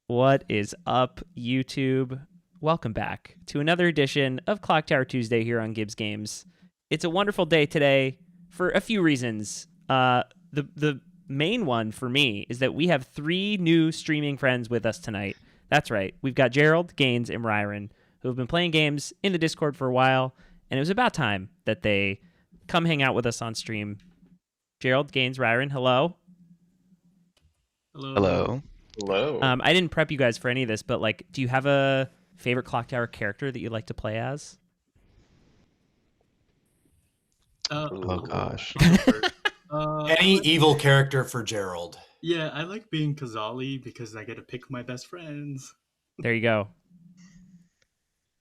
What is up, YouTube? Welcome back to another edition of Clocktower Tuesday here on Gibbs Games. It's a wonderful day today for a few reasons. The main one for me is that we have 3 new streaming friends with us tonight. That's right. We've got Gerald, Gaines, and Ryron, who have been playing games in the Discord for a while, and it was about time that they come hang out with us on stream. Gerald, Gaines, Ryron, hello. Hello. Hello. I didn't prep you guys for any of this, but do you have a favorite Clocktower character that you like to play as? Oh gosh. Any evil character for Gerald. Yeah, I like being Kazali because I get to pick my best friends. There you go.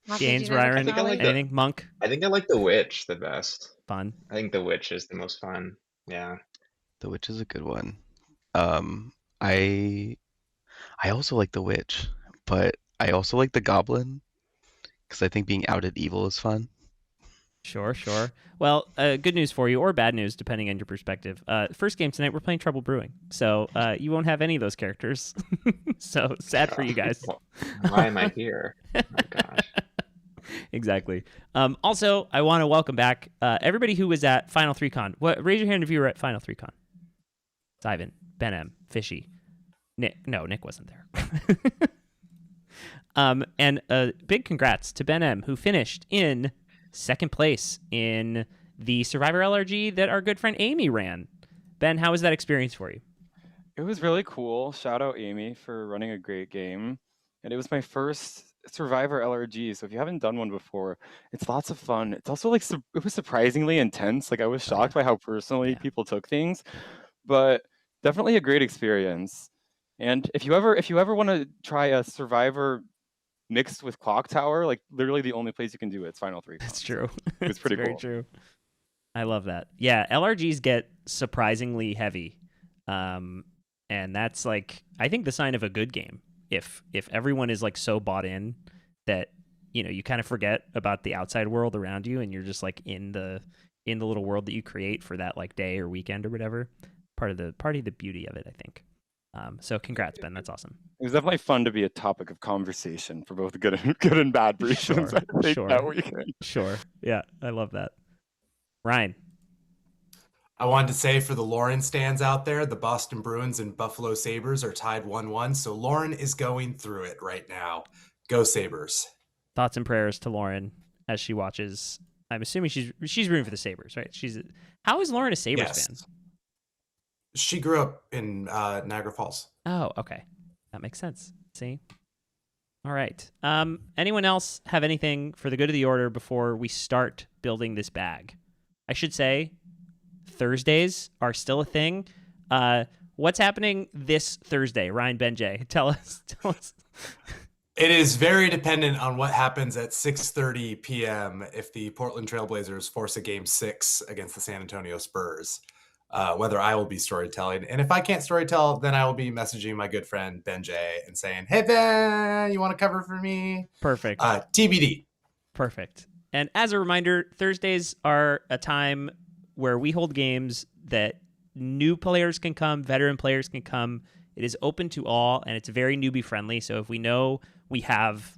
Not Gaines, did you know Ryron, I think I like anything? Monk? I think I like the witch the best. Fun. I think the witch is the most fun. Yeah. The witch is a good one. I also like the witch, but I also like the goblin because I think being out at evil is fun. Sure. Well, good news for you, or bad news, depending on your perspective. First game tonight, we're playing Trouble Brewing, so you won't have any of those characters. So sad for you guys. Why am I here? Oh my gosh. Exactly. Also, I want to welcome back everybody who was at Final 3Con. Raise your hand if you were at Final 3Con. Ivan, Ben M, Fishy, Nick. No, Nick wasn't there. And a big congrats to Ben M, who finished in second place in the Survivor LRG that our good friend Amy ran. Ben, how was that experience for you? It was really cool. Shout out Amy for running a great game. And it was my first Survivor LRG, so if you haven't done one before, it's lots of fun. It's also it was surprisingly intense. I was shocked by how personally people took things, but definitely a great experience. And if you ever want to try a Survivor mixed with Clocktower, literally the only place you can do it's Final 3. That's true. It's pretty very cool. True. I love that. Yeah, LRGs get surprisingly heavy, and that's I think the sign of a good game. If everyone is so bought in that you kind of forget about the outside world around you and you're just in the little world that you create for that day or weekend or whatever. Part of the beauty of it, I think. So congrats, Ben. That's awesome. It was definitely fun to be a topic of conversation for both good and bad reasons. Sure. That weekend. Sure. Yeah, I love that. Ryan. I wanted to say for the Lauren stands out there, the Boston Bruins and Buffalo Sabres are tied 1-1, so Lauren is going through it right now. Go Sabres. Thoughts and prayers to Lauren as she watches. I'm assuming she's rooting for the Sabres, right? How is Lauren a Sabres fan? She grew up in Niagara Falls. Oh, okay. That makes sense. See? All right. Anyone else have anything for the good of the order before we start building this bag? I should say Thursdays are still a thing. What's happening this Thursday? Ryan, Ben, Jay, tell us. It is very dependent on what happens at 6:30 p.m. if the Portland Trailblazers force a Game 6 against the San Antonio Spurs. Whether I will be storytelling. And if I can't storytell, then I will be messaging my good friend Ben J and saying, "Hey Ben, you want to cover for me?" Perfect. TBD. Perfect. And as a reminder, Thursdays are a time where we hold games that new players can come, veteran players can come. It is open to all, and it's very newbie friendly. So if we know we have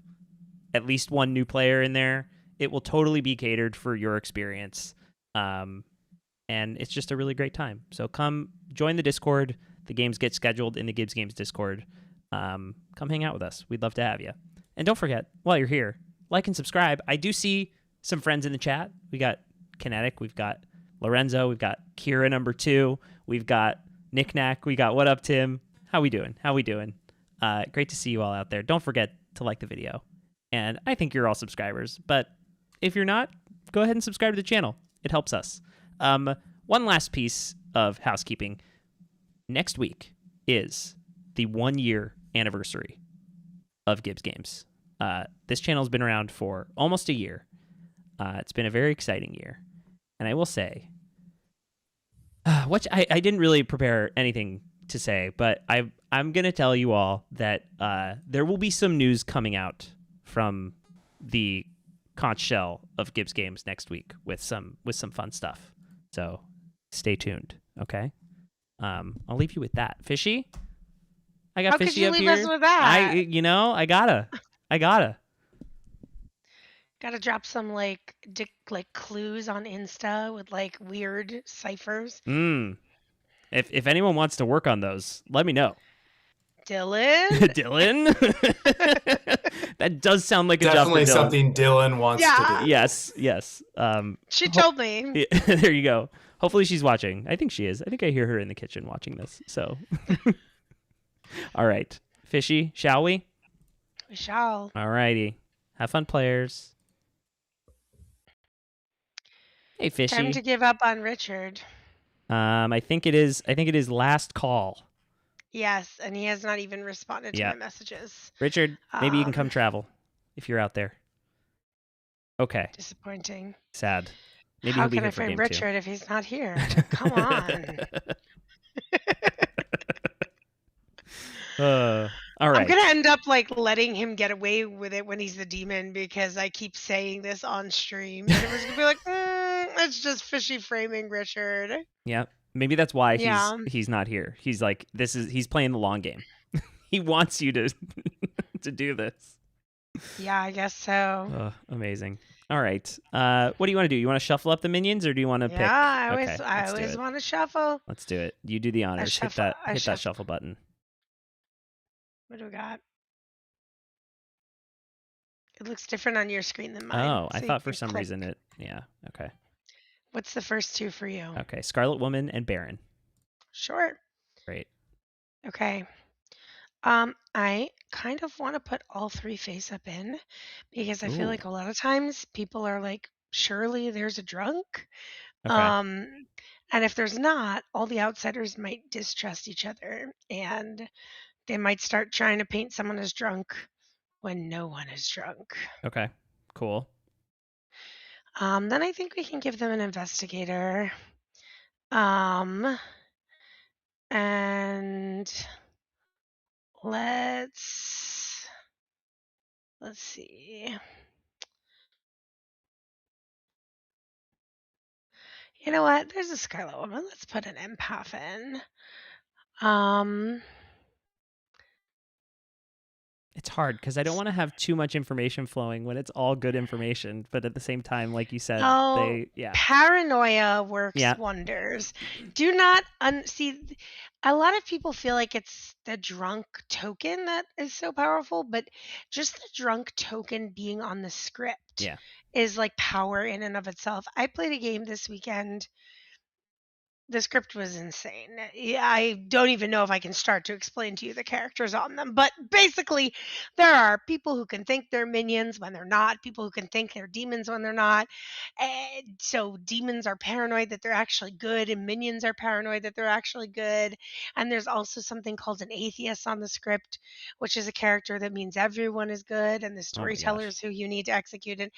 at least one new player in there, it will totally be catered for your experience. And it's just a really great time. So come join the Discord. The games get scheduled in the Gibbs Games Discord. Come hang out with us. We'd love to have you. And don't forget, while you're here, like and subscribe. I do see some friends in the chat. We got Kinetic. We've got Lorenzo. We've got Kira number 2. We've got Knickknack. We got What Up, Tim? How we doing? Great to see you all out there. Don't forget to like the video. And I think you're all subscribers. But if you're not, go ahead and subscribe to the channel. It helps us. One last piece of housekeeping. Next week is the 1-year anniversary of Gibbs Games. This channel has been around for almost a year. It's been a very exciting year. And I will say, I didn't really prepare anything to say, but I'm going to tell you all that there will be some news coming out from the conch shell of Gibbs Games next week with some fun stuff. So stay tuned, okay? I'll leave you with that. Fishy, I got How could Fishy you up leave here. us with that? I gotta. Gotta drop some like clues on Insta with like weird ciphers. If anyone wants to work on those, let me know. Dylan? Dylan? That does sound like a Definitely job for Dylan. something Dylan wants to Yeah. do. Yes. She told me. There you go. Hopefully she's watching. I think she is. I think I hear her in the kitchen watching this. So, all right, Fishy, shall we? We shall. All righty. Have fun, players. Hey, Fishy. Time to give up on Richard. I think it is last call. Yes, and he has not even responded to Yeah. my messages. Richard, maybe you can come travel if you're out there. Okay. Disappointing. Sad. Maybe How he'll be can here I for find game Richard if he's not here? Come on. All right. I'm gonna end up like letting him get away with it when he's the demon because I keep saying this on stream. And everyone's gonna be like, it's just Fishy framing Richard. Yeah. Maybe that's why Yeah. he's not here. He's like, he's playing the long game. He wants you to to do this. Yeah, I guess so. Amazing. All right. What do you want to do? You want to shuffle up the minions, or do you want to pick? I Okay, let's do always it. want to shuffle. Let's do it. You do the honors. Hit shuffle- that shuffle button. What do we got? It looks different on your screen than mine. Oh, I so thought you for some click. reason it. Yeah. Okay. What's the first two for you? Okay. Scarlet Woman and Baron. Sure. Great. Okay. I kind of want to put all three face up in because I feel Ooh. like a lot of times people are like, surely there's a drunk. Okay. And if there's not, all the outsiders might distrust each other and they might start trying to paint someone as drunk when no one is drunk. Okay. Cool. Then I think we can give them an investigator. And let's see. You know what? There's a Scarlet Woman. Let's put an empath in. It's hard because I don't want to have too much information flowing when it's all good information, but at the same time, like you said, Paranoia works Yeah. wonders. Do not see. A lot of people feel like it's the drunk token that is so powerful, but just the drunk token being on the script Yeah. is like power in and of itself. I played a game this weekend. The script was insane. I don't even know if I can start to explain to you the characters on them. But basically, there are people who can think they're minions when they're not, people who can think they're demons when they're not. And so demons are paranoid that they're actually good, and minions are paranoid that they're actually good. And there's also something called an atheist on the script, which is a character that means everyone is good, and the storyteller is who you need to execute it.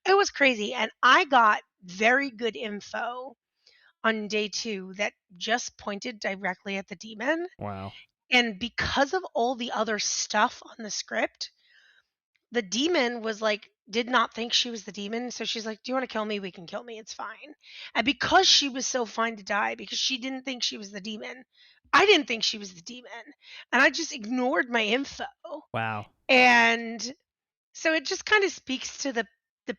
It was crazy. And I got very good info on day 2 that just pointed directly at the demon. Wow. And because of all the other stuff on the script, the demon was like, did not think she was the demon. So she's like, do you want to kill me? We can kill me. It's fine. And because she was so fine to die, because she didn't think she was the demon, I didn't think she was the demon. And I just ignored my info. Wow. And so it just kind of speaks to the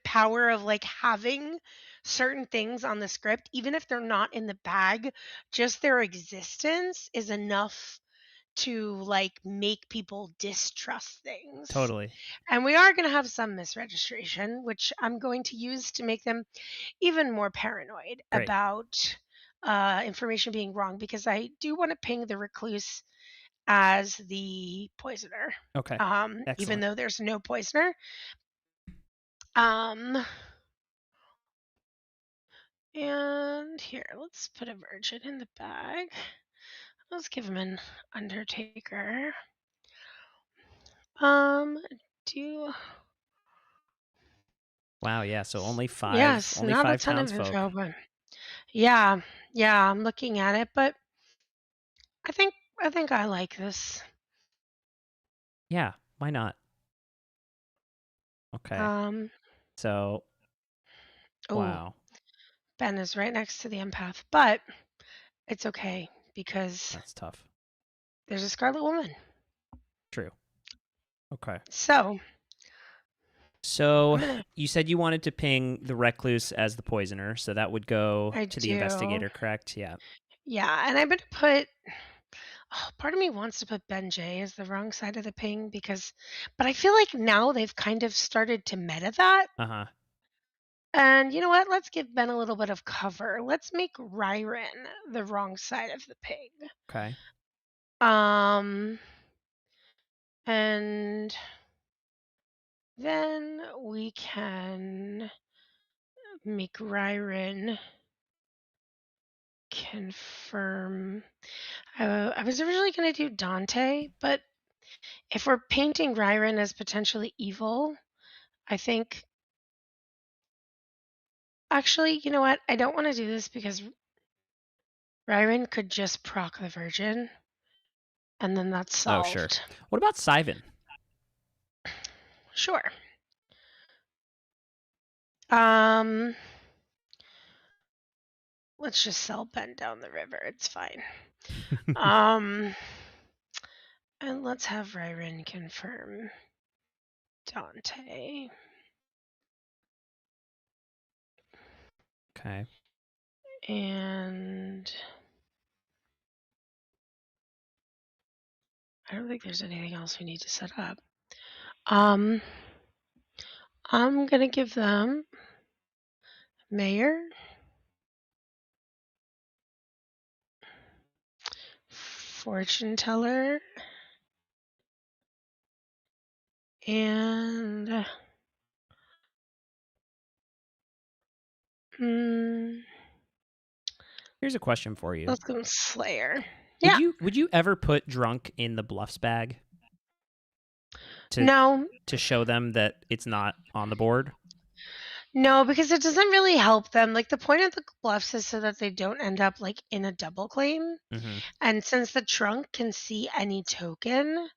power of like having certain things on the script, even if they're not in the bag, just their existence is enough to like make people distrust things. Totally. And we are going to have some misregistration, which I'm going to use to make them even more paranoid Great. about information being wrong, because I do want to ping the recluse as the poisoner. Okay. Even Excellent. though there's no poisoner. And here, let's put a virgin in the bag. Let's give him an undertaker. Wow. Yeah. So only 5. Yes, only not 5 a ton of townsfolk. info, but yeah, I'm looking at it, but I think I like this. Yeah. Why not? Okay. So. Oh, Wow. Ben is right next to the empath, but it's okay because That's tough. there's a Scarlet Woman. Okay. So So I'm gonna- you said you wanted to ping the recluse as the poisoner, so that would go I to the do. investigator, correct? Yeah. Yeah, and I'm gonna put. Oh, part of me wants to put Ben J as the wrong side of the ping but I feel like now they've kind of started to meta that. Uh-huh. And you know what? Let's give Ben a little bit of cover. Let's make Ryren the wrong side of the ping. Okay. And then we can make Ryren confirm. I was originally going to do Dante, but if we're painting Ryren as potentially evil, I think. Actually, you know what? I don't want to do this because Ryren could just proc the Virgin, and then that's solved. Oh, sure. What about Sivan? Sure. Let's just sell Ben down the river. It's fine. And let's have Ryren confirm Dante. Okay. And I don't think there's anything else we need to set up. I'm gonna give them Mayor, Fortune Teller, and Here's a question for you. let's go with Slayer. Yeah. Would you ever put drunk in the bluffs bag? No. To show them that it's not on the board? No, because it doesn't really help them. Like the point of the bluffs is so that they don't end up like in a double claim. Mm-hmm. And since the drunk can see any token,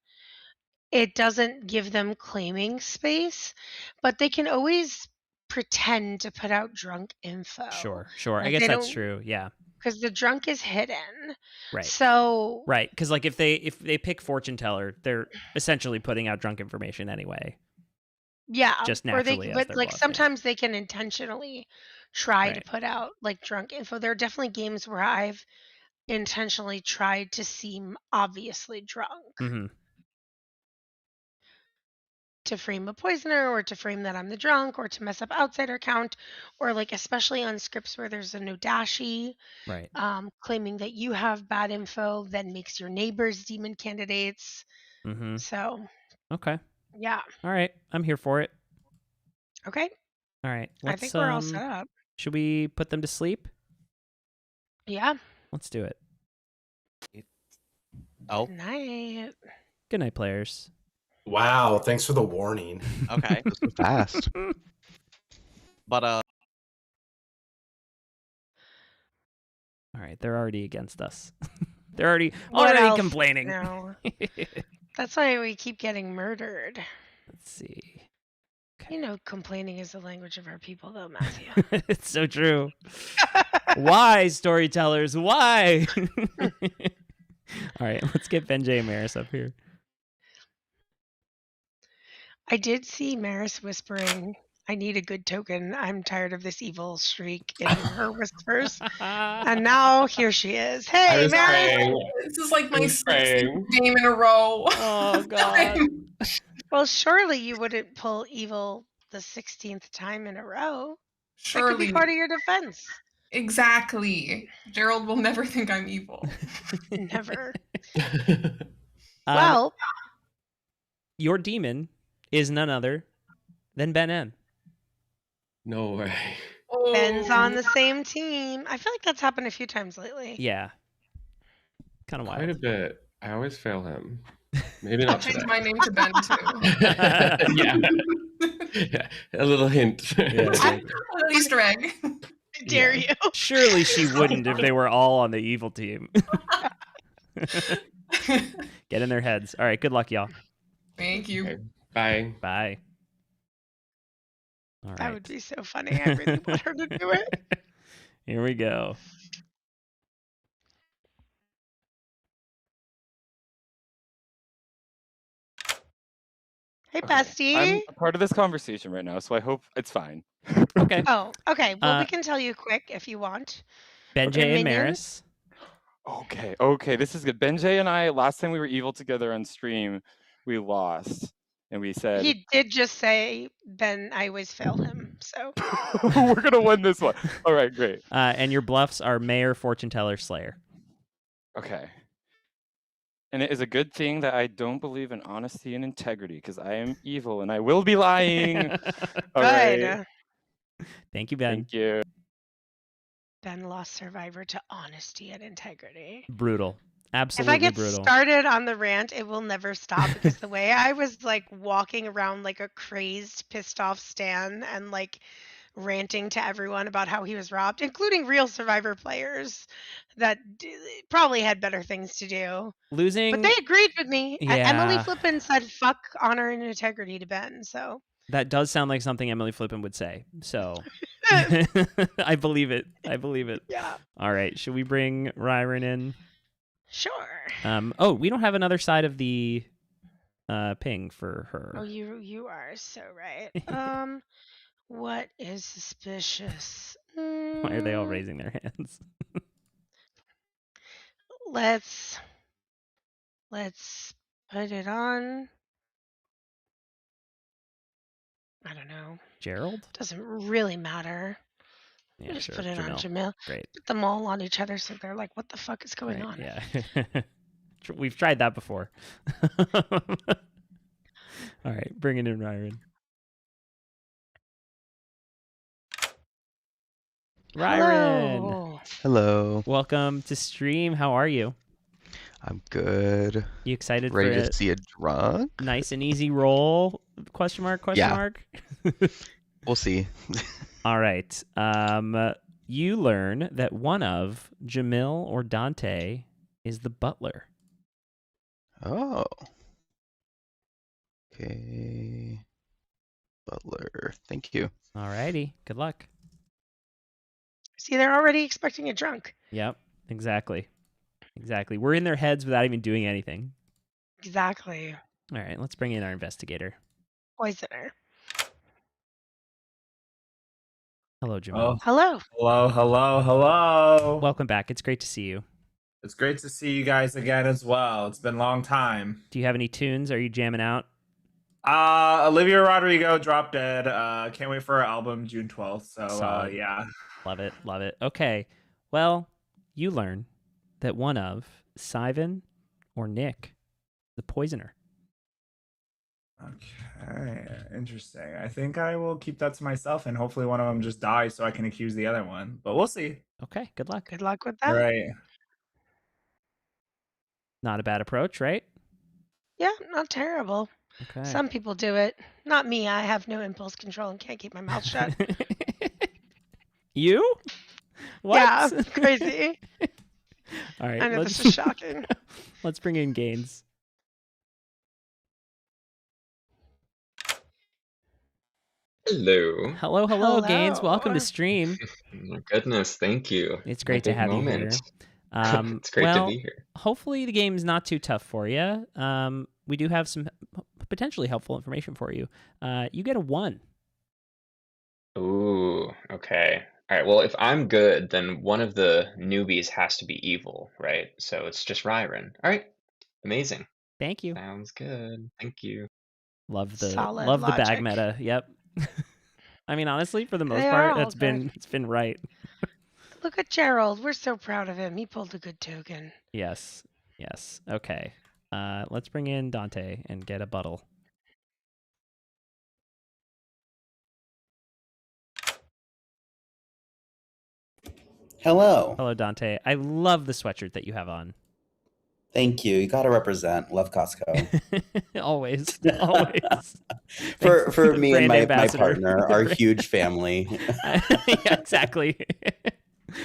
it doesn't give them claiming space, but they can always pretend to put out drunk info. Sure. Like, I guess that's true. Yeah. Because the drunk is hidden. Right. So right, because like if they pick fortune teller, they're essentially putting out drunk information anyway. yeah, Just or they, naturally as but their like bluff, yeah. sometimes they can intentionally try to Right. put out like drunk info. There are definitely games where I've intentionally tried to seem obviously drunk Mm-hmm. to frame a poisoner or to frame that I'm the drunk or to mess up outsider count, or like especially on scripts where there's a no dashi, Right. claiming that you have bad info then makes your neighbors demon candidates. Mm-hmm. So Okay. yeah. All right. I'm here for it. Okay. All right. I think we're all set up. Should we put them to sleep? Yeah. Let's do it. Oh, Good night. Good night, players. Wow, thanks for the warning. okay. So fast. But All right. They're already against us. They're already What else? complaining. No. That's why we keep getting murdered. Let's see. You know, complaining is the language of our people, though, Matthew. It's so true. Why, storytellers? Why? All right, let's get Ben J. Maris up here. I did see Maris whispering, I need a good token. I'm tired of this evil streak in her whispers. And now here she is. Hey, Maris! This is like my 16th game in a row. Oh, God. Well, surely you wouldn't pull evil the 16th time in a row. That could be Surely. part of your defense. Exactly. Gerald will never think I'm evil. Never. Well, your demon is none other than Ben M. No way. Ben's on the same team. I feel like that's happened a few times lately. Yeah. Kind of wild. Quite a bit. I always fail him. Maybe I'll not change today. my name to Ben too. Yeah. Yeah. A little hint. Yeah. Easter egg. Dare you? Surely she wouldn't if they were all on the evil team. Get in their heads. All right. Good luck, y'all. Thank you. Okay. Bye. Bye. All right. That would be so funny. I really want her to do it. Here we go. Hey, Okay. I'm bestie. a part of this conversation right now, so I hope it's fine. Okay. Oh, okay. Well, we Uh, can tell you quick if you want. Benjay Your and minions? Maris. Okay, this is good. Benjay and I, last time we were evil together on stream, we lost. And we said, He did just say, Ben, I always fail him. So we're going to win this one. All right, great. And your bluffs are Mayor, Fortune Teller, Slayer. Okay. And it is a good thing that I don't believe in honesty and integrity because I am evil and I will be lying. All good. right. Thank you, Ben. Thank you. Ben lost Survivor to honesty and integrity. Brutal. If Absolutely I get brutal. started on the rant, it will never stop because the way I was like walking around like a crazed, pissed off Stan and like ranting to everyone about how he was robbed, including real Survivor players that probably had better things to do. Losing. But they agreed with me. Emily Yeah. Flippin said fuck honor and integrity to Ben. So That does sound like something Emily Flippin would say. So I believe it. I believe it. yeah, All right. Should we bring Ryron in? sure. Oh, we don't have another side of the ping for her. Oh, you are so right. What is suspicious? Why are they all raising their hands? Let's put it on. I don't know. Gerald? Doesn't really matter. Yeah, Just sure. put it on Jamil. Jamil. Great. Put them all on each other so they're like, what the fuck is going Right, on? yeah. We've tried that before. All right, bring it in, Ryron. Ryron, Hello. welcome to stream. How are you? I'm good. You excited Ready for to see a drunk? nice and easy roll? Question mark? Question Yeah. mark? We'll see. All right. You learn that one of Jamil or Dante is the butler. Oh. Okay. Butler. Thank you. All righty. Good luck. See, they're already expecting a drunk. Yep. Exactly. Exactly. We're in their heads without even doing anything. Exactly. All right. Let's bring in our investigator. Poisoner. Hello, Jamil. Hello. Hello. Welcome back. It's great to see you. It's great to see you guys again as well. It's been a long time. Do you have any tunes? Are you jamming out? Olivia Rodrigo, Drop Dead. Can't wait for her album June 12th. So Solid. yeah. Love it. Love it. Okay. Well, you learn that one of Sivan or Nick, the poisoner. Okay, interesting. I think I will keep that to myself and hopefully one of them just dies so I can accuse the other one. But we'll see. Okay. Good luck. Good luck with that. All right. Not a bad approach, right? Yeah, not terrible. Okay. Some people do it. Not me. I have no impulse control and can't keep my mouth shut. You? What? Yeah, crazy. All right. I know this is shocking. Let's bring in Gaines. Hello. Hello, Gaines. Welcome to Hello. stream. My goodness, thank you. It's My great to big have you here. moment. It's great well, to be here. hopefully the game's not too tough for you. We do have some potentially helpful information for you. You get a 1. Ooh, okay. All right, well, if I'm good, then one of the newbies has to be evil, right? So it's just Ryron. All right, amazing. Thank you. Sounds good. Thank you. Love the Solid bag logic. meta. Yep. I mean, honestly, for the most They part, are all it's been right. Look at Gerald. We're so proud of him. He pulled a good token. Yes. Okay. Let's bring in Dante and get a buttle. Hello, Dante. I love the sweatshirt that you have on. thank you. You got to represent. Love Costco. always. for me and brand my ambassador. partner, our huge family. Yeah, exactly.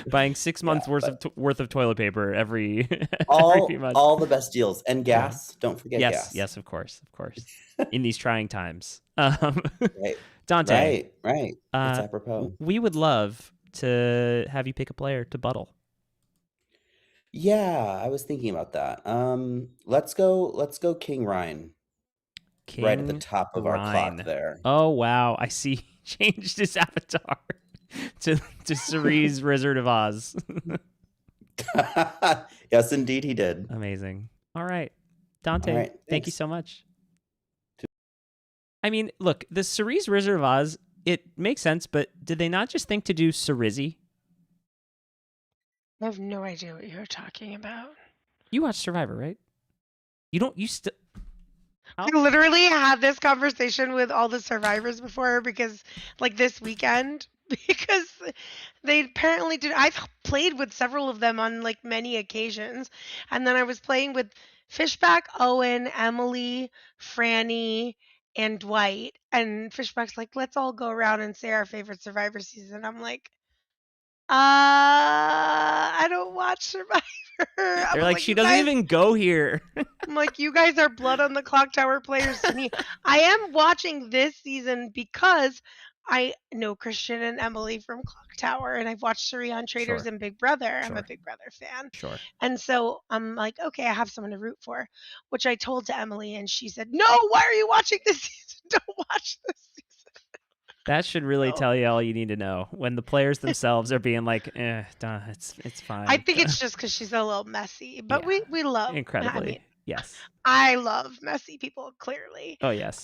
Buying 6 months worth of toilet paper every few months. all the best deals and gas. Don't forget gas. Yes, of course. In these trying times. Right. Dante. Right. It's apropos. We would love to have you pick a player to buttle. Yeah, I was thinking about that. Let's go King Ryan. right at the King top of our Rhine. clock there. Oh wow, I see. He changed his avatar to Cerise Wizard of Oz. Yes, indeed, he did. Amazing. All right, Dante. All right, thank you thanks. so much. I mean, look, the Cerise Wizard of Oz. It makes sense, but did they not just think to do Cerise? I have no idea what you're talking about. You watch Survivor, right? You don't. You still. I literally had this conversation with all the survivors before because, like, this weekend, because they apparently did. I've played with several of them on like many occasions, and then I was playing with Fishback, Owen, Emily, Franny, and Dwight. And Fishback's like, let's all go around and say our favorite Survivor season. I'm like, I don't watch Survivor. They're like, she doesn't even go here. I'm like, you guys are blood on the Clocktower players to me. I am watching this season because I know Christian and Emily from Clocktower, and I've watched Zoom Traitors Sure. and Big Brother. I'm Sure. a Big Brother fan. Sure. And so I'm like, okay, I have someone to root for, which I told to Emily, and she said, no, why are you watching this season? Don't watch this season. That should really tell you all you need to know when the players themselves are being like, it's fine. I think it's just because she's a little messy, but we love incredibly. I mean, Yes. I love messy people, clearly. Oh yes.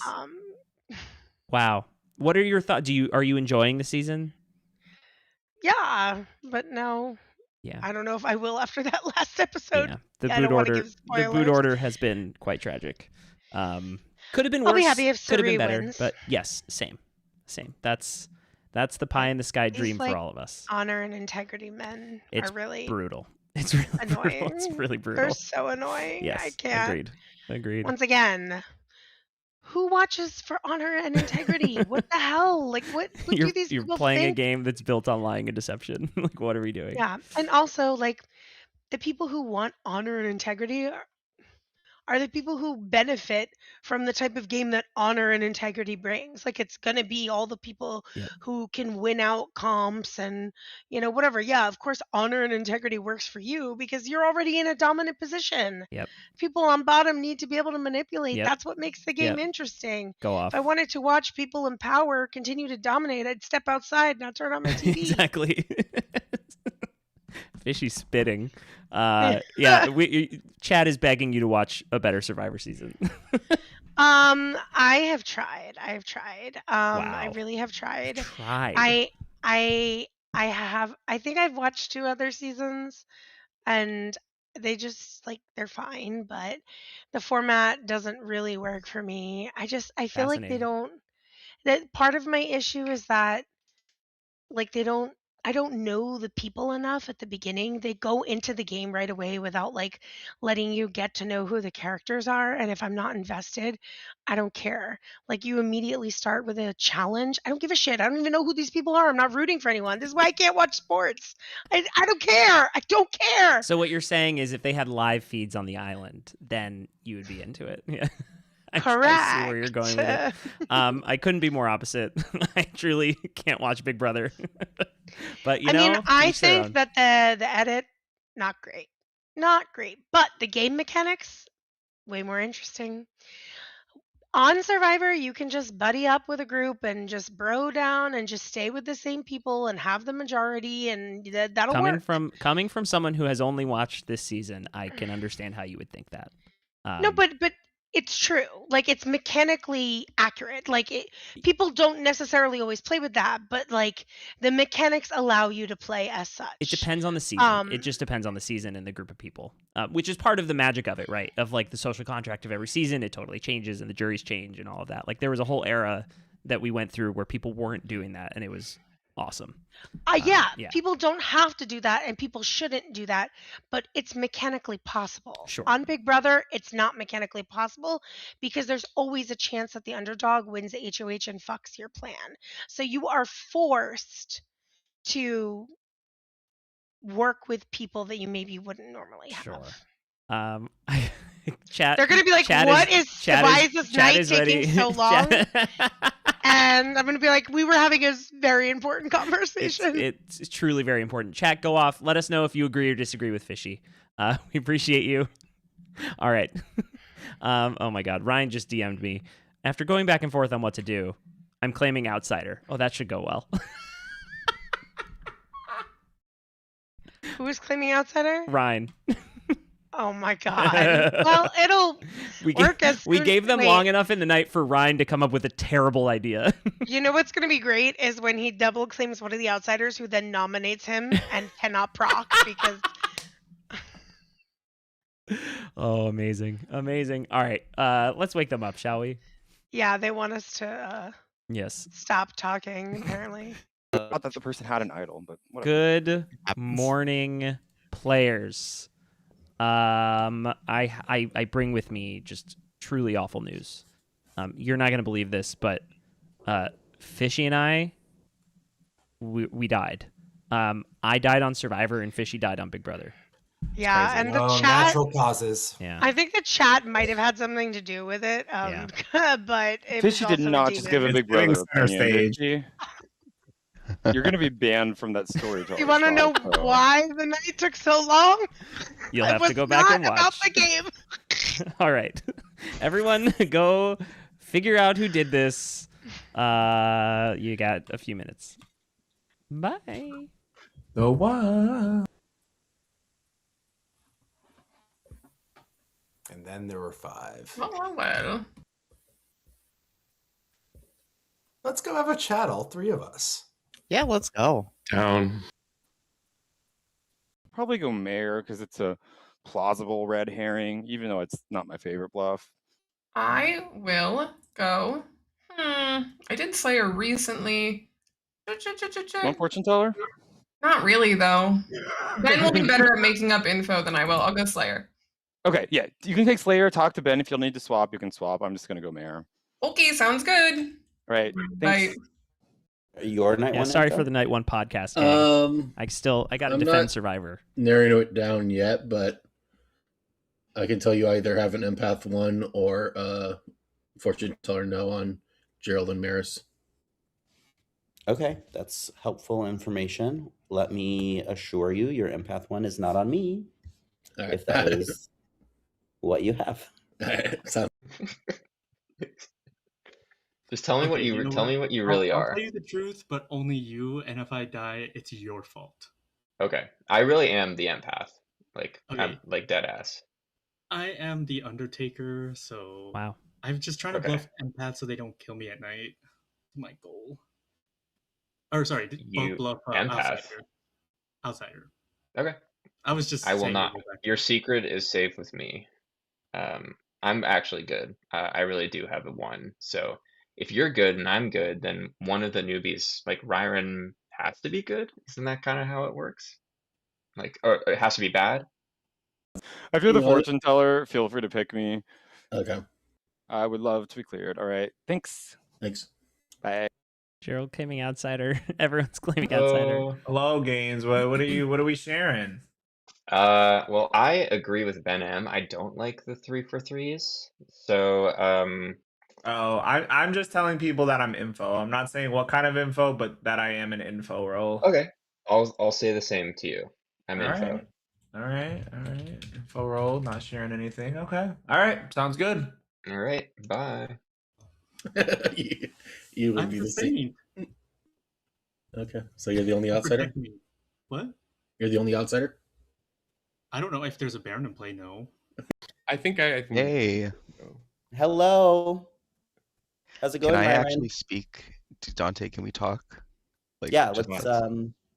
Wow. What are your thoughts? Are you enjoying the season? Yeah, but no. Yeah. I don't know if I will after that last episode. Yeah. The I boot don't wanna order. give The boot spoilers. order has been quite tragic. Could have been worse. I'll be happy if could have been Suri better. wins. But yes, same. That's the pie in the sky dream These, like, for all of us. honor and integrity men It's are really brutal. It's really annoying. brutal. It's really brutal. They're so annoying. Yes. I can't. Agreed. Once again, who watches for honor and integrity? What the hell? Like, what do these You're people playing think? a game that's built on lying and deception. Like, what are we doing? Yeah, and also, like, the people who want honor and integrity are the people who benefit from the type of game that honor and integrity brings. Like, it's going to be all the people who can win out comps and, whatever. Yeah, of course, honor and integrity works for you because you're already in a dominant position. Yep. People on bottom need to be able to manipulate. Yep. That's what makes the game Yep. interesting. Go off. If I wanted to watch people in power continue to dominate, I'd step outside, not turn on my TV. Exactly. Fishy spitting. Yeah, Chad is begging you to watch a better Survivor season. I have tried. I really have tried. Tried. I have. I think I've watched 2 other seasons, and they just they're fine, but the format doesn't really work for me. I feel like they Fascinating. don't. That part of my issue is that they don't. I don't know the people enough at the beginning. They go into the game right away without letting you get to know who the characters are. And if I'm not invested, I don't care. You immediately start with a challenge. I don't give a shit. I don't even know who these people are. I'm not rooting for anyone. This is why I can't watch sports. I don't care. I don't care. So what you're saying is if they had live feeds on the island, then you would be into it. Yeah. Correct. I see where you're going with it. I couldn't be more opposite. I truly can't watch Big Brother. But I think that the edit, not great. But the game mechanics, way more interesting. On Survivor, you can just buddy up with a group and just bro down and just stay with the same people and have the majority, and that'll work. Coming from someone who has only watched this season, I can understand how you would think that. No, but it's true. It's mechanically accurate. People don't necessarily always play with that, but the mechanics allow you to play as such. It depends on the season. It just depends on the season and the group of people, which is part of the magic of it, right? Of the social contract of every season, it totally changes and the juries change and all of that. There was a whole era that we went through where people weren't doing that, and it was awesome. Yeah, people don't have to do that, and people shouldn't do that, but it's mechanically possible. Sure. On Big Brother, it's not mechanically possible because there's always a chance that the underdog wins the HOH and fucks your plan. So you are forced to work with people that you maybe wouldn't normally have. Sure. Chat. They're gonna be like, why is this night taking so long? And I'm gonna be like, we were having a very important conversation. It's truly very important. Chat, go off. Let us know if you agree or disagree with Fishy. We appreciate you. All right. Oh my God, Ryan just DM'd me. After going back and forth on what to do, I'm claiming outsider. Oh, that should go well. Who is claiming outsider? Ryan. Oh my god. Well, it'll work as we soon- gave them wait. long enough in the night for Ryan to come up with a terrible idea. You know what's going to be great is when he double claims one of the outsiders who then nominates him and cannot proc because Oh, amazing. Amazing. All right. Let's wake them up, shall we? yeah, they want us to Yes. stop talking apparently. Not that the person had an idol, but whatever. Good morning, players. I bring with me just truly awful news. You're not gonna believe this, but Fishy and I, we died. I died on Survivor, and Fishy died on Big Brother. Yeah, crazy. and the Oh, chat natural causes. Yeah. I think the chat might have had something to do with it. But it Fishy was did also not just give a demon. Big It's doing Brother center opinion, did stage. she? You're gonna be banned from that storytelling. You want to know why the night took so long? You'll It have to was go back and not about watch. the game. All right, everyone, go figure out who did this. You got a few minutes. Bye. The one. And then there were 5. Well. Let's go have a chat, all 3 of us. Yeah, let's go. Down. Probably go mayor because it's a plausible red herring, even though it's not my favorite bluff. I will go. I did Slayer recently. One fortune teller? Not really, though. Ben will be better at making up info than I will. I'll go Slayer. Okay, yeah. You can take Slayer, talk to Ben. If you'll need to swap, you can swap. I'm just gonna go mayor. Okay, sounds good. All right. Bye. Thanks. Your night Yeah, one. sorry Echo? for the night one podcast. Gang. I got to I'm defend not Survivor. narrowing it down yet, but I can tell you I either have an empath 1 or a fortune teller no on Gerald and Maris. Okay, that's helpful information. Let me assure you, your empath 1 is not on me. All right. If that is what you have. All right. Sounds Just tell me Okay, what you know tell me what you really I'll are. tell you the truth, but only you. And if I die, it's your fault. Okay, I really am the empath. Like Okay. I'm like dead ass. I am the Undertaker, so Wow. I'm just trying to Okay. bluff empaths so they don't kill me at night. My goal. Or sorry, You bluff empath. outsider. Okay. I was just. I will saying not. it back. Your secret is safe with me. I'm actually good. I really do have a 1. So if you're good and I'm good, then one of the newbies, like Ryron, has to be good. Isn't that kind of how it works? Like, or it has to be bad. If you're the You know what? fortune teller, feel free to pick me. okay. I would love to be cleared. All right. Thanks. Thanks. Bye. Gerald claiming outsider. Everyone's claiming outsider. Oh. Hello, Gaines. What are we sharing? Well, I agree with Ben M. I don't like the 3 for 3s. So, I'm just telling people that I'm info. I'm not saying what kind of info, but that I am an info role. okay. I'll say the same to you. I'm All info. right. Info role, not sharing anything. Okay. All right. Sounds good. All right. Bye. You would I'm be the the same. same. Okay. So you're the only outsider? Protect me. What? You're the only outsider? I don't know if there's a Baron in play. No. I think Hey, Hello. How's it can going, I Ryan? actually speak to Dante? Can we talk? Like, Yeah, just let's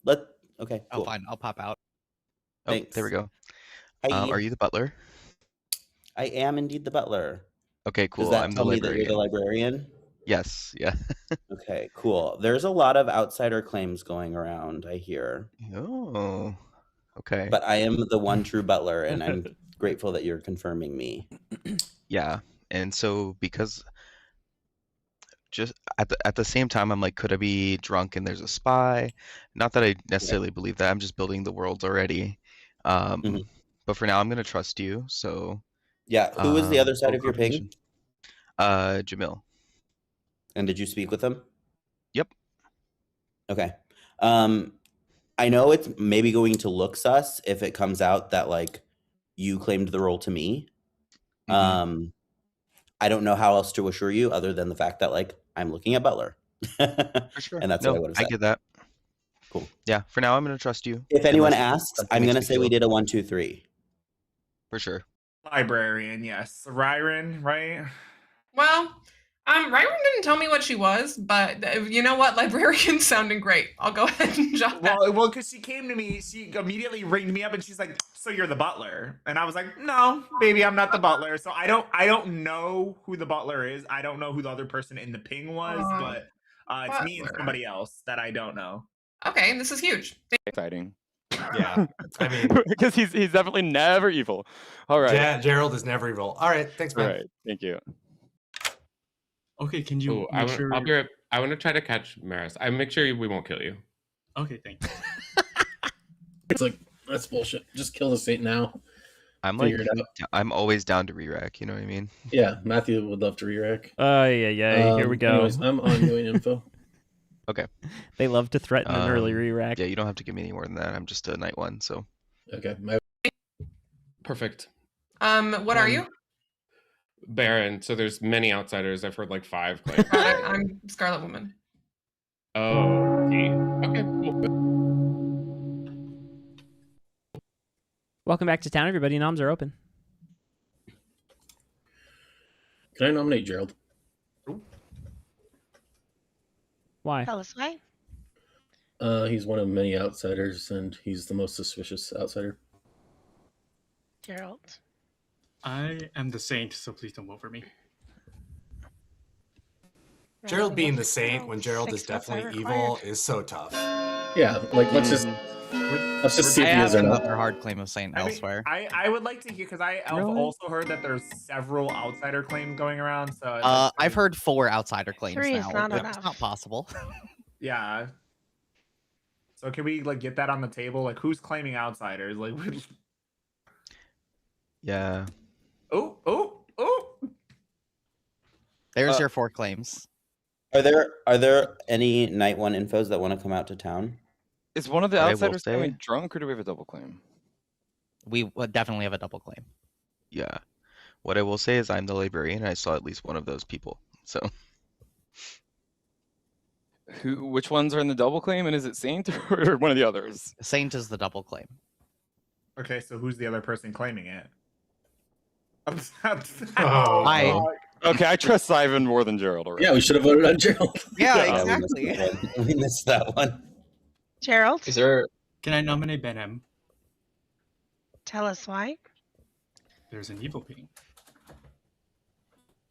once? okay, Oh, cool. fine. I'll pop out. Oh, there we Thanks. go. Hi. Are you the butler? I am indeed the butler. Okay, cool. Does that I'm the tell me that you're the librarian. librarian? Yes, yeah. Okay, cool. There's a lot of outsider claims going around, I hear. Oh, okay. But I am the one true butler, and I'm grateful that you're confirming me. Yeah, and so because just at the same time, I'm like, could I be drunk and there's a spy? Not that I necessarily believe that. I'm just building the world already. Mhm. But for now, I'm gonna trust you. So Yeah, who is the other side roll of your confirmation. ping? Jamil. And did you speak with him? Yep. Okay. I know it's maybe going to look sus if it comes out that like you claimed the role to me. Mhm. I don't know how else to assure you other than the fact that like I'm looking at Butler. For sure. And that's what I would have I said. get that. Cool. Yeah, for now I'm gonna trust you. If anyone unless asks, something I'm makes gonna me say we feel- did a 1, 2, 3. For sure. Librarian, yes. Ryron, right? Well, Ryron didn't tell me what she was, but you know what? Librarian sounding great. I'll go ahead and jump that. Well, because she came to me, she immediately ringed me up and she's like, "So you're the butler?" And I was like, "No, baby, I'm not the butler." So I don't know who the butler is. I don't know who the other person in the ping was, but it's me and Butler. somebody else that I don't know. Okay, this is huge. Exciting. Yeah, I mean, because he's definitely never evil. All right. Gerald is never evil. All right, thanks, man. All right. Thank you. Okay, can you Oh, make sure? I want to try to catch Maris. I make sure we won't kill you. Okay, thanks. It's like, that's bullshit. Just kill the saint now. I'm like, Figure it out. I'm always down to re-rack, you know what I mean? Yeah, Matthew would love to re-rack. Yeah. Here we go. Anyways, I'm ongoing info. Okay. They love to threaten an early re-rack. Yeah, you don't have to give me any more than that. I'm just a night one, so. Okay. Perfect. What are you? Baron. So there's many outsiders. I've heard like 5 claims. Got it. I'm Scarlet Woman. Oh, okay. Okay, cool. Welcome back to town, everybody. Noms are open. Can I nominate Gerald? Why? Tell us why. He's one of many outsiders, and he's the most suspicious outsider. Gerald. I am the saint, so please don't vote for me. Gerald being the saint when Gerald is 6 votes are definitely required. evil is so tough. Yeah, like let's just see I if he is have or not. another hard claim of saint elsewhere. I would like to hear, because I have Really? also heard that there's several outsider claims going around. So I've heard 4 outsider claims 3 is now. not It's enough. not possible. yeah. So can we like get that on the table? Like, who's claiming outsiders? Like, Yeah. oh. There's your 4 claims. Are there any night one infos that want to come out to town? Is one of the I will outsiders say- coming drunk, or do we have a double claim? We would definitely have a double claim. Yeah. What I will say is I'm the librarian and I saw at least one of those people. So Which ones are in the double claim, and is it Saint or one of the others? Saint is the double claim. Okay, so who's the other person claiming it? Oh, Okay, I trust Ivan more than Gerald already. Yeah, we should have voted on Gerald. Yeah, Yeah, exactly. we missed that one. Gerald. Is there? Can I nominate Ben M? Tell us why. There's an evil ping.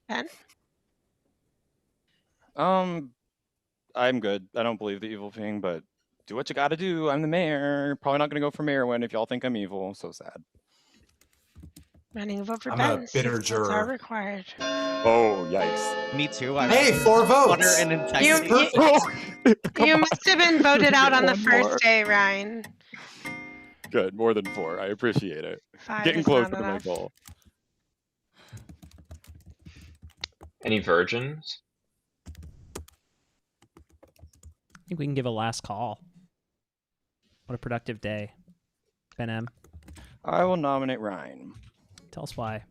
Ben. I'm good. I don't believe the evil thing, but do what you gotta do. I'm the mayor. Probably not gonna go for mayor win if y'all think I'm evil. So sad. Running a vote for I'm Ben. a bitter 6 votes are juror. required. Oh, yikes. Me too. I'm Hey, 4 votes. Honor and integrity. You must have been voted out on the One first more. day, Ryan. Good, more than 4. I appreciate it. 5 Getting is closer not to my enough. goal. Any virgins? I think we can give a last call. What a productive day. Ben M. I will nominate Ryan. Tell us why.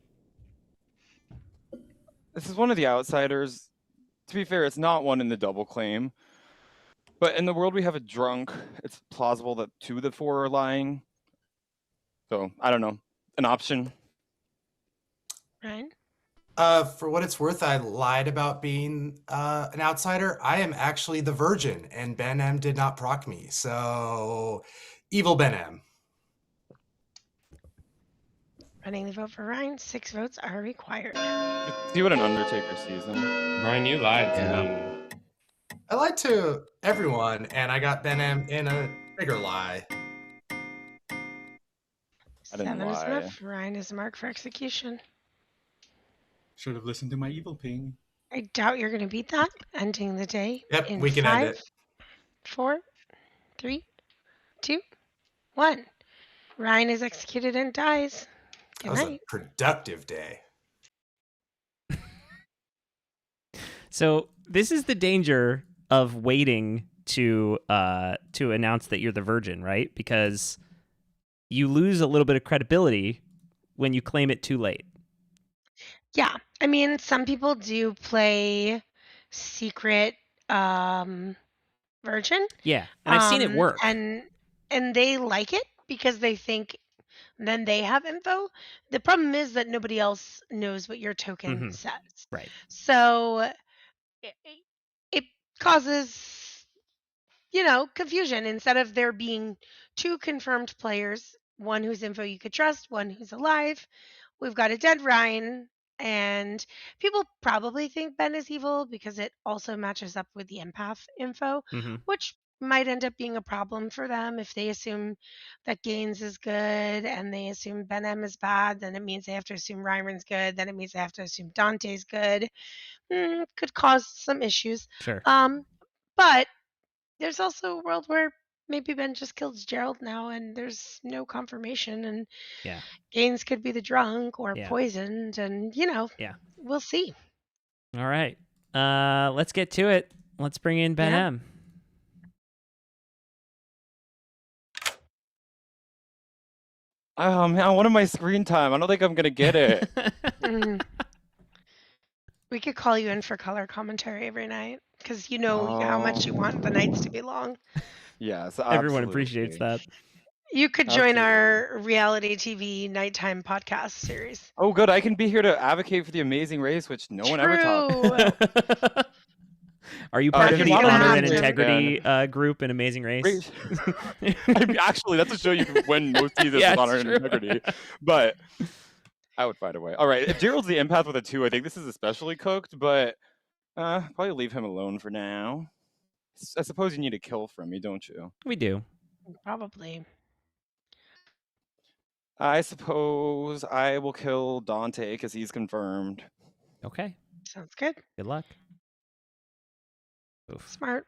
This is one of the outsiders. To be fair, it's not one in the double claim. But in the world we have a drunk, it's plausible that 2 of the 4 are lying. So, I don't know. An option. Ryan. For what it's worth, I lied about being an outsider. I am actually the virgin, and Ben M did not proc me. So, evil Ben M. Running the vote for Ryan. 6 votes are required. See what an Undertaker sees them. Ryan, you lied to Yeah. me. I lied to everyone, and I got Ben M in a bigger lie. I didn't 7 is lie. enough. Ryan is marked for execution. Should have listened to my evil ping. I doubt you're going to beat that. Ending the day. Yep, in we can 5, end it. 4, 3, 2, 1. Ryan is executed and dies. That Good was a night. productive day. So this is the danger of waiting to announce that you're the virgin, right? Because you lose a little bit of credibility when you claim it too late. Yeah, I mean, some people do play secret version. Yeah, and I've seen it work. And they like it because they think then they have info. The problem is that nobody else knows what your token says. Right. So it causes, confusion. Instead of there being two confirmed players, one whose info you could trust, one who's alive, we've got a dead Ryan. And people probably think Ben is evil because it also matches up with the empath info, which might end up being a problem for them if they assume that Gaines is good and they assume Ben M is bad. Then it means they have to assume Ryron's good. Then it means they have to assume Dante's good. Could cause some issues. Sure. But there's also a world where maybe Ben just killed Gerald now and there's no confirmation, and Gaines could be the drunk or poisoned, and we'll see. All right. Let's get to it. Let's bring in Ben M. Oh man, I wanted my screen time. I don't think I'm gonna get it. We could call you in for color commentary every night because how much you want the nights to be long. Yes, everyone appreciates that. You could join our reality TV nighttime podcast series. Oh, good. I can be here to advocate for the amazing race, which no one ever talks. Are you part of the honor and integrity group in Amazing Race? Actually, that's a show you can win most seasons with honor and integrity. But I would find a way. All right, if Gerald's the empath with a 2, I think this is especially cooked, but probably leave him alone for now. I suppose you need a kill from me, don't you? We do. Probably. I suppose I will kill Dante because he's confirmed. Okay. Sounds good. Good luck. Oof. Smart.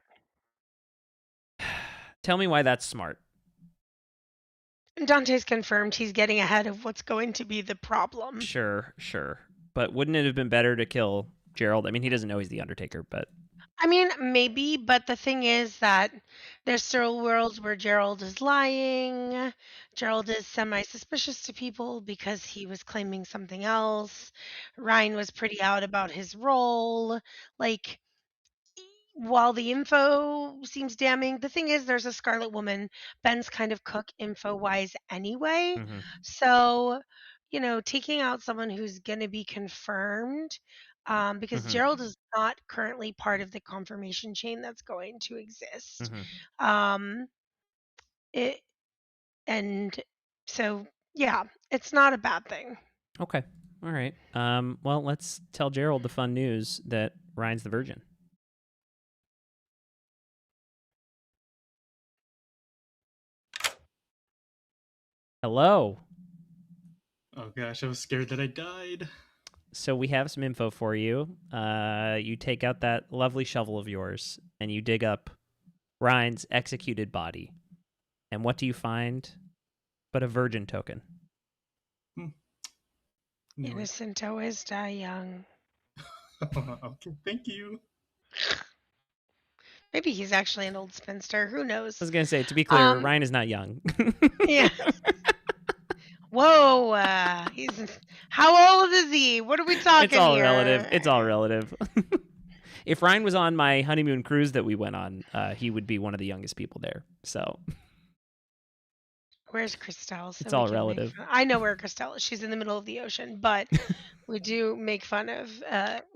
Tell me why that's smart. Dante's confirmed he's getting ahead of what's going to be the problem. Sure. But wouldn't it have been better to kill Gerald? I mean, he doesn't know he's the Undertaker, but... I mean, maybe, but the thing is that there's still worlds where Gerald is lying. Gerald is semi-suspicious to people because he was claiming something else. Ryan was pretty out about his role. Like, while the info seems damning, the thing is there's a Scarlet Woman. Ben's kind of cook info-wise anyway. So, taking out someone who's going to be confirmed, because Gerald is not currently part of the confirmation chain that's going to exist. It's not a bad thing. Okay. All right. Well, let's tell Gerald the fun news that Ryan's the virgin. Hello. Oh gosh, I was scared that I died. So we have some info for you. You take out that lovely shovel of yours and you dig up Ryan's executed body. And what do you find but a virgin token? Innocent always die young. Okay, thank you. Maybe he's actually an old spinster. Who knows? I was going to say, to be clear, Ryan is not young. Yeah. Whoa. How old is he? What are we talking It's all here? relative. It's all relative. If Ryan was on my honeymoon cruise that we went on, he would be one of the youngest people there. So... Where's Christelle? So it's all relative. I know where Christelle is. She's in the middle of the ocean, but we do make fun of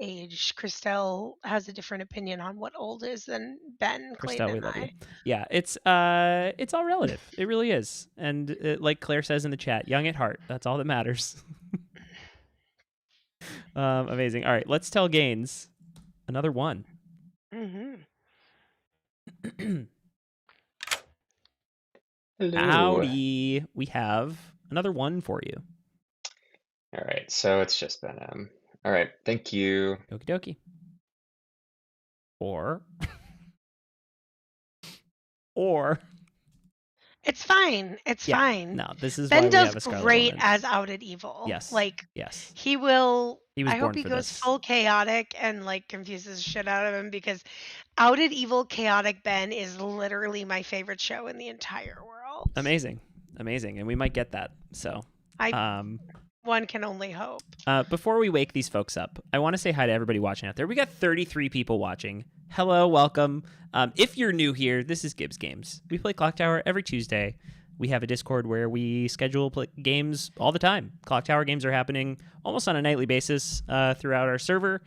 age. Christelle has a different opinion on what old is than Ben, Clayton, and I. Yeah, it's all relative. It really is. And like Claire says in the chat, young at heart. That's all that matters. Amazing. All right, let's tell Gaines another one. Hello. Howdy. We have another one for you. All right, so it's just been all right, thank you. Okie dokie. Or it's fine. It's fine. No, this is Ben why we does have a Scarlet great Woman. as outed evil. Yes. Yes. He will. He was I born hope he for goes this. full chaotic and confuses shit out of him, because outed evil chaotic Ben is literally my favorite show in the entire world. Amazing, and we might get that. So One can only hope. Before we wake these folks up, I want to say hi to everybody watching out there. We got 33 people watching. Hello, welcome. If you're new here, this is Gibbs Games. We play Clocktower every Tuesday. We have a Discord where we schedule games all the time. Clocktower games are happening almost on a nightly basis throughout our server.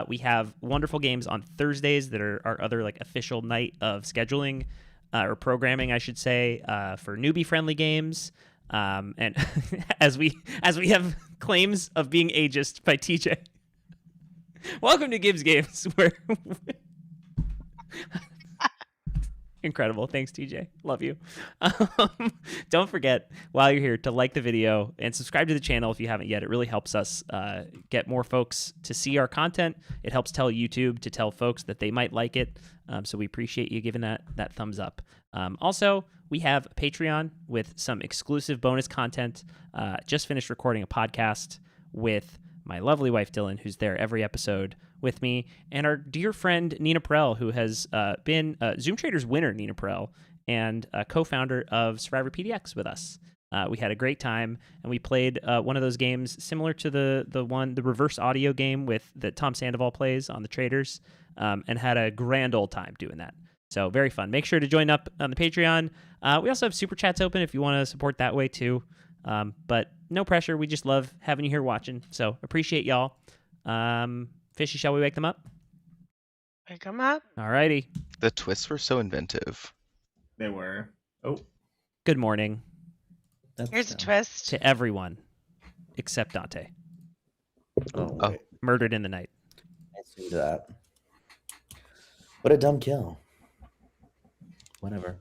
We have wonderful games on Thursdays that are our other like official night of scheduling or programming, I should say, for newbie-friendly games. And as we have claims of being ageist by TJ. Welcome to Gibbs Games, where incredible. Thanks, TJ. Love you. Don't forget, while you're here, to like the video and subscribe to the channel if you haven't yet. It really helps us get more folks to see our content. It helps tell YouTube to tell folks that they might like it. So we appreciate you giving that thumbs up. Also, we have Patreon with some exclusive bonus content. Just finished recording a podcast with my lovely wife, Dylan, who's there every episode with me, and our dear friend, Nina Perel, who has been Zoom Traitors winner, Nina Perel, and co-founder of Survivor PDX with us. We had a great time, and we played one of those games similar to the reverse audio game that Tom Sandoval plays on the Traitors, and had a grand old time doing that. So very fun. Make sure to join up on the Patreon. We also have Super Chats open if you want to support that way too. But no pressure. We just love having you here watching. So appreciate y'all. Fishy, shall we wake them up? Wake them up. All righty. The twists were so inventive. They were. Oh. Good morning. Here's a twist. To everyone except Dante. Oh. Murdered in the night. I see that. What a dumb kill. Whatever.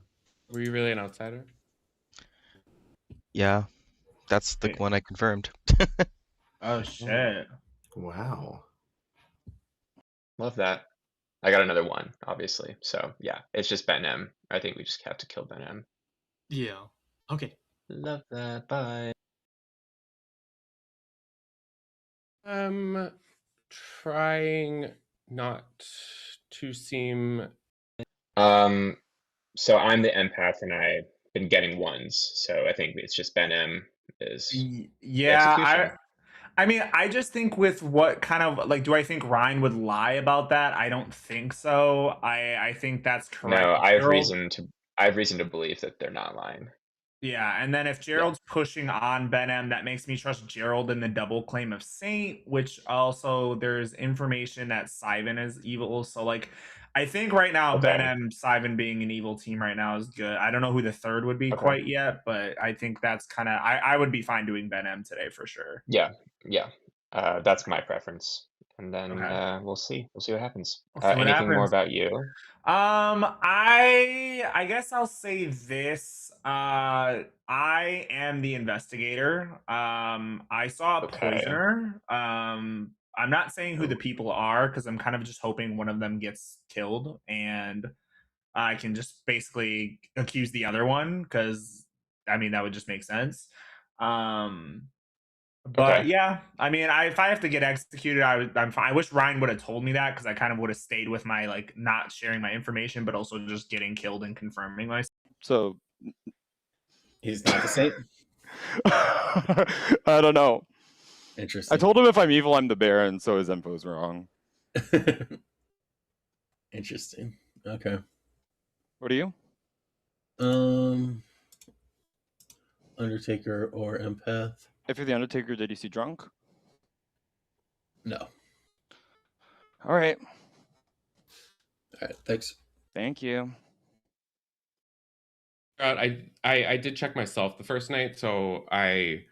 Were you really an outsider? Yeah, that's the one I confirmed. Oh shit! Wow. Love that. I got another one, obviously. So yeah, it's just Ben M. I think we just have to kill Ben M. Yeah. Okay. Love that. Bye. Trying not to seem. So I'm the empath, and I've been getting ones. So I think it's just Ben M is. Yeah, I mean, I just think with what kind of like, do I think Ryan would lie about that? I don't think so. I think that's correct. No, I have Gerald- reason to believe that they're not lying. Yeah, and then if Gerald's pushing on Ben M, that makes me trust Gerald in the double claim of Saint, which also there's information that Sivan is evil. So like, I think right now Ben M, Sivan being an evil team right now is good. I don't know who the third would be quite yet, but I think that's kind of I would be fine doing Ben M today for sure. Yeah. That's my preference. And then we'll see. We'll see what happens. Anything more about you? I guess I'll say this. I am the investigator. I saw a poisoner. I'm not saying who the people are because I'm kind of just hoping one of them gets killed and I can just basically accuse the other one because I mean that would just make sense. But yeah, I mean, if I have to get executed, I'm fine. I wish Ryan would have told me that because I kind of would have stayed with my like not sharing my information, but also just getting killed and confirming myself. So he's not the same. I don't know. Interesting. I told him if I'm evil, I'm the Baron, so his info's wrong. Interesting. Okay. What are you? Undertaker or empath? If you're the Undertaker, did you see drunk? No. All right. All right. Thanks. Thank you. I did check myself the first night, so I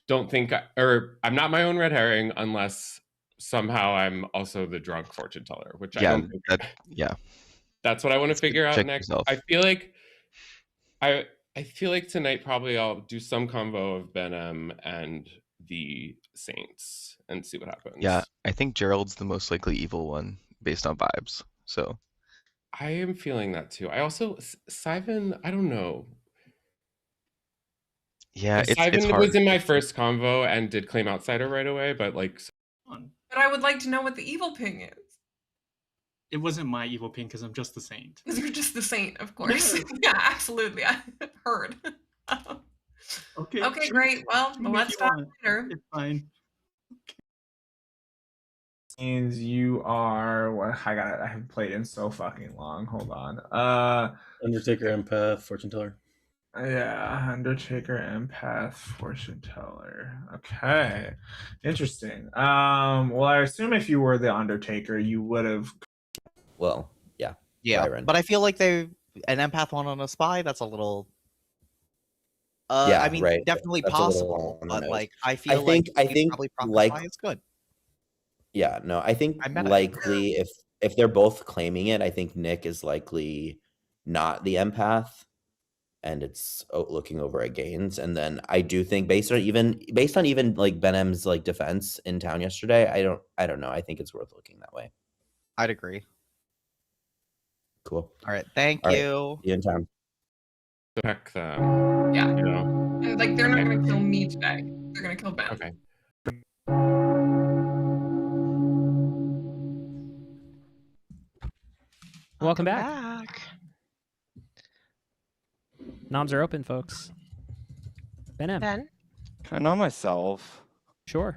don't think, I'm not my own red herring unless somehow I'm also the drunk fortune teller, which I don't think. That's what I want to figure out next. Yourself. I feel like tonight probably I'll do some convo of Ben M and the Saints and see what happens. Yeah, I think Gerald's the most likely evil one based on vibes. So I am feeling that too. I also Sivan, I don't know. Yeah, it's hard. Sivan was in my first convo and did claim outsider right away, but like. But I would like to know what the evil ping is. It wasn't my evil ping because I'm just the Saint. Because you're just the Saint, of course. Yeah, absolutely. I heard. Okay. Okay, shoot- great. Well, shoot but me if let's you talk want. later. It's fine. Means you are what I haven't played in so fucking long. Hold on. Undertaker, empath, fortune teller. Yeah, Undertaker, empath, fortune teller. Okay. Interesting. Well, I assume if you were the Undertaker, you would have. Well, yeah. Yeah, Byron. but I feel like an empath one on a spy. That's a little. Yeah, I mean, right. definitely That's a little possible, on the but nose. like I feel like probably profit like spy is good. yeah, no, I think I meta. likely if they're both claiming it, I think Nick is likely not the empath, and it's looking over at Gaines. And then I do think based on even like Benham's like defense in town yesterday, I don't know. I think it's worth looking that way. I'd agree. Cool. All right, thank All right, you. see you in town. Check them. Yeah. You know. And like they're not gonna kill me today. They're gonna kill Ben. Okay. Welcome back. Noms are open, folks. Ben. Ben, Can I nom myself? Sure.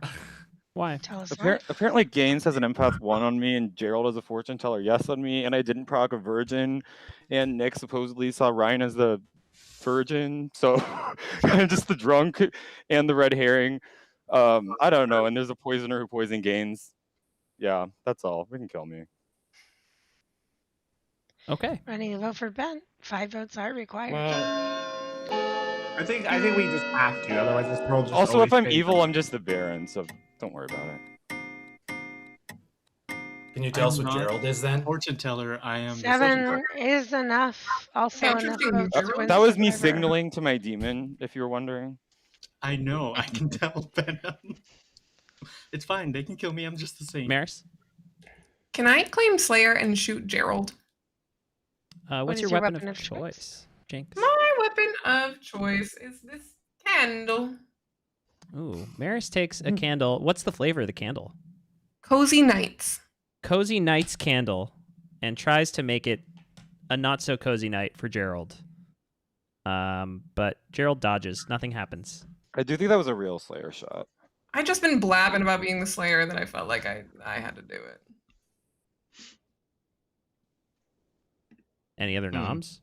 Why? tell us more. Apparently, Gaines has an empath 1 on me, and Gerald has a fortune teller yes on me, and I didn't proc a virgin, and Nick supposedly saw Ryan as the virgin, so just the drunk and the red herring. I don't know, and there's a poisoner who poisoned Gaines. Yeah, that's all. They can kill me. Okay. Running a vote for Ben. 5 votes are required. I think we just have to, otherwise this world just. Also, if always I'm stays- evil, I'm just the Baron, so don't worry about it. Can you tell us I'm what not Gerald is then? Fortune teller. I am. the 7 is enough. Also enough Interesting, votes to win That was me Survivor. signaling to my demon, if you were wondering. I know. I can tell Venom. It's fine. They can kill me. I'm just the same. Maris? Can I claim Slayer and shoot Gerald? What's is your your weapon weapon of of choice? Jinx. My weapon of choice is this candle. Ooh, Maris takes a candle. What's the flavor of the candle? Cozy Nights. Cozy Night's candle, and tries to make it a not so cozy night for Gerald. But Gerald dodges. Nothing happens. I do think that was a real Slayer shot. I just been blabbing about being the Slayer that I felt like I had to do it. Any other noms?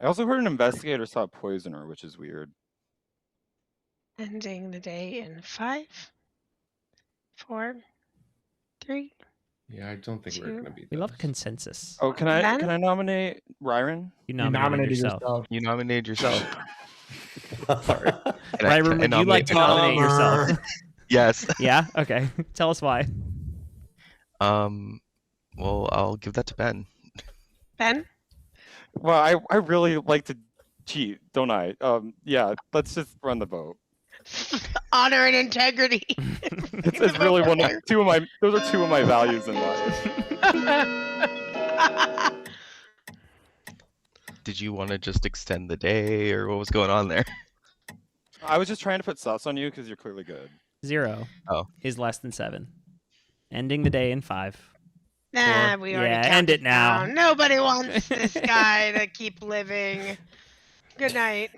I also heard an investigator saw a poisoner, which is weird. Ending the day in 5, 4, 3. Yeah, I don't think we're gonna be. We love a consensus. Oh, can I nominate Ryron? You nominated yourself. You nominated yourself. Sorry. And I- Ryron, I would you like to nominate yourself? Yes. Yeah? Okay. Tell us why. Well, I'll give that to Ben. Ben? Well, I really like to cheat, don't I? Yeah, let's just run the vote. Honor and integrity. It's really those are two of my values in life. Did you want to just extend the day, or what was going on there? I was just trying to put sus on you because you're clearly good. 0 Oh. is less than 7. Ending the day in 5. Nah, 4. we already Yeah, counted end it now. down. Nobody wants this guy to keep living. Good night.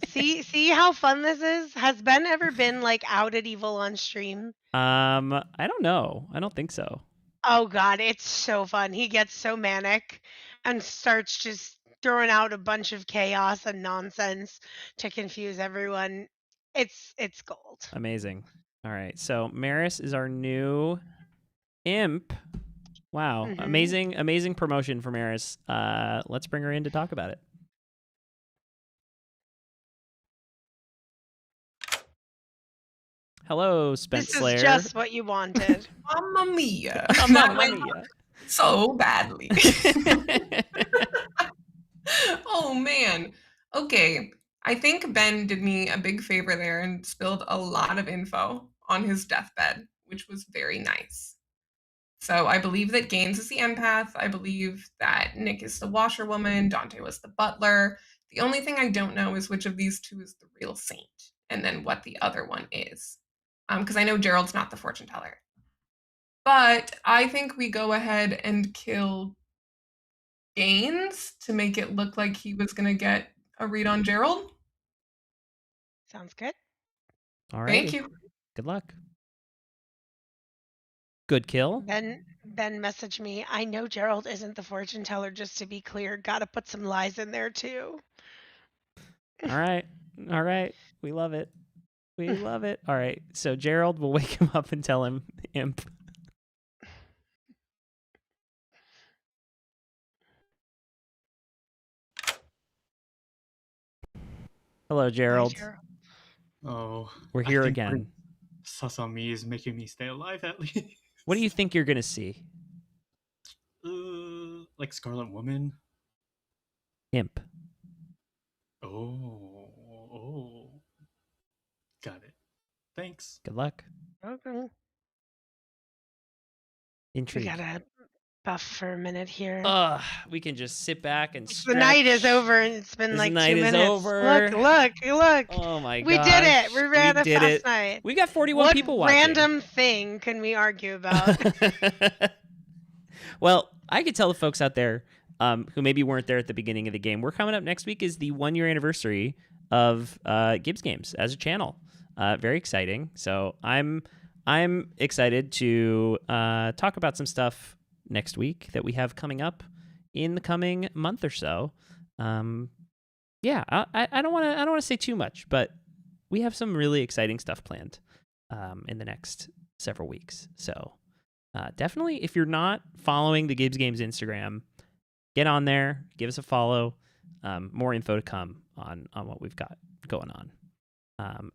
See how fun this is? Has Ben ever been like out at evil on stream? I don't know. I don't think so. Oh god, it's so fun. He gets so manic and starts just throwing out a bunch of chaos and nonsense to confuse everyone. It's gold. Amazing. All right. So Maris is our new imp. Wow. Amazing promotion for Maris. Let's bring her in to talk about it. Hello, Spence This Slayer. is just what you wanted. Mamma mia. Mamma That went mia. so badly. Oh man. Okay. I think Ben did me a big favor there and spilled a lot of info on his deathbed, which was very nice. So I believe that Gaines is the empath. I believe that Nick is the washerwoman. Dante was the butler. The only thing I don't know is which of these two is the real saint, and then what the other one is. Because I know Gerald's not the fortune teller. But I think we go ahead and kill Gaines to make it look like he was going to get a read on Gerald. Sounds good. All right. Thank you. Good luck. Good kill. Ben messaged me. I know Gerald isn't the fortune teller, just to be clear. Gotta put some lies in there too. All right. All right. We love it. We love it. All right. So Gerald will wake him up and tell him imp. Hello, Gerald. Hi, Gerald. Oh, We're I here think again. Sus on me is making me stay alive at least. What do you think you're gonna see? Like Scarlet Woman. Imp. Oh. Got it. Thanks. Good luck. Okay. We Intrigue. gotta buff for a minute here. We can just sit back and The stretch. night is over, and it's been This like night 2 is minutes. over. Look. Oh my god. We did it. We ran a fast night. We got 41 what people watching. random thing can we argue about? Well, I could tell the folks out there who maybe weren't there at the beginning of the game. We're coming up next week is the 1-year anniversary of Gibbs Games as a channel. Very exciting. So I'm excited to talk about some stuff next week that we have coming up in the coming month or so. Yeah, I don't want to say too much, but we have some really exciting stuff planned in the next several weeks. So definitely, if you're not following the Gibbs Games Instagram, get on there, give us a follow. More info to come on what we've got going on.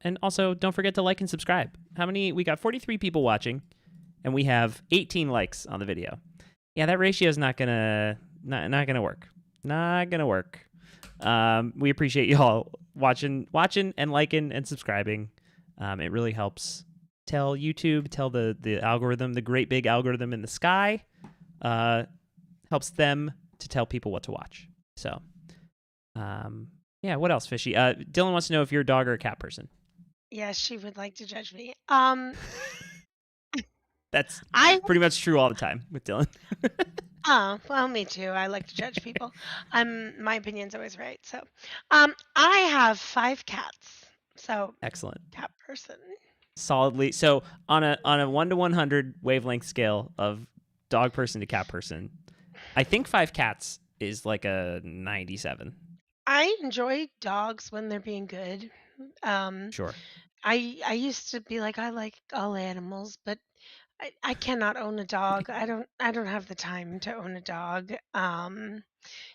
And also, don't forget to like and subscribe. We got 43 people watching, and we have 18 likes on the video. Yeah, that ratio is not gonna work. Not gonna work. We appreciate you all watching and liking and subscribing. It really helps tell YouTube, tell the algorithm, the great big algorithm in the sky, helps them to tell people what to watch. So, yeah, what else, Fishy? Dylan wants to know if you're a dog or a cat person. Yes, she would like to judge me. That's pretty much true all the time with Dylan. Oh, well, me too. I like to judge people. My opinion's always right. So, I have 5 cats. So, Excellent. cat person. Solidly. So on a 1 to 100 wavelength scale of dog person to cat person, I think 5 cats is like a 97. I enjoy dogs when they're being good. Sure. I used to be like, I like all animals, but I cannot own a dog. I don't have the time to own a dog.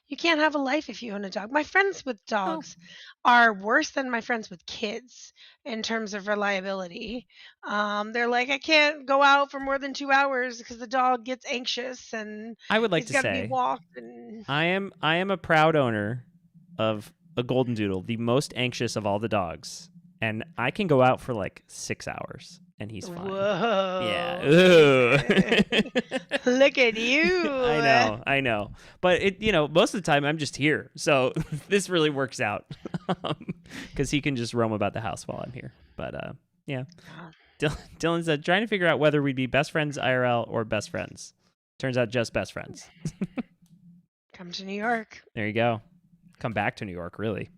You can't have a life if you own a dog. My friends with dogs are worse than my friends with kids in terms of reliability. They're like, I can't go out for more than 2 hours because the dog gets anxious and I would like he's to got to say be walked. And I am a proud owner of a golden doodle, the most anxious of all the dogs, and I can go out for like 6 hours and he's fine. Whoa. Yeah. Ooh. Look at you. I know. But most of the time I'm just here. So this really works out because he can just roam about the house while I'm here. But yeah. Dylan said, trying to figure out whether we'd be best friends IRL or best friends. Turns out just best friends. Come to New York. There you go. Come back to New York, really.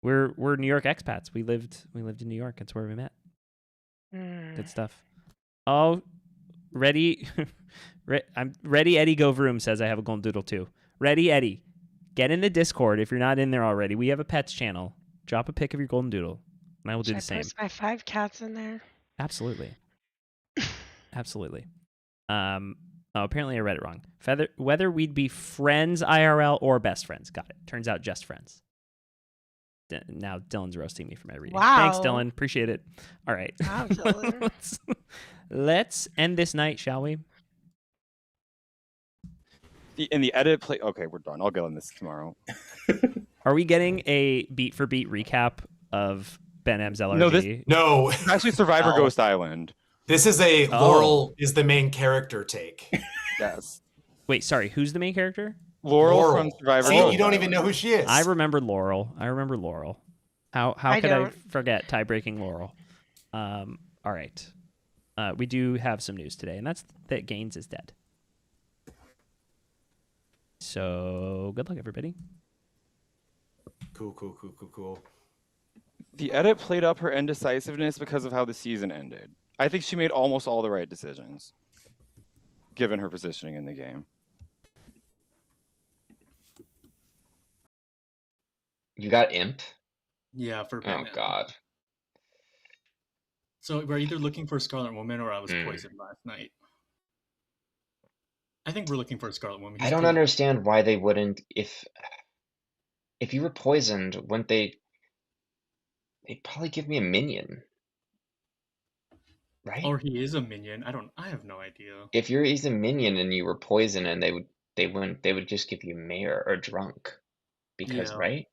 We're New York expats. We lived in New York. That's where we met. Good stuff. Oh, ready? I'm ready. Eddie Go Vroom says I have a golden doodle too. Ready, Eddie? Get in the Discord if you're not in there already. We have a pets channel. Drop a pic of your golden doodle, and I will do the Should I same. post my 5 cats in there? Absolutely. Absolutely. Apparently I read it wrong. Whether we'd be friends IRL or best friends. Got it. Turns out just friends. Now Dylan's roasting me for my reading. Wow. Thanks, Dylan. Appreciate it. All right. Wow, Dylan. Let's end this night, shall we? In the edit play. Okay, we're done. I'll get on this tomorrow. Are we getting a beat for beat recap of Ben M's LRG? No. Actually, Survivor Ghost Island. This is a Laurel is the main character take. Yes. Wait, sorry. Who's the main character? Laurel from Survivor. See, Ghost you don't Island. even know who she is. I remember Laurel. How could I don't. forget tie-breaking Laurel? All right. We do have some news today, and that's that Gaines is dead. So good luck, everybody. Cool. The edit played up her indecisiveness because of how the season ended. I think she made almost all the right decisions, given her positioning in the game. You got imp? Yeah, for Oh Ben. God. So we're either looking for a Scarlet Woman or I was poisoned last night. I think we're looking for a Scarlet Woman. I don't understand why they wouldn't. If you were poisoned, wouldn't they? They'd probably give me a minion, right? Or he is a minion. I have no idea. If he's a minion and you were poisoned, and they would just give you mayor or drunk, because right?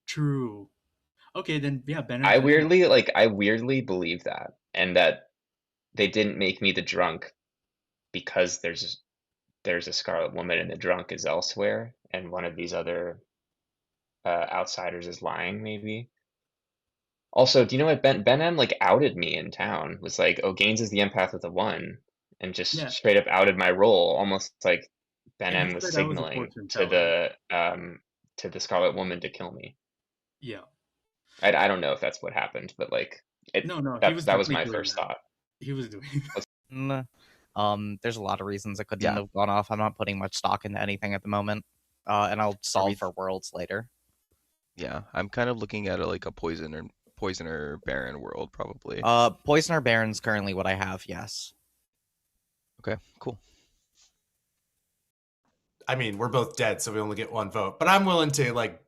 True. Okay, then yeah, Ben. I weirdly believe that, and that they didn't make me the drunk because there's a Scarlet Woman and the drunk is elsewhere, and one of these other outsiders is lying, maybe. Also, do you know what Ben M like outed me in town? Was like, oh, Gaines is the empath with a 1, and just straight up outed my role, almost like Ben M was signaling to the Scarlet Woman to kill me. Yeah. I don't know if that's what happened, but like, that was my first thought. He was doing. There's a lot of reasons it couldn't have gone off. I'm not putting much stock into anything at the moment, and I'll solve for worlds later. Yeah, I'm kind of looking at it like a poisoner Baron world, probably. Poisoner Baron's currently what I have. Yes. Okay, cool. I mean, we're both dead, so we only get one vote. But I'm willing to like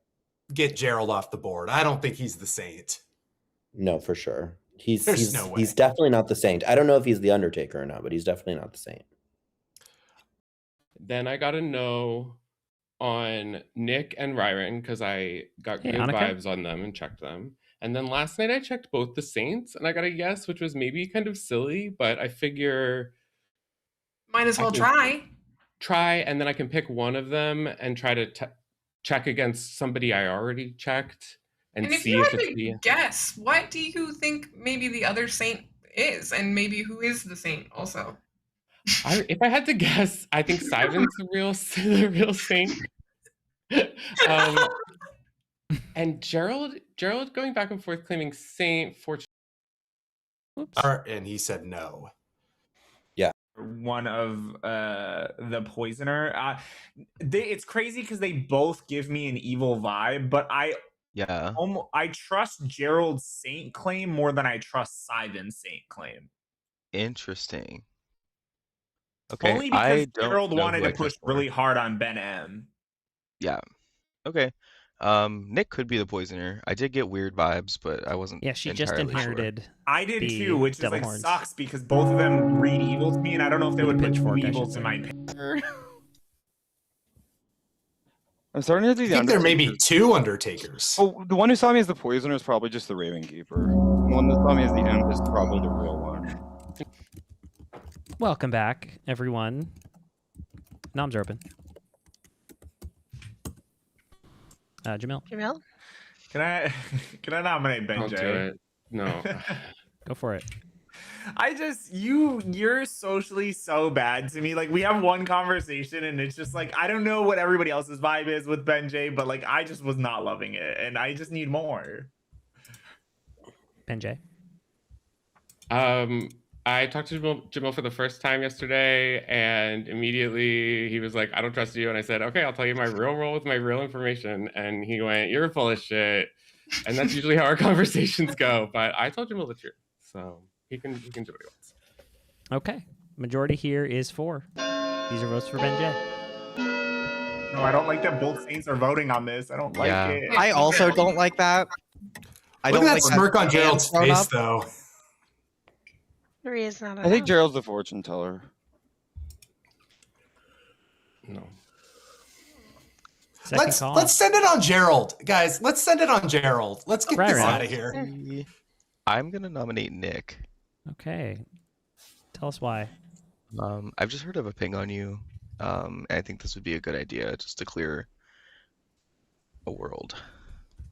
get Gerald off the board. I don't think he's the saint. No, for sure. There's no way. He's definitely not the saint. I don't know if he's the Undertaker or not, but he's definitely not the saint. Then I got a no on Nick and Ryron because I got good vibes on them and checked them. And then last night I checked both the saints and I got a yes, which was maybe kind of silly, but I figure might as well try, and then I can pick one of them and try to check against somebody I already checked and if see you if had it's to the guess, what do you think maybe the other saint is, and maybe who is the saint also? If I had to guess, I think Simon's the real saint. And Gerald going back and forth claiming Saint Fortune. And he said no. Yeah. One of the poisoner. It's crazy because they both give me an evil vibe, but I trust Gerald's saint claim more than I trust Simon's saint claim. Interesting. Okay. Only because Gerald wanted to push really hard on Ben M. Yeah. Okay. Nick could be the poisoner. I did get weird vibes, but I wasn't. Yeah, she just inherited. Sure. I did too, which is like sucks because both of them read evil to me, and I don't know if they would put two evils in my picture. I'm starting to do the. I think there may be two Undertakers. Oh, the one who saw me as the poisoner is probably just the Raven Keeper. The one that saw me as the imp is probably the real one. Welcome back, everyone. Noms are open. Jamil. Can I nominate Ben J? No. Go for it. You're socially so bad to me. Like, we have one conversation and it's just like, I don't know what everybody else's vibe is with Ben J, but like, I just was not loving it and I just need more. Ben J. I talked to Jamil for the first time yesterday, and immediately he was like, I don't trust you. And I said, okay, I'll tell you my real role with my real information. And he went, you're full of shit. And that's usually how our conversations go. But I told Jamil the truth. So he can do what he wants. Okay. Majority here is 4. These are votes for Ben J. No, I don't like that both saints are voting on this. I don't like it. I also don't like that. Look at that smirk on Gerald's face, though. Is not I think Gerald's the fortune teller. No. Let's send it on Gerald, guys. Let's send it on Gerald. Let's get this out of here. I'm gonna nominate Nick. Okay. Tell us why. I've just heard of a ping on you. I think this would be a good idea just to clear a world.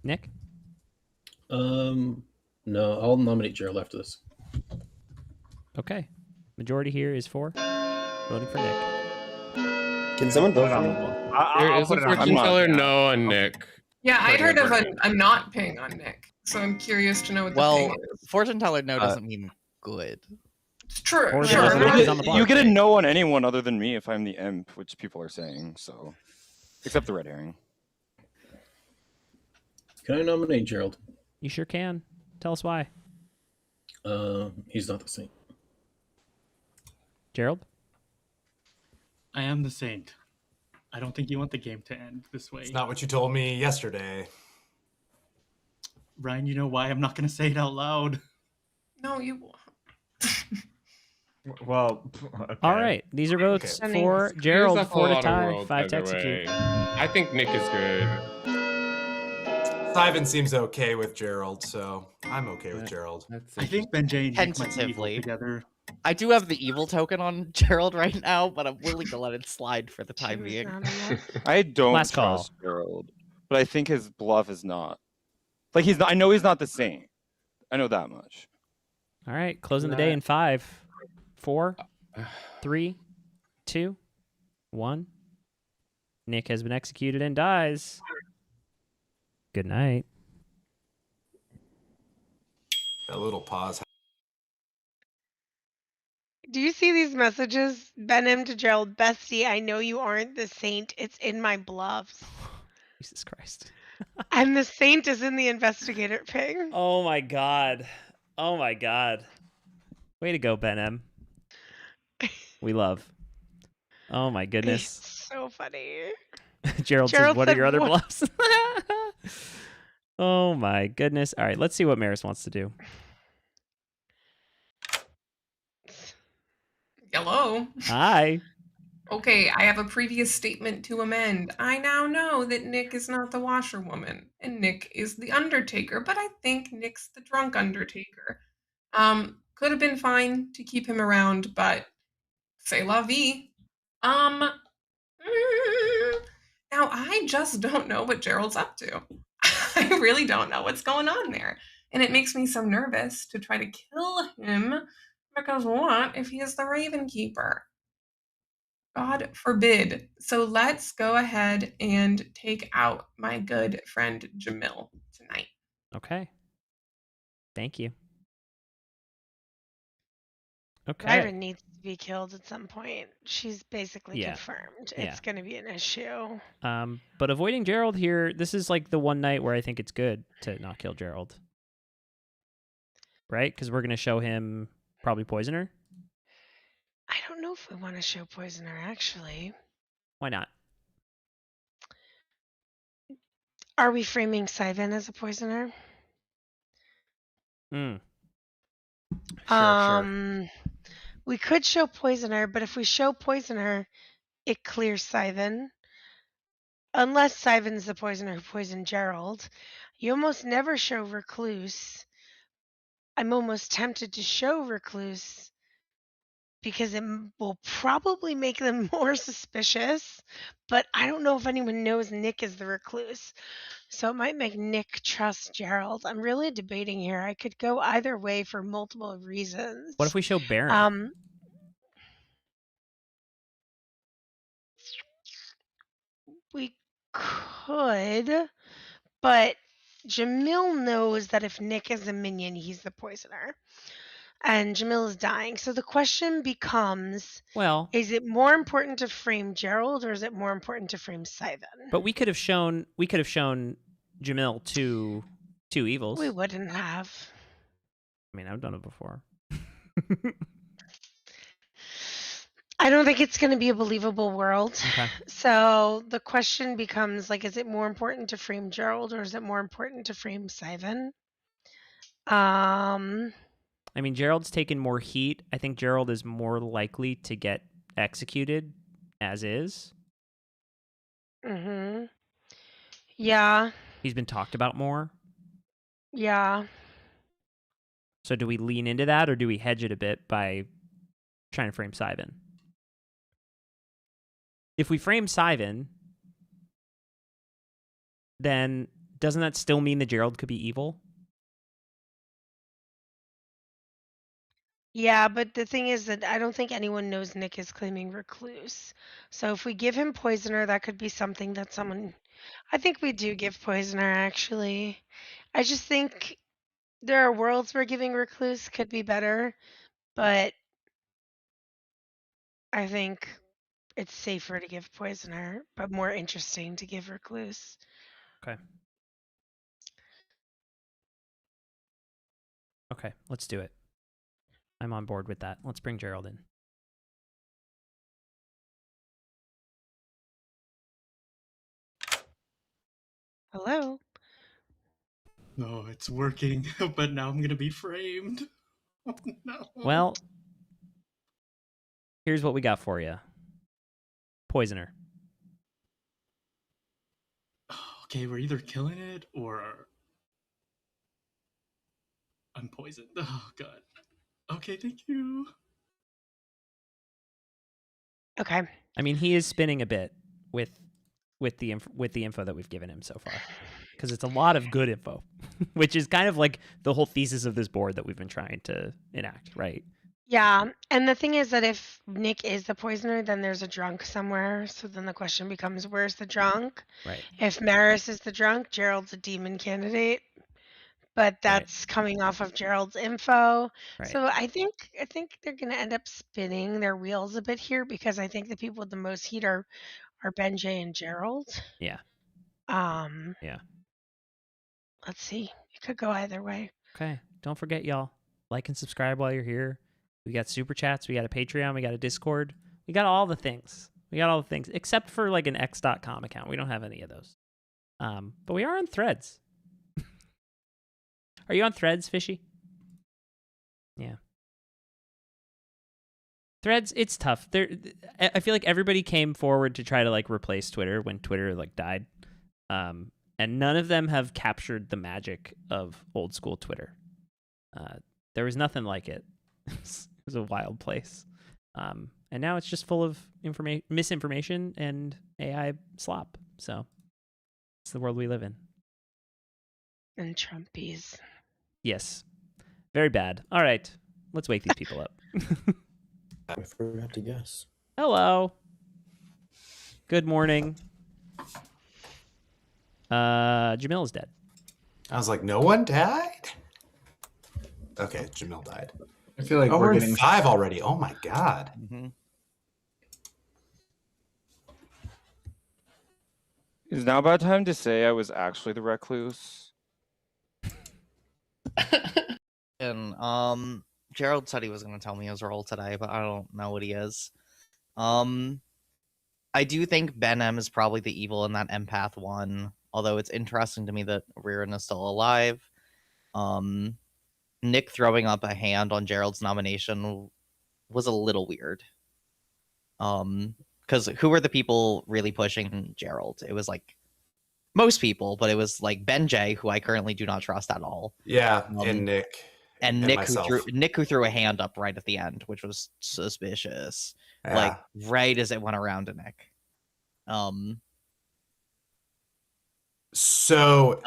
Nick? No, I'll nominate Gerald after this. Okay. Majority here is 4. Voting for Nick. Can someone vote for on me? the bluff. There I'll is put a it on the fortune bluff, teller yeah. no on Nick. Yeah, I'd Pretty heard of agreed. a not ping on Nick, so I'm curious to know what the Well, ping is. fortune teller no doesn't mean good. It's true. Or Sure. there's I'm no not- who's on the block. You get a no on anyone other than me if I'm the imp, which people are saying. So, except the red herring. Can I nominate Gerald? You sure can. Tell us why. He's not the saint. Gerald? I am the saint. I don't think you want the game to end this way. It's not what you told me yesterday. Ryan, you know why I'm not going to say it out loud. No, you. Well, okay. All right. These are votes for Screws Gerald, up a 4 to lot of tie, worlds 5 to either execute. way. I think Nick is good. Simon seems okay with Gerald, so I'm okay with Gerald. I think Benjay and Nick might be evil Tentatively. together. I do have the evil token on Gerald right now, but I'm willing to let it slide for the time being. I don't Last call. trust Gerald, but I think his bluff is not. Like he's not. I know he's not the saint. I know that much. All right. Closing the day in 5, 4, 3, 2, 1. Nick has been executed and dies. Good night. That little pause. Do you see these messages? Benham to Gerald, bestie, I know you aren't the saint. It's in my bluffs. Jesus Christ. And the saint is in the investigator ping. Oh my God. Oh my God. Way to go, Ben M. We love. Oh my goodness. So funny. Gerald says, Gerald what are said, your other "What?" bluffs? Oh my goodness. All right, let's see what Maris wants to do. Hello. Hi. Okay, I have a previous statement to amend. I now know that Nick is not the washerwoman, and Nick is the Undertaker, but I think Nick's the drunk Undertaker. Could have been fine to keep him around, but c'est la vie. Now I just don't know what Gerald's up to. I really don't know what's going on there. And it makes me so nervous to try to kill him, because what if he is the Raven Keeper? God forbid. So let's go ahead and take out my good friend Jamil tonight. Okay. Thank you. Okay. Ryron needs to be killed at some point. She's basically Yeah. confirmed. Yeah. It's going to be an issue. But avoiding Gerald here, this is like the one night where I think it's good to not kill Gerald. Right? Because we're going to show him probably Poisoner. I don't know if we want to show Poisoner, actually. Why not? Are we framing Syvan as a Poisoner? Sure. We could show Poisoner, but if we show Poisoner, it clears Syvan. Unless Syvan's the Poisoner who poisoned Gerald. You almost never show Recluse. I'm almost tempted to show Recluse because it will probably make them more suspicious, but I don't know if anyone knows Nick is the Recluse. So it might make Nick trust Gerald. I'm really debating here. I could go either way for multiple reasons. What if we show Baron? We could, but Jamil knows that if Nick is a minion, he's the poisoner. And Jamil is dying. So the question becomes, well, is it more important to frame Gerald or is it more important to frame Syvan? But we could have shown Jamil two evils. We wouldn't have. I mean, I've done it before. I don't think it's going to be a believable world. Okay. So the question becomes, like, is it more important to frame Gerald or is it more important to frame Syvan? I mean, Gerald's taken more heat. I think Gerald is more likely to get executed as is. Mm-hmm. Yeah. He's been talked about more. Yeah. So do we lean into that or do we hedge it a bit by trying to frame Syvan? If we frame Syvan, then doesn't that still mean that Gerald could be evil? Yeah, but the thing is that I don't think anyone knows Nick is claiming recluse. So if we give him poisoner, that could be something that someone. I think we do give poisoner actually. I just think there are worlds where giving recluse could be better, but I think it's safer to give poisoner, but more interesting to give recluse. Okay. Okay, let's do it. I'm on board with that. Let's bring Gerald in. Hello. No, it's working, but now I'm gonna be framed. Oh, no. Well, here's what we got for you. Poisoner. Okay, we're either killing it or I'm poisoned. Oh god. Okay, thank you. Okay. I mean, he is spinning a bit with the info that we've given him so far, because it's a lot of good info, which is kind of like the whole thesis of this board that we've been trying to enact, right? Yeah, and the thing is that if Nick is the poisoner, then there's a drunk somewhere. So then the question becomes, where's the drunk? Right. If Maris is the drunk, Gerald's a demon candidate. But that's coming off of Gerald's info. Right. So I think they're gonna end up spinning their wheels a bit here because I think the people with the most heat are Benjay and Gerald. Yeah. Yeah. Let's see. It could go either way. Okay. Don't forget, y'all. Like and subscribe while you're here. We got super chats. We got a Patreon. We got a Discord. We got all the things. Except for like an x.com account. We don't have any of those. But we are on Threads. Are you on Threads, Fishy? Yeah. Threads, it's tough. I feel like everybody came forward to try to like replace Twitter when Twitter like died. And none of them have captured the magic of old school Twitter. There was nothing like it. It was a wild place. And now it's just full of misinformation and AI slop. So it's the world we live in. And Trumpies. Yes. Very bad. All right. Let's wake these people up. I forgot to guess. Hello. Good morning. Jamil is dead. I was like, no one died? Okay, Jamil died. I feel like we're we're in getting 5 already. Oh my god. Mm-hmm. Is now about time to say I was actually the recluse? And Gerald said he was going to tell me his role today, but I don't know what he is. I do think Ben M is probably the evil in that empath one, although it's interesting to me that Riordan is still alive. Nick throwing up a hand on Gerald's nomination was a little weird. Because who were the people really pushing Gerald? It was like most people, but it was like Benjay, who I currently do not trust at all. Yeah, and Nick. And and Nick myself. who threw a hand up right at the end, which was suspicious. Yeah. Like right as it went around to Nick. So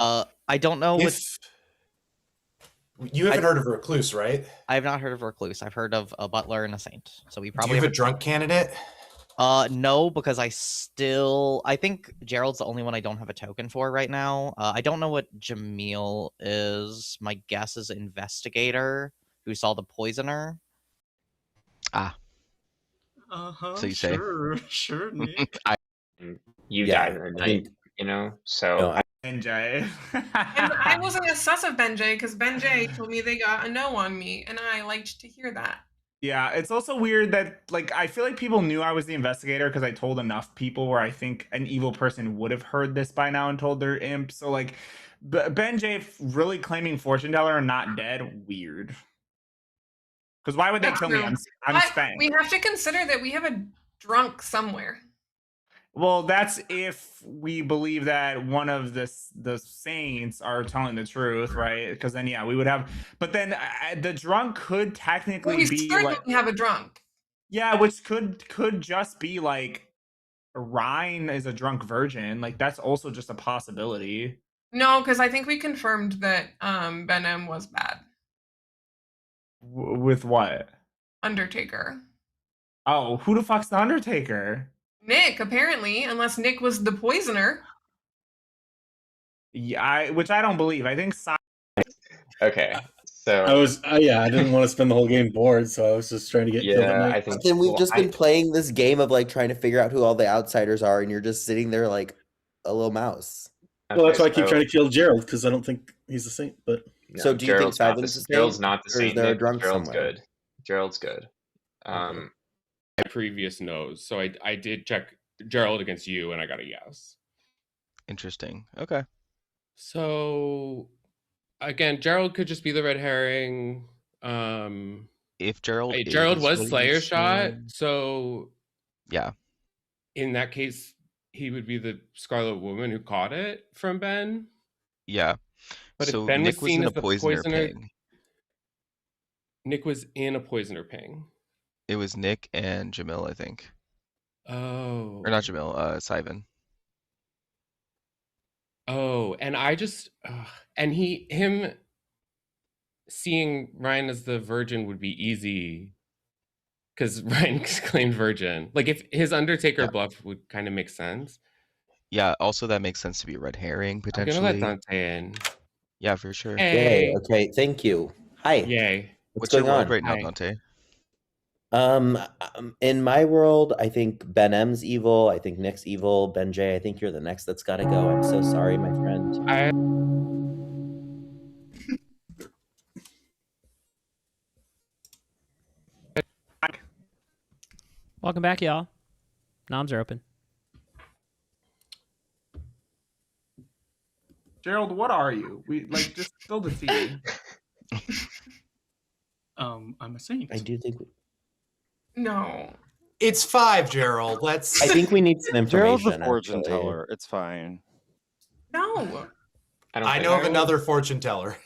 I don't know if you haven't heard of Recluse, right? I have not heard of Recluse. I've heard of a Butler and a Saint. So we Do probably you have a drunk candidate? No, because I think Gerald's the only one I don't have a token for right now. I don't know what Jamil is. My guess is Investigator, who saw the Poisoner. Ah. Uh-huh. So you say. Sure, Nick. You died in the night, you know? So No, Benjay. And I wasn't a sus of Benjay because Benjay told me they got a no on me, and I liked to hear that. Yeah, it's also weird that, like, I feel like people knew I was the investigator because I told enough people where I think an evil person would have heard this by now and told their imp. So, like, Benjay really claiming fortune teller and not dead, weird. Because why would they That's kill true. me? I'm But spanked. we have to consider that we have a drunk somewhere. Well, that's if we believe that one of the saints are telling the truth, right? Because then, yeah, we would have. But then the drunk could technically Well, we be certainly like, have a drunk. yeah, which could just be like Ryan is a drunk virgin. Like that's also just a possibility. No, because I think we confirmed that Ben M was bad. With what? Undertaker. Oh, who the fuck's the Undertaker? Nick, apparently, unless Nick was the poisoner. Yeah, which I don't believe. I think Okay, so I didn't want to spend the whole game bored, so I was just trying to get killed at yeah, night. I think. But then we've well, just been playing this game of like trying to figure out who all the outsiders are, and you're just sitting there like a little mouse. Well, that's why I Okay, keep trying to kill Gerald, because I don't think he's a saint. But no, So do you think Gerald's not Siven's the saint, Gerald's not the or is saint. there a Nick. drunk Gerald's somewhere? good. Gerald's good. My previous no's, so I did check Gerald against you, and I got a yes. Interesting. Okay. So again, Gerald could just be the red herring. If Gerald Gerald is was what Slayer you shot, said- so Yeah. in that case, he would be the Scarlet Woman who caught it from Ben. Yeah. But So if Ben Nick was was seen in as a the poisoner poisoner, ping. Nick was in a poisoner ping. It was Nick and Jamil, I think. Oh. Or not Jamil, Sivan. Oh, and I just and him seeing Ryan as the virgin would be easy because Ryan claimed virgin. Like if his Undertaker bluff would kind of make sense. Yeah, also that makes sense to be a red herring I'm potentially. gonna let Dante in. Yeah, for sure. Hey. Yay. Okay, thank you. Hi. Yay. What's your going world on? right now, Hi. Dante? In my world, I think Ben M's evil. I think Nick's evil. Ben J, I think you're the next that's got to go. I'm so sorry, my friend. Welcome back, y'all. Noms are open. Gerald, what are you? We like just spill the tea. I'm a saint. I do think. No. It's 5, Gerald. Let's. I think we need some Gerald's information. a fortune actually. teller. It's fine. No. I know of another fortune teller.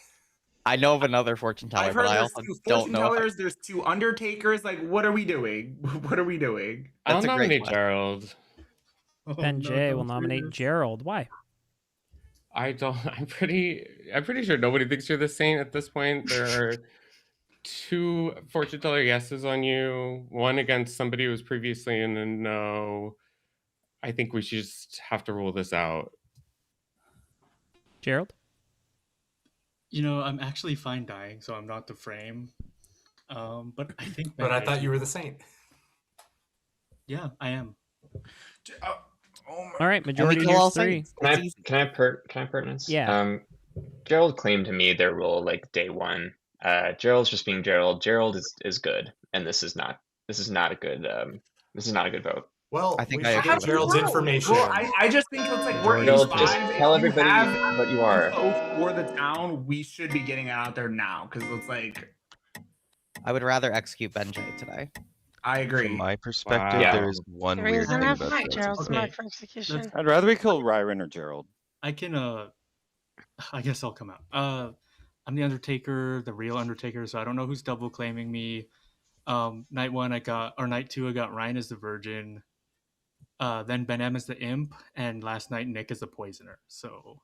I know of another fortune teller, I've but heard I there's also 2 don't fortune know. tellers. There's 2 Undertakers. Like, what are we doing? What are we doing? I'll That's a great nominate question. Gerald. Ben J will nominate Gerald. Why? I don't. I'm pretty sure nobody thinks you're the saint at this point. There are 2 fortune teller yeses on you. One against somebody who was previously in a no. I think we should just have to rule this out. Gerald? You know, I'm actually fine dying, so I'm not the frame. But I think. But I thought you were the saint. Yeah, I am. All right, majority kill all here's 3. saints. Can I pertinence? Yeah. Gerald claimed to me their role like day one. Gerald's just being Gerald. Gerald is good, and this is not a good vote. Well, I think we I should agree get with Gerald's that. information. Well, I just think it's like we're in Gerald, just 5. tell If you everybody have what you are. info for the town, we should be getting it out there now because it's like I would rather execute Ben J today. I agree. From my perspective, Wow. there is one The weird reason thing I about fight Gerald's Gerald's Okay. mark for execution. I'd rather we kill Ryron or Gerald. I can. I guess I'll come out. I'm the Undertaker, the real Undertaker, so I don't know who's double claiming me. Night 2 I got Ryan as the virgin. Then Ben M as the imp, and last night Nick as the poisoner. So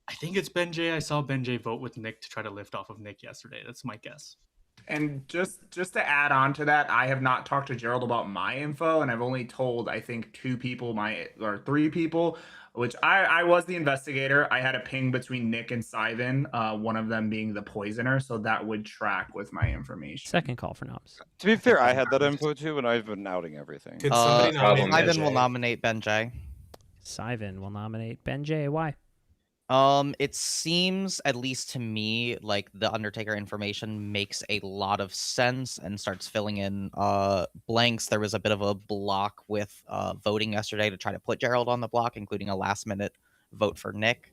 I think it's Ben J. I saw Ben J vote with Nick to try to lift off of Nick yesterday. That's my guess. And just to add on to that, I have not talked to Gerald about my info, and I've only told I think 2 people or 3 people, which I was the investigator. I had a ping between Nick and Sivan, one of them being the poisoner, so that would track with my information. Second call for noms. To be fair, I had that info too, and I've been outing everything. Could somebody nominate Ben Ivan will J? nominate Ben J. Sivan will nominate Ben J. Why? It seems, at least to me, like the Undertaker information makes a lot of sense and starts filling in blanks. There was a bit of a block with voting yesterday to try to put Gerald on the block, including a last-minute vote for Nick.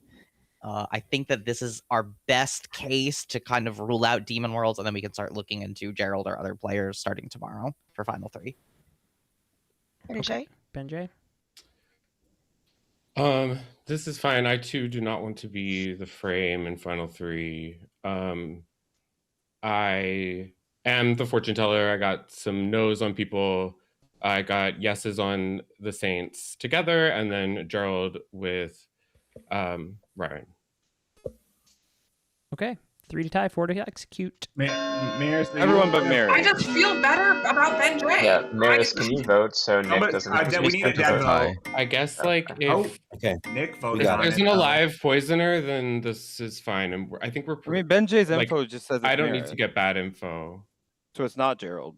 I think that this is our best case to kind of rule out Demon Worlds, and then we can start looking into Gerald or other players starting tomorrow for Final 3. Ben J? Ben J? This is fine. I too do not want to be the frame in Final 3. I am the fortune teller. I got some no's on people. I got yeses on the Saints together, and then Gerald with Ryan. Okay. 3 to tie, 4 to execute. Maris, Everyone but Maris. I just feel better about Ben J. Yeah, Maris, can you vote so Nick but, doesn't? we need a dead vote. I guess like if Nick if voted on there's it. an alive poisoner, then this is fine, and I think we're. I mean, Ben J's like, info just says I it's don't need Maris. to get bad info. So it's not Gerald.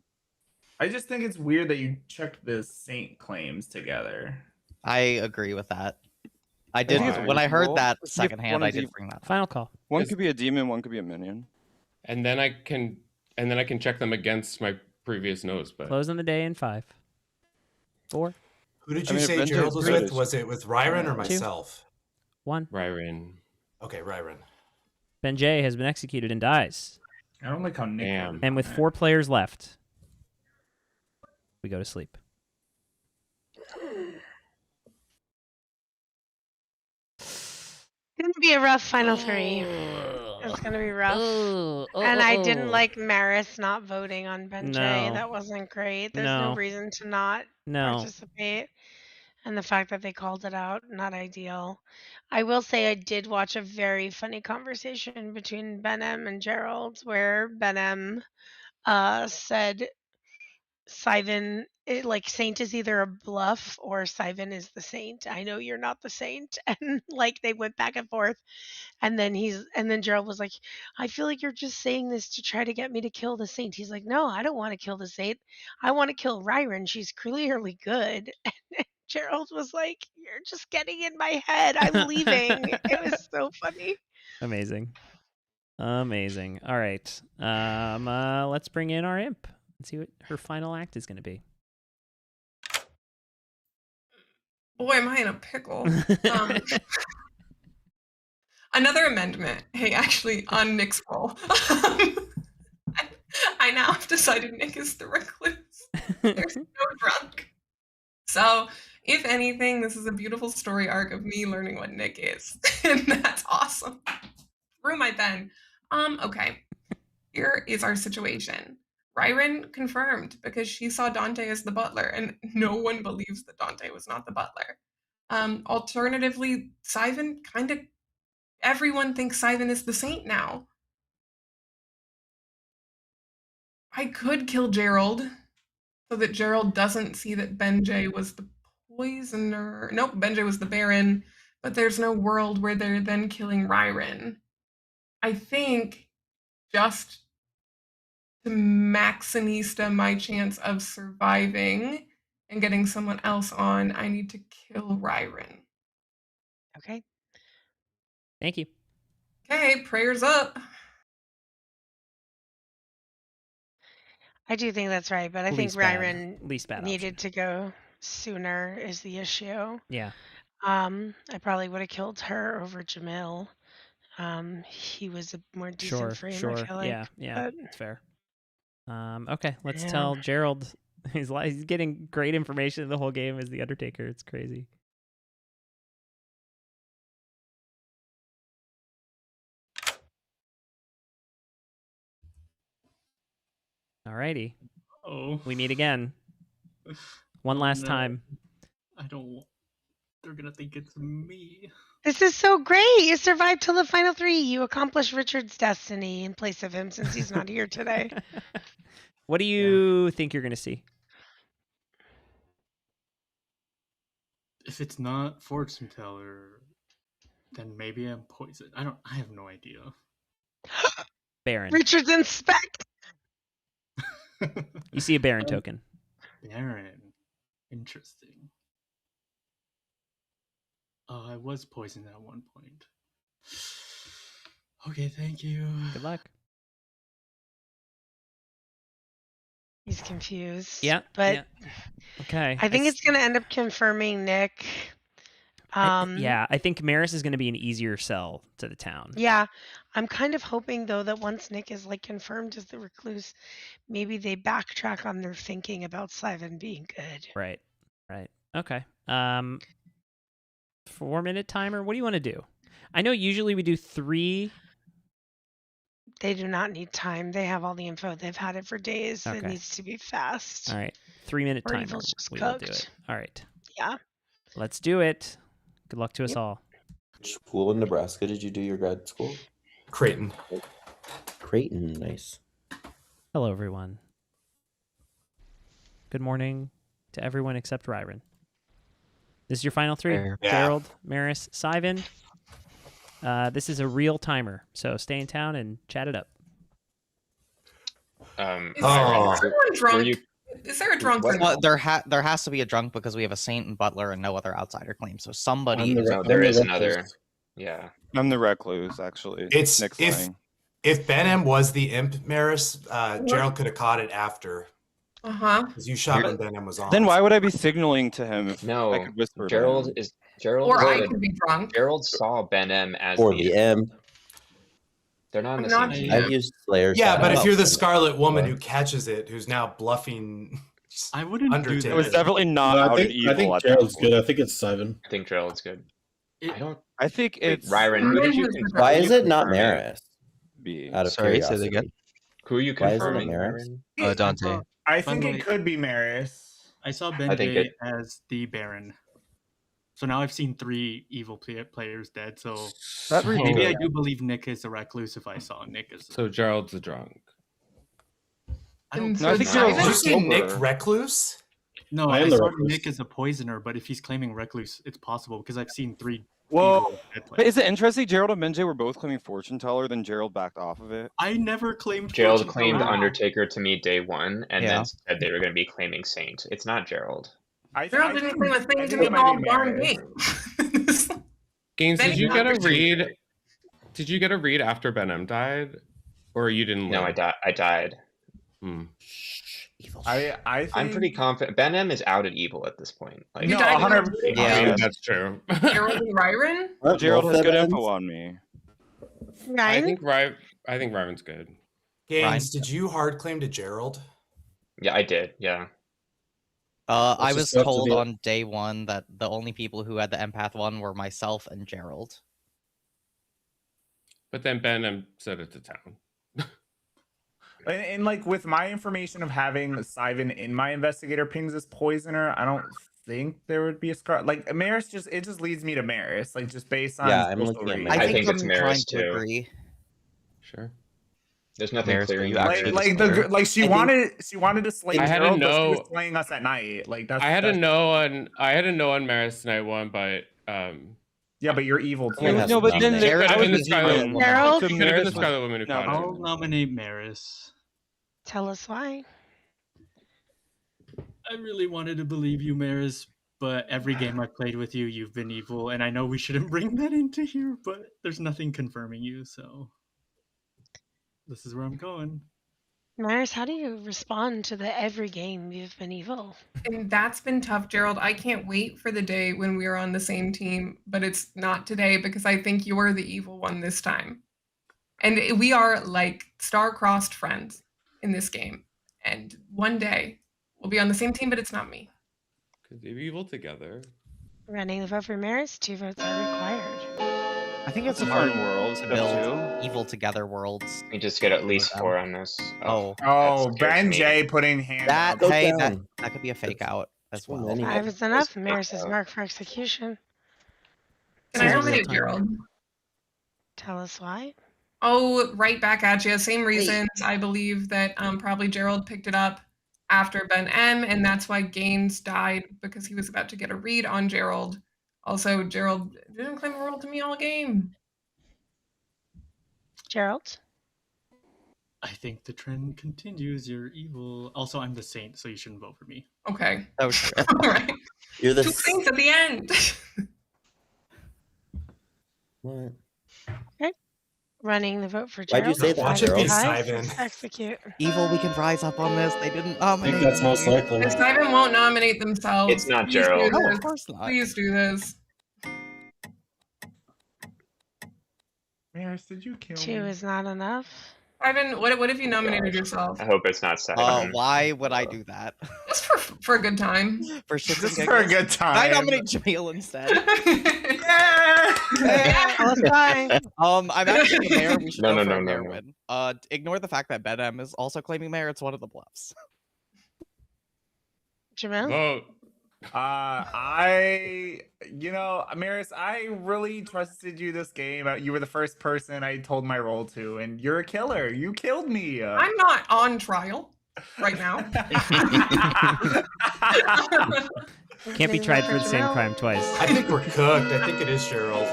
I just think it's weird that you checked the Saint claims together. I agree with that. I did think it's when I heard reasonable. that Let's see if secondhand. one I is did even- bring that up. Final call. One could be a demon, one could be a minion. And then I can check them against my previous nose, but Closing the day in 5, 4, Who did I you mean, say Ben Gerald J's was great. with? Was it with Ryron or 2, myself? 1. Ryron. Okay, Ryron. Ben J has been executed and dies. I don't like how Nick. Damn. And with 4 players left, we go to sleep. It's gonna be a rough final 3. It's gonna be rough. And I didn't like Maris not voting on Ben J. No. That wasn't great. There's no No. reason to not No. participate. And the fact that they called it out, not ideal. I will say I did watch a very funny conversation between Ben M and Gerald where Ben M said Sivan, like Saint is either a bluff or Sivan is the Saint. I know you're not the Saint. And like they went back and forth. And then Gerald was like, I feel like you're just saying this to try to get me to kill the Saint. He's like, no, I don't want to kill the Saint. I want to kill Ryron. She's clearly good. And Gerald was like, you're just getting in my head. I'm leaving. It was so funny. Amazing. Amazing. All right. Let's bring in our imp and see what her final act is going to be. Boy, am I in a pickle. Another amendment. Hey, actually, on Nick's roll. I now have decided Nick is the recluse. There's no drunk. So, if anything, this is a beautiful story arc of me learning what Nick is. And that's awesome. Through my pen. Okay. Here is our situation. Ryron confirmed because she saw Dante as the butler, and no one believes that Dante was not the butler. Alternatively, Sivan everyone thinks Sivan is the Saint now. I could kill Gerald so that Gerald doesn't see that Ben J was the poisoner. Nope, Ben J was the Baron, but there's no world where they're then killing Ryron. I think just to maximista my chance of surviving and getting someone else on, I need to kill Ryron. Okay. Thank you. Okay, prayers up. I do think that's right, but I think Least bad. Ryron Least bad needed to go sooner is the issue. Yeah. I probably would have killed her over Jamil. He was a more decent frame, I feel like. Yeah, but it's fair. Okay, let's Yeah. tell Gerald. He's getting great information the whole game as the Undertaker. It's crazy. Alrighty. Oh, We meet again. One last no. time. I don't. They're gonna think it's me. this is so great. You survived till the final 3. You accomplished Richard's destiny in place of him since he's not here today. What do you think you're going to see? If it's not fortune teller, then maybe I'm poisoned. I have no idea. Baron. Richard's inspect. You see a Baron token. Baron. Interesting. I was poisoned at one point. Okay, thank you. Good luck. He's confused. Yeah. But yeah. Okay. I think it's going to end up confirming Nick. I think Maris is going to be an easier sell to the town. Yeah. I'm kind of hoping, though, that once Nick is like confirmed as the recluse, maybe they backtrack on their thinking about Sivan being good. Right. Okay. 4-minute timer. What do you want to do? I know usually we do 3. They do not need time. They have all the info. They've had it for days. It Okay. needs to be fast. All right. 3-minute Or timer. evil's just We will do cooked. it. All right. Yeah. Let's do it. Good luck to us all. Which school in Nebraska did you do your grad school? Creighton. Creighton, nice. Hello, everyone. Good morning to everyone except Ryron. This is your final three. Fair. Yeah. Gerald, Maris, Syvan. This is a real timer, so stay in town and chat it up. Is Oh. someone drunk? Is there a drunk? Or Well, no? there has to be a drunk because we have a saint and butler and no other outsider claims. So somebody. I'm the is- re- No, I'm there the is recluse. another. Yeah. I'm the recluse, actually. It's Nick's if lying. if Benem was the imp, Maris, Gerald could have caught it after. Uh-huh. Because you shot when Benem was on. Then why would I be signaling to him if I No, could whisper? to Gerald him? is Gerald. Or I would- could be drunk. Gerald saw Ben M as Or the. the M. They're not in the I'm same not- team. I've used Slayer. Yeah, but if Shadow. you're the Scarlet Woman What? who catches it, who's now bluffing. I wouldn't do Undertaker. It was that. definitely not No, out I of think evil. at that Gerald's point. good. I think it's Syvan. I think Gerald's good. It- I don't. I think Wait, it's Ryron, who did you Why confirm? Why Who is you it not confirming? Maris? B. Out of Sorry, say that curiosity. again. Who are you Why isn't it confirming, Maris? Aaron? Dante. I think By the it way- could be Maris. I saw Ben I think J it- as the Baron. So now I've seen 3 evil players dead. So That maybe I reveal- do believe Nick is a recluse if I saw Nick as. So Gerald's a drunk. I don't. No, I think So Gerald's Did you just see Nick sober. Recluse? No, I I am the saw recluse. Nick as a poisoner, but if he's claiming recluse, it's possible because I've seen 3 Well, evil dead But players. is it interesting? Gerald and Benjay were both claiming fortune teller, then Gerald backed off of it. I never claimed. Gerald fortune claimed teller. Undertaker to me day one, and Yeah. then said they were going to be claiming Saint. It's not Gerald. Gerald didn't claim a I thing to think me it might all be darn Maris. game. Gaines, Benny did you get a Undertaker. read? Did you get a read after Ben died, or you didn't? No, live? I died. Hmm. Evil. I think I'm pretty confident. Ben M is out at evil at this point. Like, You No, died 100%. in I mean, Yeah. that's true. Gerald and Ryron? What, Gerald both has of good them? info on me. I Ryan? think Ryron's good. Gaines, did you hard claim to Gerald? yeah, I did. Yeah. I Let's was just go up to told the- on day one that the only people who had the empath one were myself and Gerald. But then Ben said it to town. And like with my information of having Syvan in my investigator pings as poisoner, I don't think there would be a scar. Like Maris just leads me to Maris, like just based on Yeah, I'm social looking at read. Maris. I think it's I'm Maris, trying to too. agree. Sure. There's nothing Maris, clear. are you in actually there. like the slayer? like she I think- wanted to slay I had to Gerald, but she was know- slaying us at night. Like that's I had that's, to know on Maris night one, but Yeah, but you're evil too. Someone has No, to but then nominate. there Jared I could have was been the Scarlet Woman. Gerald? Could have been Maris the Scarlet Woman who No. caught I'll it. nominate Maris. Tell us why. I really wanted to believe you, Maris, but every game I've played with you, you've been evil, and I know we shouldn't bring that into here, but there's nothing confirming you, so this is where I'm going. Myers, how do you respond to the every game you've been evil? And that's been tough, Gerald. I can't wait for the day when we are on the same team, but it's not today because I think you're the evil one this time. And we are like star-crossed friends in this game. And one day we'll be on the same team, but it's not me. Because they're evil together. Running the vote for Maris, 2 votes are required. I think it's It's a hard fun world to to build do. evil together worlds. We just get at least Um, 4 on this. Oh, Oh, that scares Ben me. J putting hand that up. Go hey, down. that could be a fake out as So well. many. 5 is enough. Maris is out. marked for execution. Can I Zero nominate time. Gerald? Tell us why. Oh, right back at you. Same reasons. I believe that probably Gerald picked it up after Ben M, and that's why Gaines died because he was about to get a read on Gerald. Also, Gerald didn't claim a role to me all game. Gerald? I think the trend continues. You're evil. Also, I'm the saint, so you shouldn't vote for me. Okay. Oh, true. All right. You're the Two saints at the end. What? Running the vote for Why'd Gerald. you say that, Watch it be Gerald? Syvan. Execute. Evil, we can rise up on this. They didn't I nominate. think that's most me. likely. And Simon won't nominate themselves. It's not Please do Gerald. No, this. of course not. Please do this. Maris, did you kill 2 me? is not enough. Ivan, what if you nominated yourself? I hope it's not 7. Why would I do that? Just for a good time. For shits and Just for a giggles? good time. I nominate Jamil instead. Yeah. Tell us why. I'm actually the mayor. We should No, go no, for a no, mayor no. win. Ignore the fact that Ben M is also claiming mayor. It's one of the bluffs. Jamil? Vote. Maris, I really trusted you this game. You were the first person I told my role to, and you're a killer. You killed me. I'm not on trial right now. Can't be tried for the same crime twice. I think we're cooked. I think it is Gerald.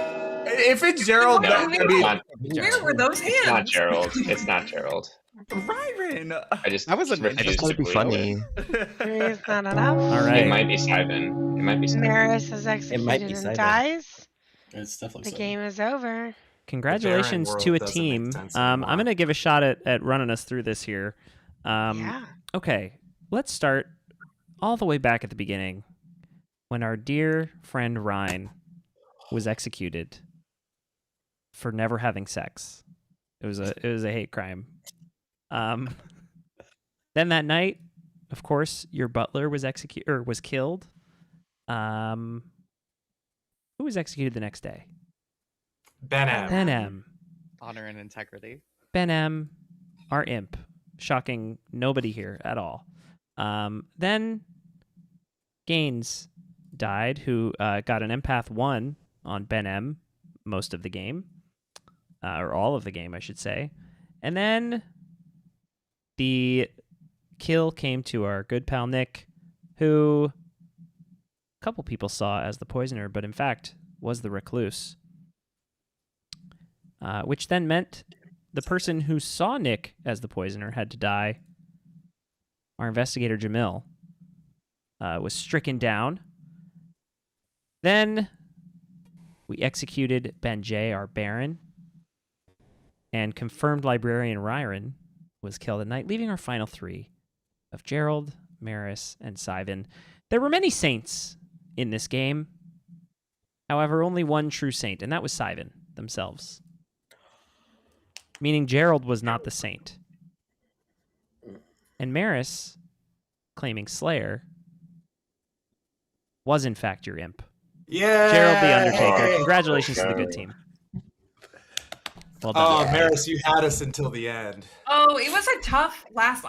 If it's Gerald, What do you mean? It's Where were those hands? It's not Gerald. It's not Gerald. Ryron. I just That was a- I just refuse thought to it'd be believe funny. It's not enough. All it. right. It might be Simon. It might be Simon. Maris is might executed be and Simon. dies. It's definitely The Simon. game is over. Congratulations world to a doesn't make team. sense I'm anymore. going to give a shot at running us through this here. Yeah. Okay, let's start all the way back at the beginning when our dear friend Ryan was executed for never having sex. It was a hate crime. Then that night, of course, your butler was killed. Who was executed the next day? Ben M. Ben M. Honor and integrity. Ben M, our imp. Shocking nobody here at all. Then Gaines died, who got an empath 1 on Ben M most of the game. Or all of the game, I should say. And then the kill came to our good pal Nick, who a couple people saw as the poisoner, but in fact was the recluse. Which then meant the person who saw Nick as the poisoner had to die. Our investigator, Jamil, was stricken down. Then we executed Ben J, our Baron, and confirmed librarian Ryron was killed at night, leaving our final 3 of Gerald, Maris, and Sivan. There were many saints in this game. However, only one true saint, and that was Sivan themselves. Meaning Gerald was not the saint. And Maris, claiming Slayer, was in fact your imp. Yeah. Gerald the Undertaker. Congratulations to the good team. Well done. Oh, Maris, you had us until the end. Oh, it was a tough last.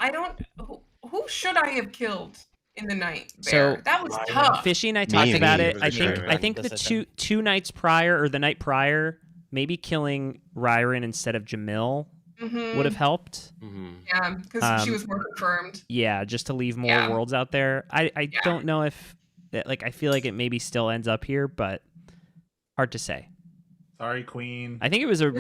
Who should I have killed in the night? Bear? So that was tough. Fishy and I talked Me. about it. For I sure. think the two nights prior or the night prior, maybe killing Ryron instead of Jamil would have helped. Yeah, because she was more confirmed. Yeah, just to leave more worlds out there. I don't know if I feel like it maybe still ends up here, but hard to say. Sorry, Queen. I think it was a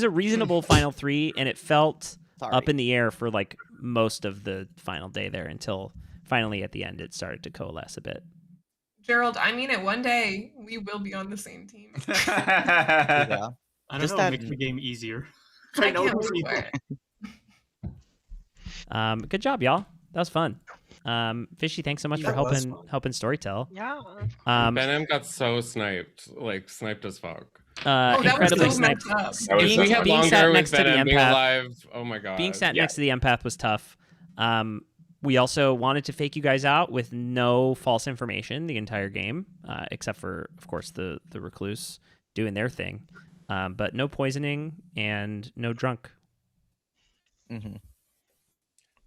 reasonable final 3, and it felt up in the air for like most of the final day there until finally at the end it started to coalesce a bit. Gerald, I mean it. One day we will be on the same team. Yeah. I don't know. It makes the game easier. I can't wait for it. Good job, y'all. That was fun. Fishy, thanks so much for helping Storytell. Yeah. Ben M got so sniped as fuck. Incredibly sniped. Being sat next to the being empath. alive. Oh my god. Being sat next to the empath was tough. We also wanted to fake you guys out with no false information the entire game, except for, of course, the recluse doing their thing. But no poisoning and no drunk. Mm-hmm.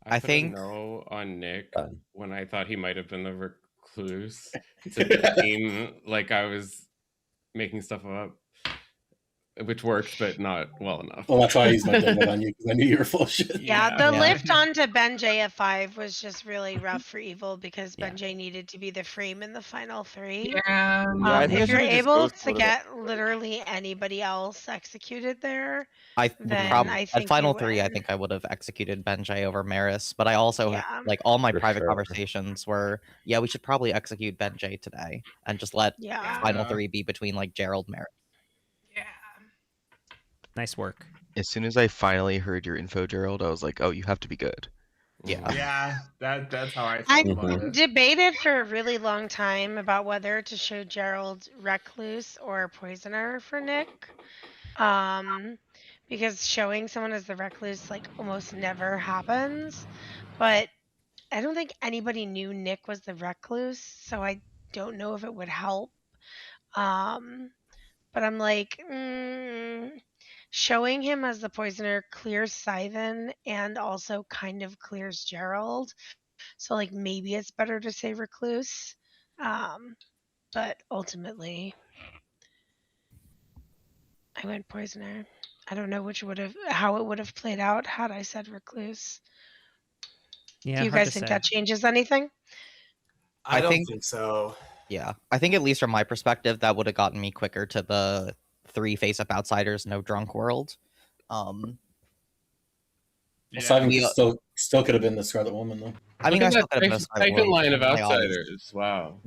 I think no on Nick when I thought he might have been the recluse to seem like I was making stuff up, which worked, but not well enough. Well, that's why I used my demo on you, because I knew you were full of shit. Yeah, the lift onto Ben J at 5 was just really rough for Evil because Ben J needed to be the frame in the final 3. Yeah. I think I If you're should've just able ghosted to it. get literally anybody else executed there, I then would I at think final you 3, I win. think I would have executed Ben J over Maris, but I also Yeah. like all my For private sure. conversations were, we should probably execute Ben J today and just let Yeah. final 3 be between like Gerald Maris. Yeah. Nice work. As soon as I finally heard your info, Gerald, I was like, oh, you have to be good. Yeah. Yeah, that's how I I felt about it. debated for a really long time about whether to show Gerald recluse or poisoner for Nick. Because showing someone as the recluse like almost never happens. But I don't think anybody knew Nick was the recluse, so I don't know if it would help. But I'm like, showing him as the poisoner clears Sivan and also kind of clears Gerald. So like maybe it's better to say recluse. But ultimately, I went poisoner. I don't know how it would have played out had I said recluse. Yeah, Do you hard guys to think say. that changes anything? I don't think so. Yeah, I think at least from my perspective, that would have gotten me quicker to the 3 face-up outsiders, no drunk world. Simon still could have been the Scarlet Woman, though. I mean, Look I at still that could have been a Scarlet second Woman. line of in my eyes. outsiders. Wow.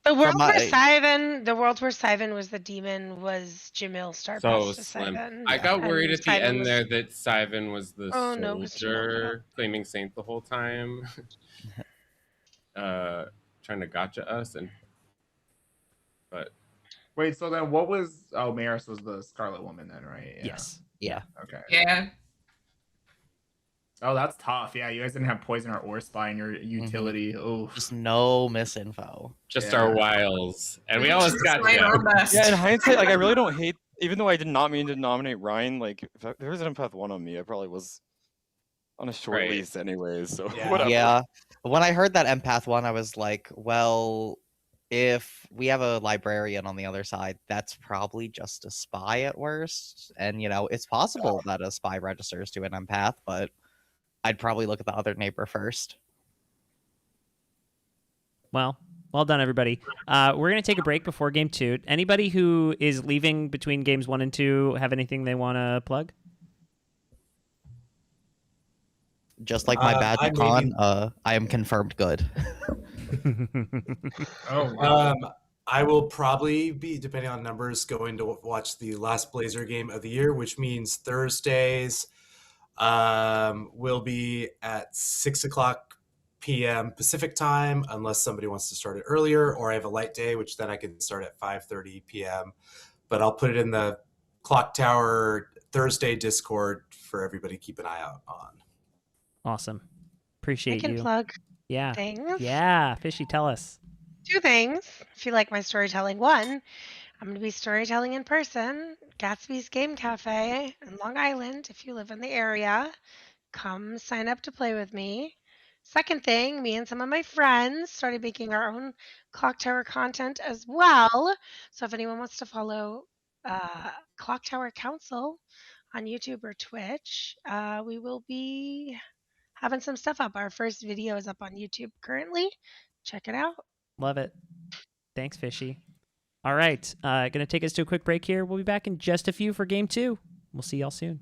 The world my- where Sivan was the demon was Jamil So Starbest to slim. Sivan. I got worried and at the Sivan end was- there that Sivan was the Oh, no, 'cause he messed it soldier claiming Saint the whole time. Trying to gotcha us but Wait, so then what was? Oh, Maris was the Scarlet Woman then, right? Yeah. Yes. Yeah. Okay. Yeah. Oh, that's tough. Yeah, you guys didn't have poison or spy in your utility. Oh, Just no misinfo. Just our wiles, and we almost got tried our best. Yeah, in hindsight, like I really don't hate. Even though I did not mean to nominate Ryan, like if there was an empath 1 on me, I probably was on a short Right. lease anyways. So Yeah. whatever. Yeah. When I heard that empath 1, I was like, well, if we have a librarian on the other side, that's probably just a spy at worst. And, it's possible that a spy registers to an empath, but I'd probably look at the other neighbor first. Well done, everybody. We're going to take a break before game 2. Anybody who is leaving between games 1 and 2 have anything they want to plug? Just like my badge I icon, I am confirmed good. I will probably be, depending on numbers, going to watch the last Blazer game of the year, which means Thursdays will be at 6:00 p.m. Pacific time, unless somebody wants to start it earlier, or I have a light day, which then I can start at 5:30 p.m. But I'll put it in the Clocktower Thursday Discord for everybody to keep an eye out on. Awesome. Appreciate I can you. plug Yeah. things. Yeah. Fishy, tell us. 2 things. If you like my storytelling, 1, I'm going to be storytelling in person, Gatsby's Game Cafe in Long Island. If you live in the area, come sign up to play with me. Second thing, me and some of my friends started making our own Clocktower content as well. So if anyone wants to follow Clocktower Council on YouTube or Twitch, we will be having some stuff up. Our first video is up on YouTube currently. Check it out. Love it. Thanks, Fishy. All right. Going to take us to a quick break here. We'll be back in just a few for game 2. We'll see y'all soon.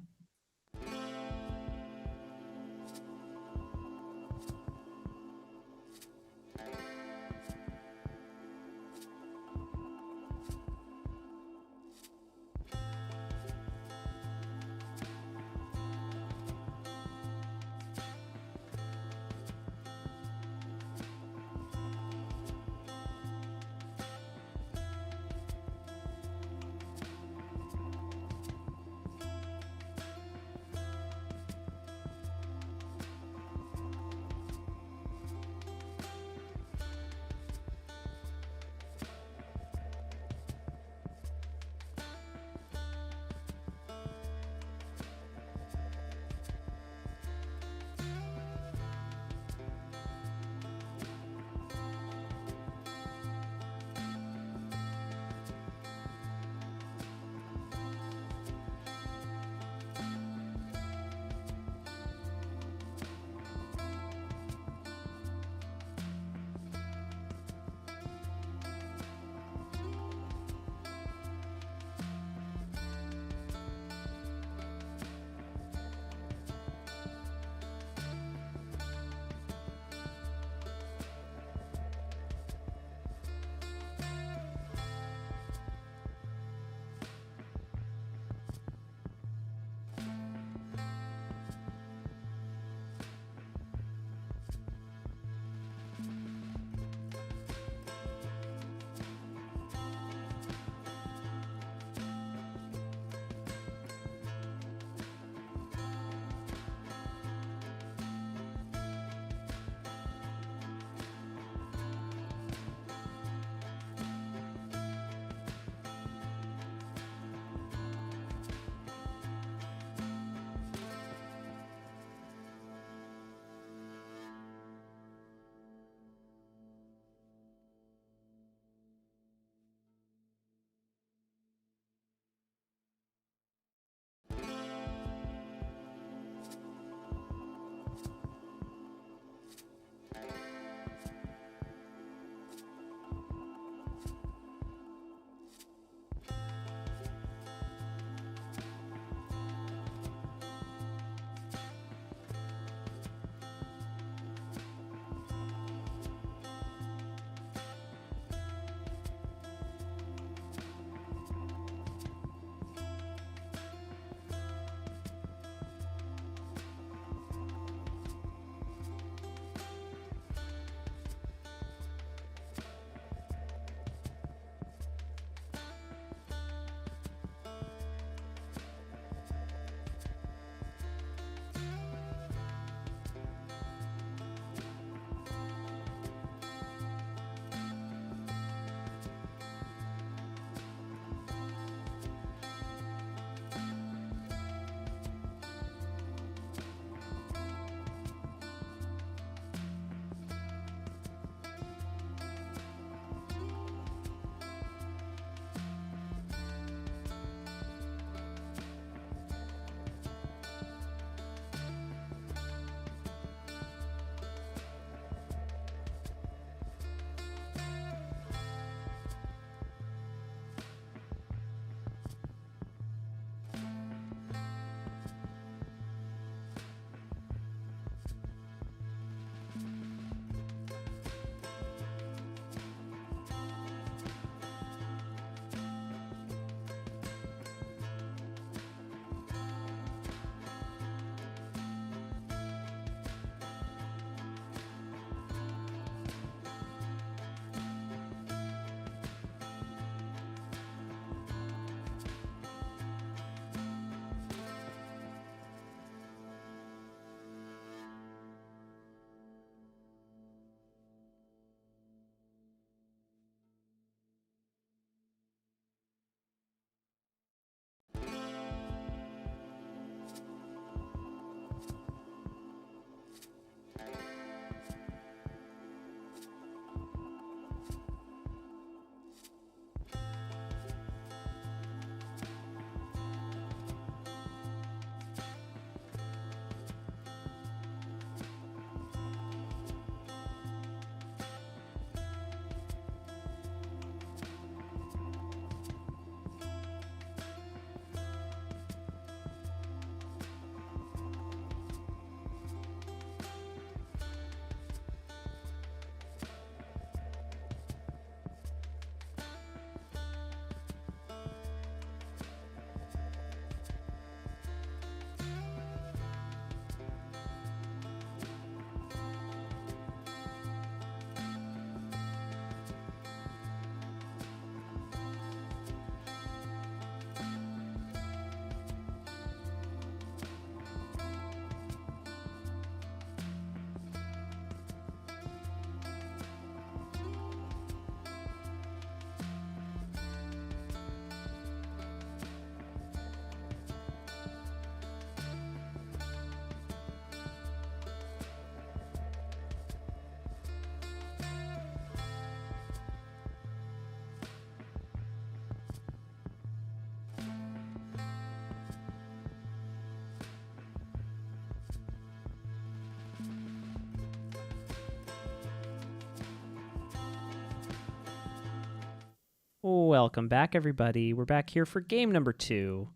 Welcome back, everybody. We're back here for game number 2.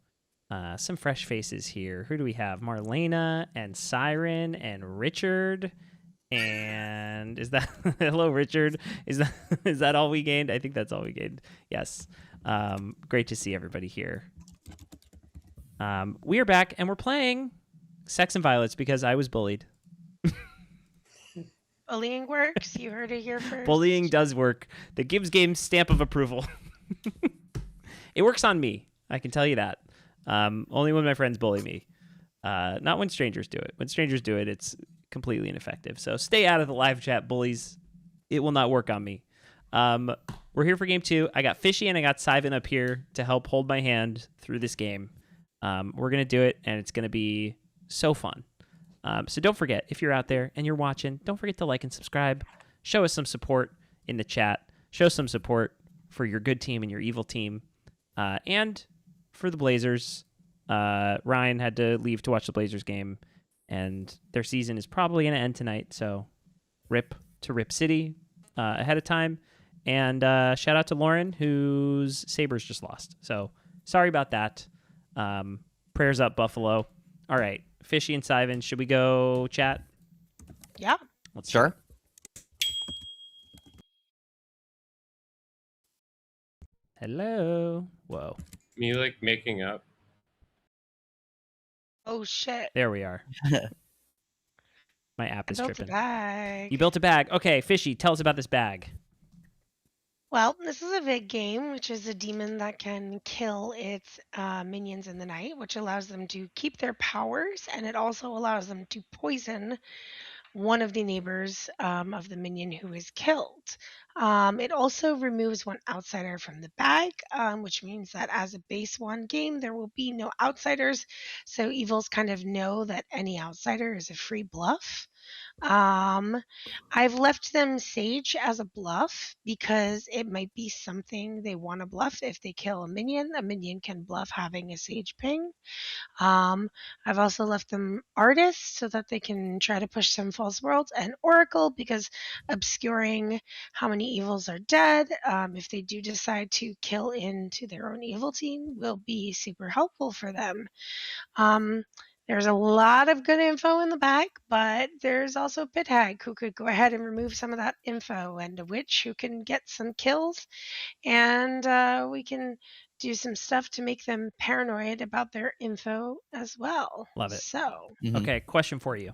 Some fresh faces here. Who do we have? Marlena and Siren and Richard. And is that hello, Richard? Is that all we gained? I think that's all we gained. Yes. Great to see everybody here. We are back and we're playing Sects and Violets because I was bullied. Bullying works. You heard it here first. Bullying does work. The Gibbs Games stamp of approval. It works on me. I can tell you that. Only when my friends bully me. Not when strangers do it. When strangers do it, it's completely ineffective. So stay out of the live chat, bullies. It will not work on me. We're here for game 2. I got Fishy and I got Sivan up here to help hold my hand through this game. We're going to do it, and it's going to be so fun. So don't forget, if you're out there and you're watching, don't forget to like and subscribe. Show us some support in the chat. Show some support for your good team and your evil team. And for the Blazers, Ryan had to leave to watch the Blazers game, and their season is probably going to end tonight. So rip to Rip City ahead of time. And shout out to Lauren, whose Sabres just lost. So sorry about that. Prayers up, Buffalo. All right. Fishy and Sivan, should we go chat? Yeah. Let's sure. Hello. Whoa. Me like making up. Oh shit. There we are. My app is I built tripping. a bag. You built a bag. Okay, Fishy, tell us about this bag. Well, this is a big game, which is a demon that can kill its minions in the night, which allows them to keep their powers, and it also allows them to poison one of the neighbors of the minion who is killed. It also removes one outsider from the bag, which means that as a base 1 game, there will be no outsiders, so evils kind of know that any outsider is a free bluff. I've left them Sage as a bluff because it might be something they want to bluff. If they kill a minion can bluff having a Sage ping. I've also left them Artist so that they can try to push some false worlds, and Oracle because obscuring how many evils are dead, if they do decide to kill into their own evil team, will be super helpful for them. There's a lot of good info in the bag, but there's also Pit Hag who could go ahead and remove some of that info, and a Witch who can get some kills, and we can do some stuff to make them paranoid about their info as well. Love it. So, Okay, question for you.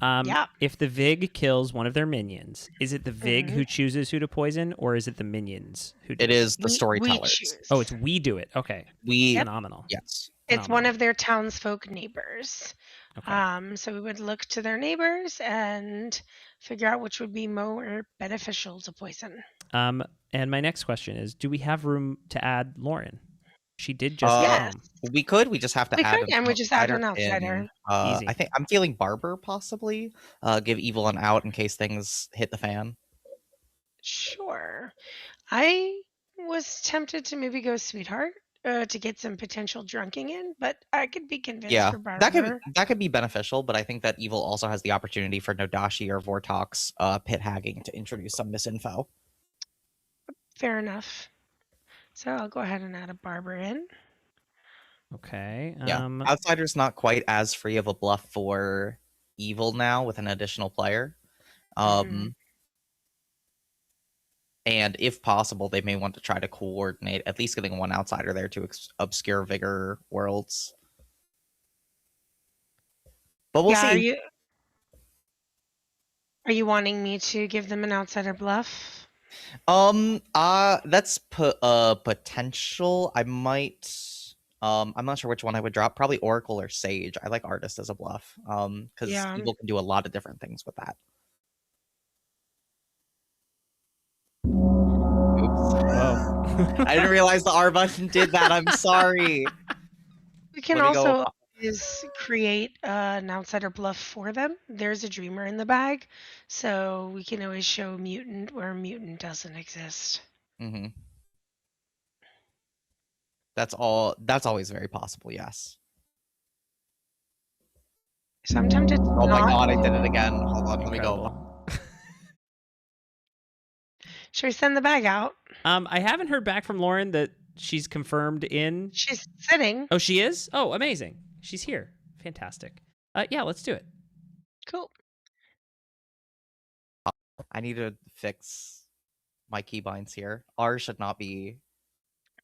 Yeah. If the Vig kills one of their minions, is it the Vig who chooses who to poison, or is it the minions who do It is the we storytellers. choose. Oh, it's we do it. Okay. We Phenomenal. Yes. It's one of their townsfolk neighbors. Okay. So we would look to their neighbors and figure out which would be more beneficial to poison. And my next question is, do we have room to add Lauren? She did just Yes. We could. We just have to We add could, and we just add an outsider. Easy. I think I'm feeling Barber possibly. Give Evil an out in case things hit the fan. Sure. I was tempted to maybe go Sweetheart to get some potential drunking in, but I could be convinced Yeah, for Barber. that could be beneficial, but I think that Evil also has the opportunity for Nodashi or Vortox pit hagging to introduce some misinfo. Fair enough. So I'll go ahead and add a Barber in. Okay. Yeah, Outsider's not quite as free of a bluff for Evil now with an additional player. And if possible, they may want to try to coordinate, at least getting one outsider there to obscure Vigor worlds. But we'll see. Are you wanting me to give them an outsider bluff? That's potential. I might. I'm not sure which one I would drop. Probably Oracle or Sage. I like Artist as a bluff. Because Evil can do a lot of different things with that. Whoa. I didn't realize the R button did that. I'm sorry. We can also create an outsider bluff for them. There's a Dreamer in the bag, so we can always show Mutant where Mutant doesn't exist. Mm-hmm. That's always very possible, yes. So I'm tempted. Oh my god, I did it again. Hold on, let me go. Should we send the bag out? I haven't heard back from Lauren that she's confirmed in. She's sitting. Oh, she is? Oh, amazing. She's here. Fantastic. Yeah, let's do it. Cool. I need to fix my keybinds here. R should not be.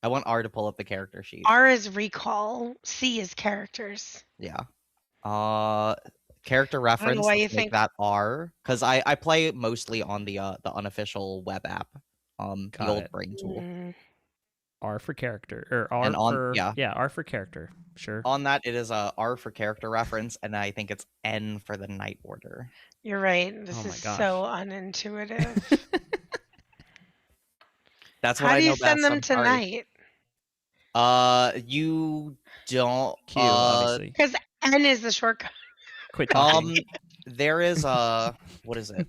I want R to pull up the character sheet. R is recall. C is characters. Yeah. Character reference. why you Let's make think- that R, because I play mostly on the unofficial web app. The Got old it. brain tool. Mm, R for character. Or R And on- for. yeah. R for character. Sure. On that, it is a R for character reference, and I think it's N for the night order. You're right. This Oh my is gosh. so unintuitive. That's what How I do know you send best, them I'm sorry. tonight? You don't. Q, obviously. Because N is the shortcut. Quit talking. There is what is it?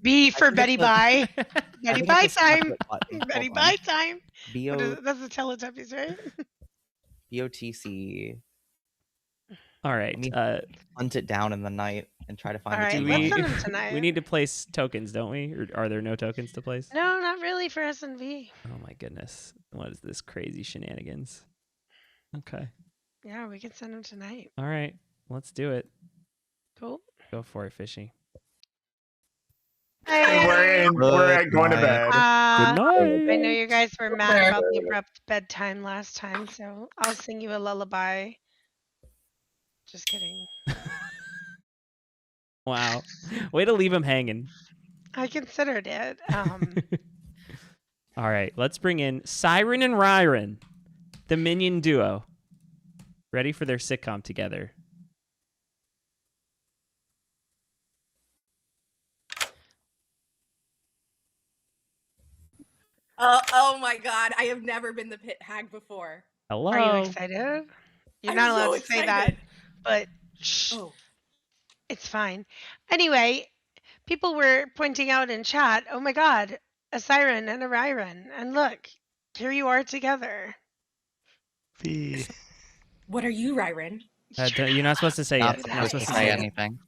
B I for think Betty it's a- Bye. I Betty think Bye it's a time. separate button. Betty Hold on. Bye time. What B-O- is it? That's the Teletubbies, right? BOTC. All right. Me- Hunt it down in the night and try to find All the right, Do key let's we- bind. send them tonight. We need to place tokens, don't we? Or are there no tokens to place? No, not really for S and V. Oh my goodness. What is this crazy shenanigans? Okay. Yeah, we can send them tonight. All right. Let's do it. Cool. Go for it, Fishy. We're going to bed. Good night. I know you guys were mad about the abrupt bedtime last time, so I'll sing you a lullaby. Just kidding. Wow. Way to leave him hanging. I considered it. All right. Let's bring in Siren and Ryren, the minion duo. Ready for their sitcom together. Oh my god, I have never been the pit hag before. Hello. Are you excited? You're I'm not allowed so to say that, excited. but shh, Oh. it's fine. Anyway, people were pointing out in chat, oh my god, a Siren and a Ryren. And look, here you are together. What are you, Ryren? You're not supposed to say Not yet. You're not supposed supposed to to say say anything.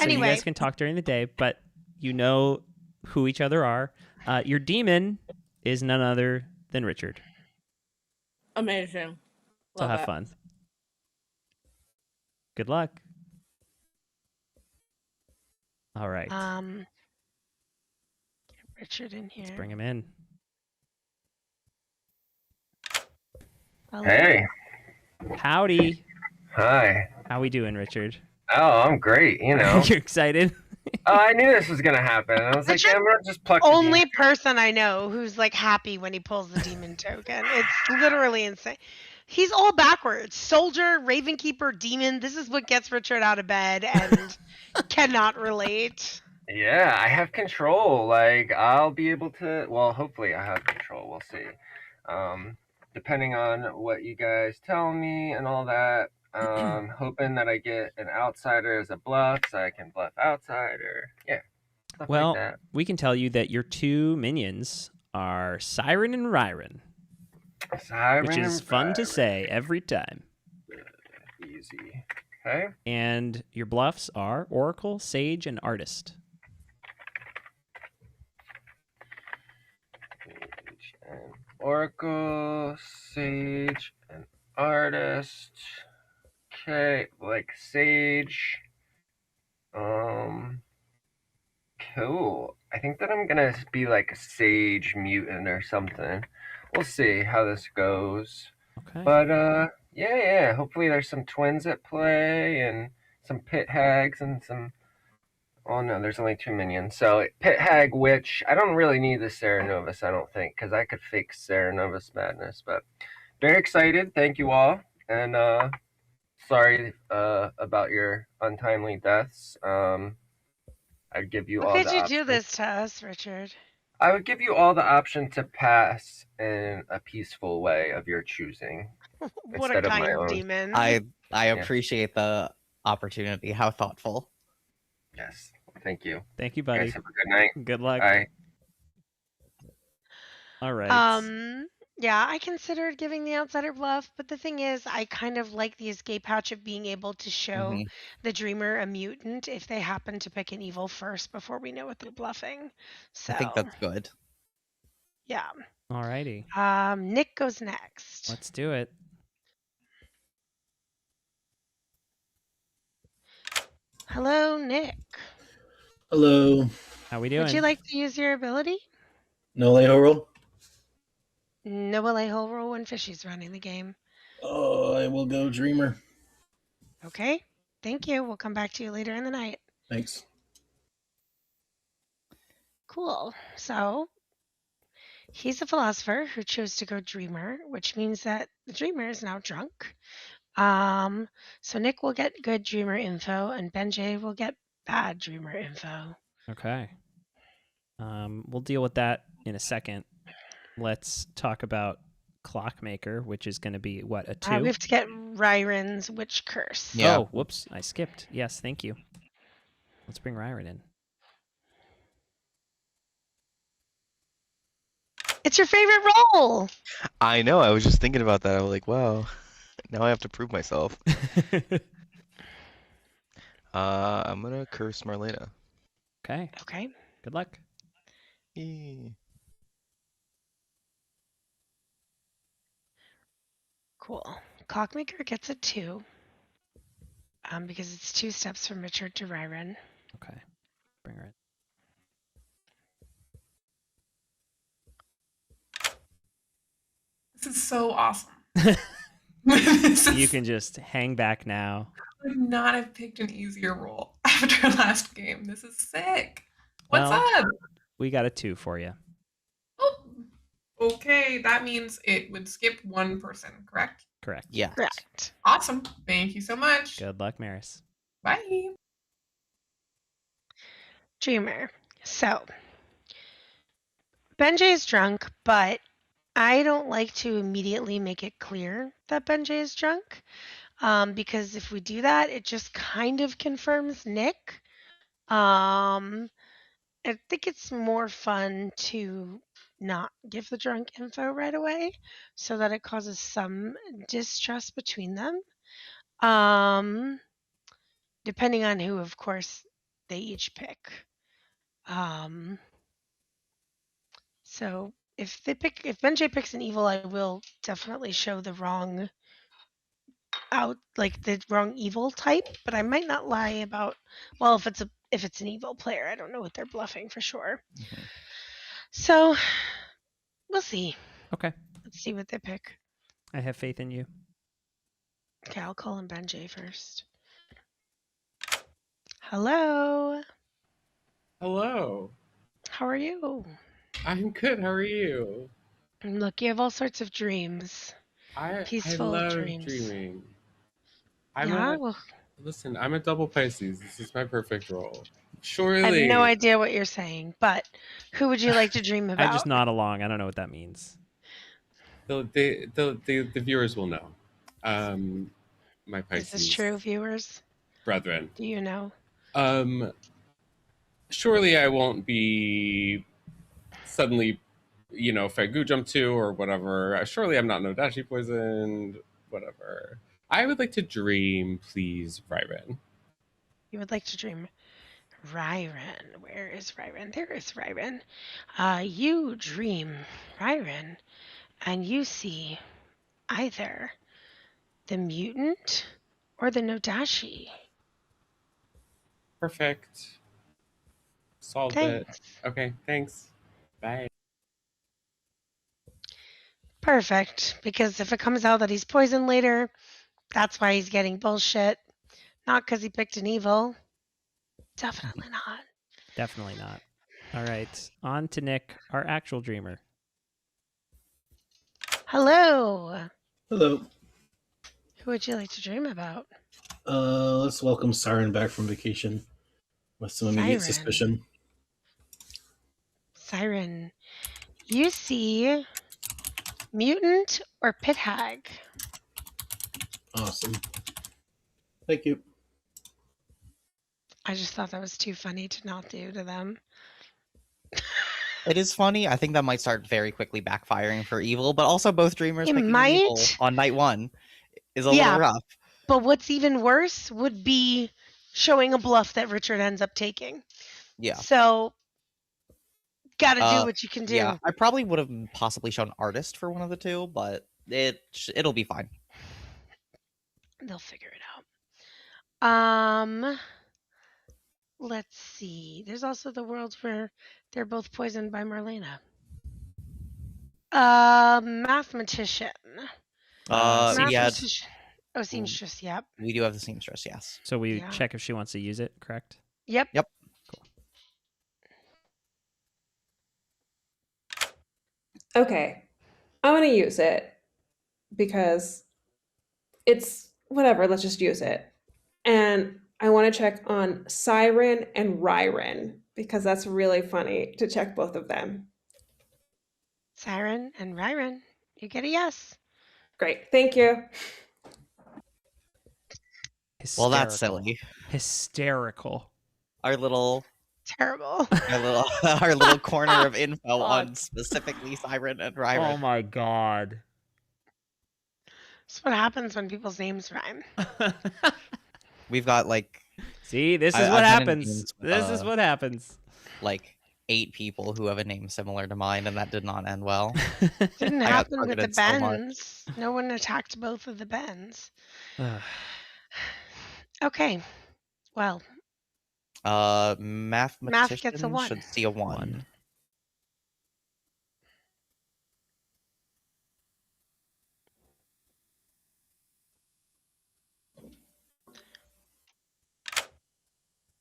So you Anyway. guys can talk during the day, but you know who each other are. Your demon is none other than Richard. Amazing. So Love have it. fun. Good luck. All right. Get Richard in here. Bring him in. Hello. Hey. Howdy. Hi. How we doing, Richard? Oh, I'm great. You know. You're excited? Oh, I knew this was gonna happen. I was like, Richard, yeah, I'm gonna just pluck the Only demon. person I know who's like happy when he pulls the demon token. It's literally insane. He's all backwards. Soldier, Ravenkeeper, demon. This is what gets Richard out of bed and cannot relate. Yeah, I have control. Like, I'll be able to. Well, hopefully, I have control. We'll see. Depending on what you guys tell me and all that. Hoping that I get an outsider as a bluff, so I can bluff outsider. Yeah. Stuff Well, like that. we can tell you that your two minions are Siren and Ryren, Siren which is and fun to Ryren. say every time. Easy. Okay. And your bluffs are Oracle, Sage, and Artist. Sage and Oracle, Sage, and Artist. Okay, like Sage. Cool. I think that I'm gonna be like a Sage mutant or something. We'll see how this goes. Okay. But yeah. Hopefully there's some twins at play and some pit hags and some. Oh no, there's only 2 minions. So pit hag, witch. I don't really need the Serenovus, I don't think, because I could fake Serenovus madness. But very excited. Thank you all, and sorry about your untimely deaths. I'd give you How all could the you option. do this to us, Richard? I would give you all the option to pass in a peaceful way of your choosing. What a instead of my kind own. demon. I Yeah. appreciate the opportunity. How thoughtful. Yes. Thank you. Thank you, You buddy. guys have a good night. Good luck. Bye. All right. Yeah, I considered giving the outsider bluff, but the thing is, I kind of like the escape hatch of being able to show Mhm. the dreamer a mutant if they happen to pick an evil first before we know what they're bluffing. So I think that's good. Yeah. Alrighty. Nick goes next. Let's do it. Hello, Nick. Hello. How we doing? Would you like to use your ability? No lay-ho roll? No Alejo roll when Fishy's running the game. Oh, I will go Dreamer. Okay. Thank you. We'll come back to you later in the night. Thanks. Cool. So he's a philosopher who chose to go Dreamer, which means that the Dreamer is now drunk. So Nick will get good Dreamer info, and Benjay will get bad Dreamer info. Okay. We'll deal with that in a second. Let's talk about Clockmaker, which is going to be, what, a 2? We have to get Ryron's Witch Curse. Yeah. Oh, whoops. I skipped. Yes, thank you. Let's bring Ryron in. It's your favorite role! I know. I was just thinking about that. I was like, wow. Now I have to prove myself. I'm gonna curse Marlena. Okay. Okay. Good luck. Yay. Cool. Clockmaker gets a 2. Because it's 2 steps from Richard to Ryron. Okay. Bring her in. This is so awesome. You can just hang back now. I would not have picked an easier role after last game. This is sick. What's Well, up? We got a 2 for you. Oh, okay, that means it would skip one person, correct? Correct. Yeah. Correct. Awesome. Thank you so much. Good luck, Maris. Bye. Dreamer. So, Benjay is drunk, but I don't like to immediately make it clear that Benjay is drunk. Because if we do that, it just kind of confirms Nick. I think it's more fun to not give the drunk info right away so that it causes some distrust between them. Depending on who, of course, they each pick. So if Benjay picks an evil, I will definitely show the wrong evil type, but I might not lie about, well, if it's an evil player, I don't know what they're bluffing for sure. Mm-hmm. So we'll see. Okay. Let's see what they pick. I have faith in you. Okay, I'll call him Benjay first. Hello. Hello. How are you? I'm good. How are you? Look, you have all sorts of dreams. Peaceful love dreams. dreaming. Listen, I'm a double Pisces. This is my perfect role. Surely. I have no idea what you're saying, but who would you like to dream about? I just nod along. I don't know what that means. The viewers will know. My Pisces. Is this true, viewers? Brethren. Do you know? Surely I won't be suddenly, Fagu jump to or whatever. Surely I'm not Nodashi poisoned, whatever. I would like to dream, please, Ryron. You would like to dream Ryron. Where is Ryron? There is Ryron. You dream Ryron, and you see either the mutant or the Nodashi. Perfect. Solved it. Okay, thanks. Bye. Perfect, because if it comes out that he's poisoned later, that's why he's getting bullshit. Not because he picked an evil. Definitely not. Definitely not. All right. On to Nick, our actual dreamer. Hello. Hello. Who would you like to dream about? Let's welcome Siren back from vacation with some immediate suspicion. Siren, you see mutant or pit hag? Awesome. Thank you. I just thought that was too funny to not do to them. It is funny. I think that might start very quickly backfiring for evil, but also both dreamers It picking might. evil on night 1 is a little rough. But what's even worse would be showing a bluff that Richard ends up taking. Yeah. So Gotta do what you can do. Yeah, I probably would have possibly shown artist for one of the two, but it'll be fine. They'll figure it out. Let's see. There's also the world where they're both poisoned by Marlena. Mathematician. Seamstress. Oh, seamstress. Yep. We do have the seamstress. Yes. So we check if she wants to use it. Correct. Yep. Yep. Okay, I'm gonna use it because it's whatever. Let's just use it. And I want to check on Siren and Ryren because that's really funny to check both of them. Siren and Ryren. You get a yes. Great. Thank you. Well, that's silly. Hysterical. Our little terrible. Our little corner of info on specifically Siren and Ryren. Oh my god. That's what happens when people's names rhyme. We've got like. See, this is what happens. This is what happens. Like 8 people who have a name similar to mine, and that did not end well. Didn't happen with the Bens. No one attacked both of the Bens. Okay. Well. Mathematician Math gets a 1. should see a 1.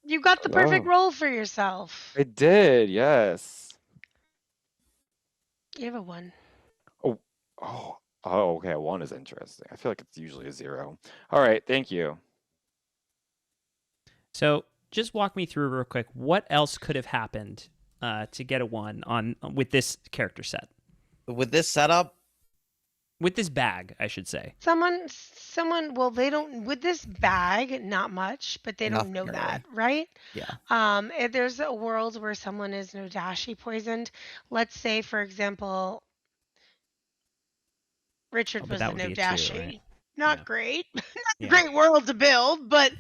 You got the perfect roll for yourself. I did, yes. You have a 1. Oh, okay. A 1 is interesting. I feel like it's usually a 0. All right, thank you. So just walk me through real quick. What else could have happened to get a 1 on with this character set? With this setup? With this bag, I should say. Someone, well, they don't, with this bag, not much, but they don't know that, right? Yeah. If there's a world where someone is Nodashi poisoned, let's say, for example, Richard was a Nodashi. Right? Not great. Not a great world to build, but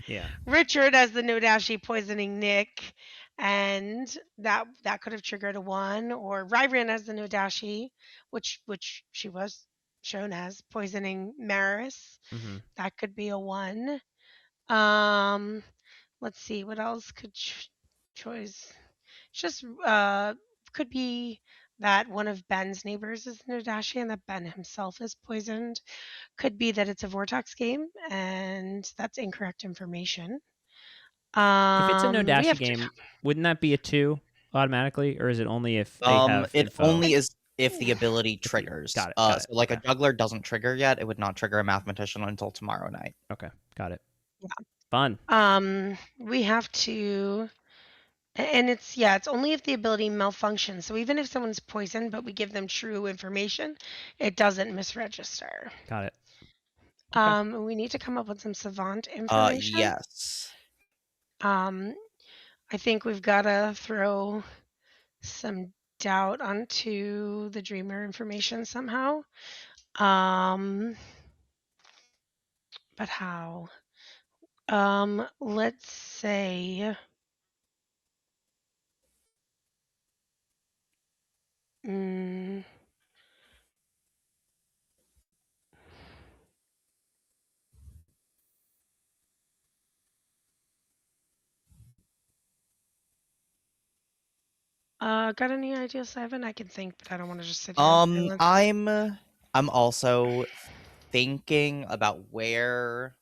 Richard as the Nodashi poisoning Nick, and that could have triggered a 1, or Ryren as the Nodashi, which she was shown as poisoning Maris. Mm-hmm. That could be a 1. Let's see, what else could choice? Just could be that one of Ben's neighbors is Nodashi and that Ben himself is poisoned. Could be that it's a Vortex game and that's incorrect information. If it's a Nodashi game, wouldn't that be a 2 automatically, or is it only if they have it info? only is if the ability triggers. Got it. So like a juggler doesn't trigger yet, it would not trigger a mathematician until tomorrow night. Okay, got it. Yeah. Fun. We have to, and it's only if the ability malfunctions. So even if someone's poisoned, but we give them true information, it doesn't misregister. Got it. Okay. We need to come up with some savant information. Yes. I think we've got to throw some doubt onto the dreamer information somehow. But how? Let's say got any ideas, Simon? I can think, but I don't want to just sit here in silence. I'm also thinking about where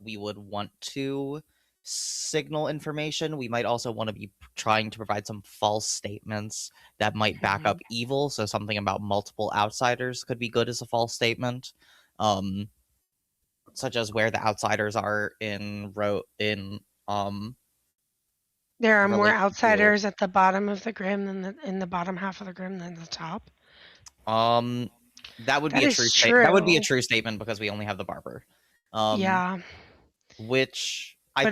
we would want to signal information. We might also want to be trying to provide some false statements that might back up evil. So something about multiple outsiders could be good as a false statement. Such as where the outsiders are there are more outsiders at the bottom of the grim than in the bottom half of the grim than the top. That would be a true statement. That would be a true statement because we only have the barber. Yeah. Which I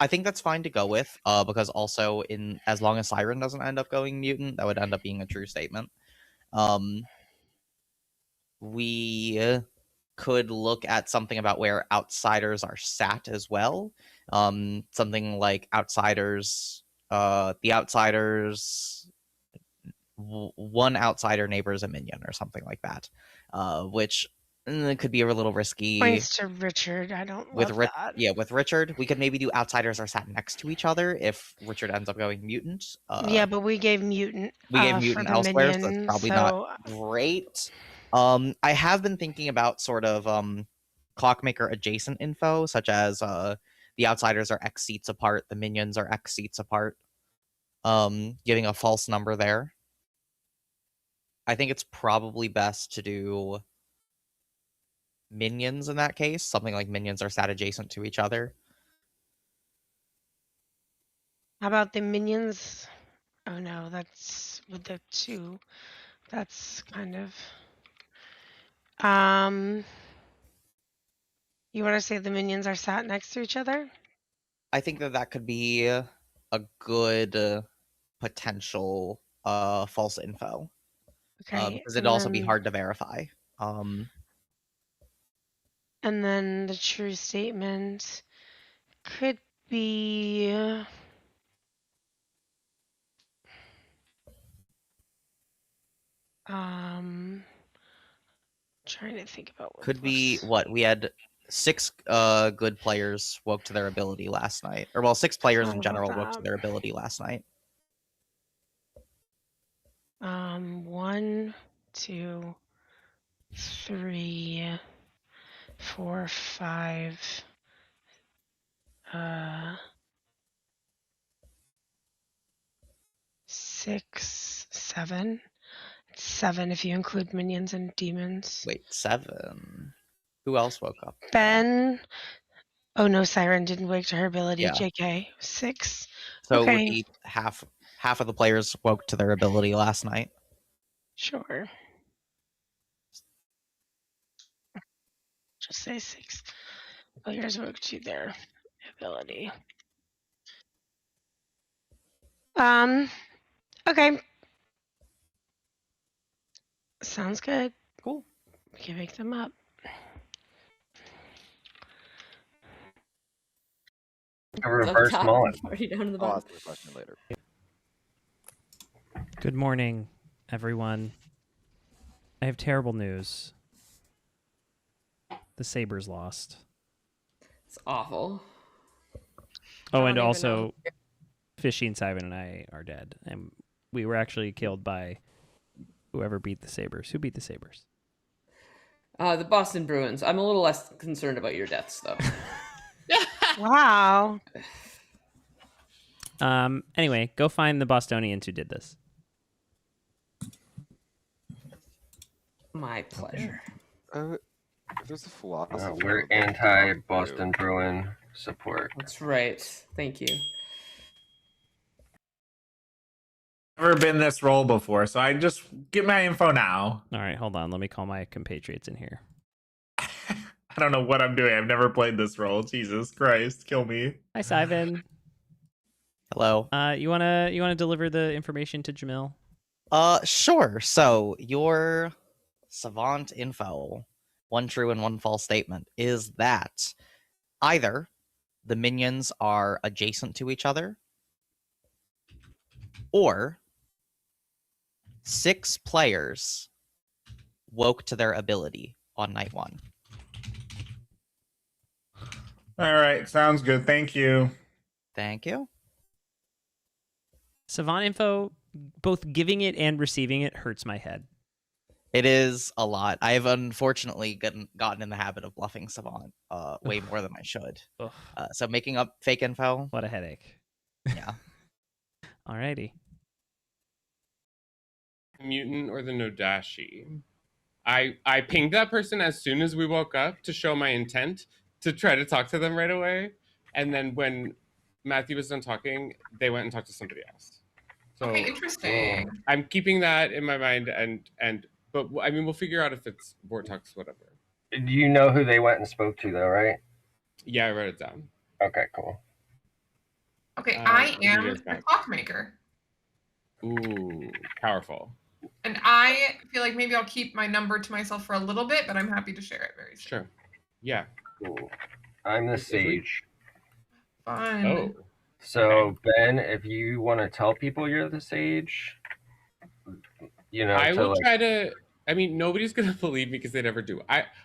think that's fine to go with. Because also as long as Siren doesn't end up going mutant, that would end up being a true statement. We could look at something about where outsiders are sat as well. Something like outsiders, the outsiders one outsider neighbor is a minion or something like that, which could be a little risky. Points to Richard. I don't love that. Yeah, with Richard, we could maybe do outsiders are sat next to each other if Richard ends up going mutant. Yeah, but we gave mutant. We gave for mutant the elsewhere, so that's minion, probably so not great. I have been thinking about sort of clockmaker adjacent info, such as the outsiders are X seats apart, the minions are X seats apart. Giving a false number there. I think it's probably best to do minions in that case. Something like minions are sat adjacent to each other. How about the minions? Oh no, that's with the 2. That's kind of. You want to say the minions are sat next to each other? I think that could be a good potential false info. Okay. Because it'd also be hard to verify. And then the true statement could be. Trying to think about what Could be what we had 6 good players woke to their ability last night, or well, 6 players in general woke to their ability last night. 1, 2, 3, 4, 5. 6, 7. It's 7 if you include minions and demons. Wait, 7. Who else woke up? Ben. Oh no, Siren didn't wake to her ability. Yeah. JK. 6. So okay. it would be half of the players woke to their ability last night. Sure. Just say 6 players woke to their ability. Okay. Sounds good. Cool. We can make them up. A reverse mullet. Already down to the I'll bottom. ask you a question later. Good morning, everyone. I have terrible news. The Sabres lost. It's awful. Oh, and even also, Fishy and Simon and I are dead. And we were actually killed by whoever beat the Sabres. Who beat the Sabres? The Boston Bruins. I'm a little less concerned about your deaths, though. Wow. Anyway, go find the Bostonians who did this. My pleasure. There's a philosophy. We're anti-Boston Bruin support. That's right. Thank you. Never been this role before, so I just get my info now. All right, hold on. Let me call my compatriots in here. I don't know what I'm doing. I've never played this role. Jesus Christ, kill me. Hi, Simon. Hello. You wanna deliver the information to Jamil? Sure. So your savant info, one true and one false statement, is that either the minions are adjacent to each other, or 6 players woke to their ability on night 1. All right, sounds good. Thank you. Thank you. Savant info, both giving it and receiving it hurts my head. It is a lot. I've unfortunately gotten in the habit of bluffing Savant way more than I should. So making up fake info. What a headache. Yeah. Alrighty. Mutant or the Nodashi. I pinged that person as soon as we woke up to show my intent to try to talk to them right away. And then when Matthew was done talking, they went and talked to somebody else. So Okay, interesting. I'm keeping that in my mind but I mean, we'll figure out if it's Vortex, whatever. Do you know who they went and spoke to, though, right? Yeah, I wrote it down. Okay, cool. Okay, I am the clockmaker. Ooh, powerful. And I feel like maybe I'll keep my number to myself for a little bit, but I'm happy to share it very soon. Sure. Yeah. Cool. I'm the sage. Fun. So, Ben, if you want to tell people you're the sage, you know, I to will like. try to. I mean, nobody's gonna believe me because they never do.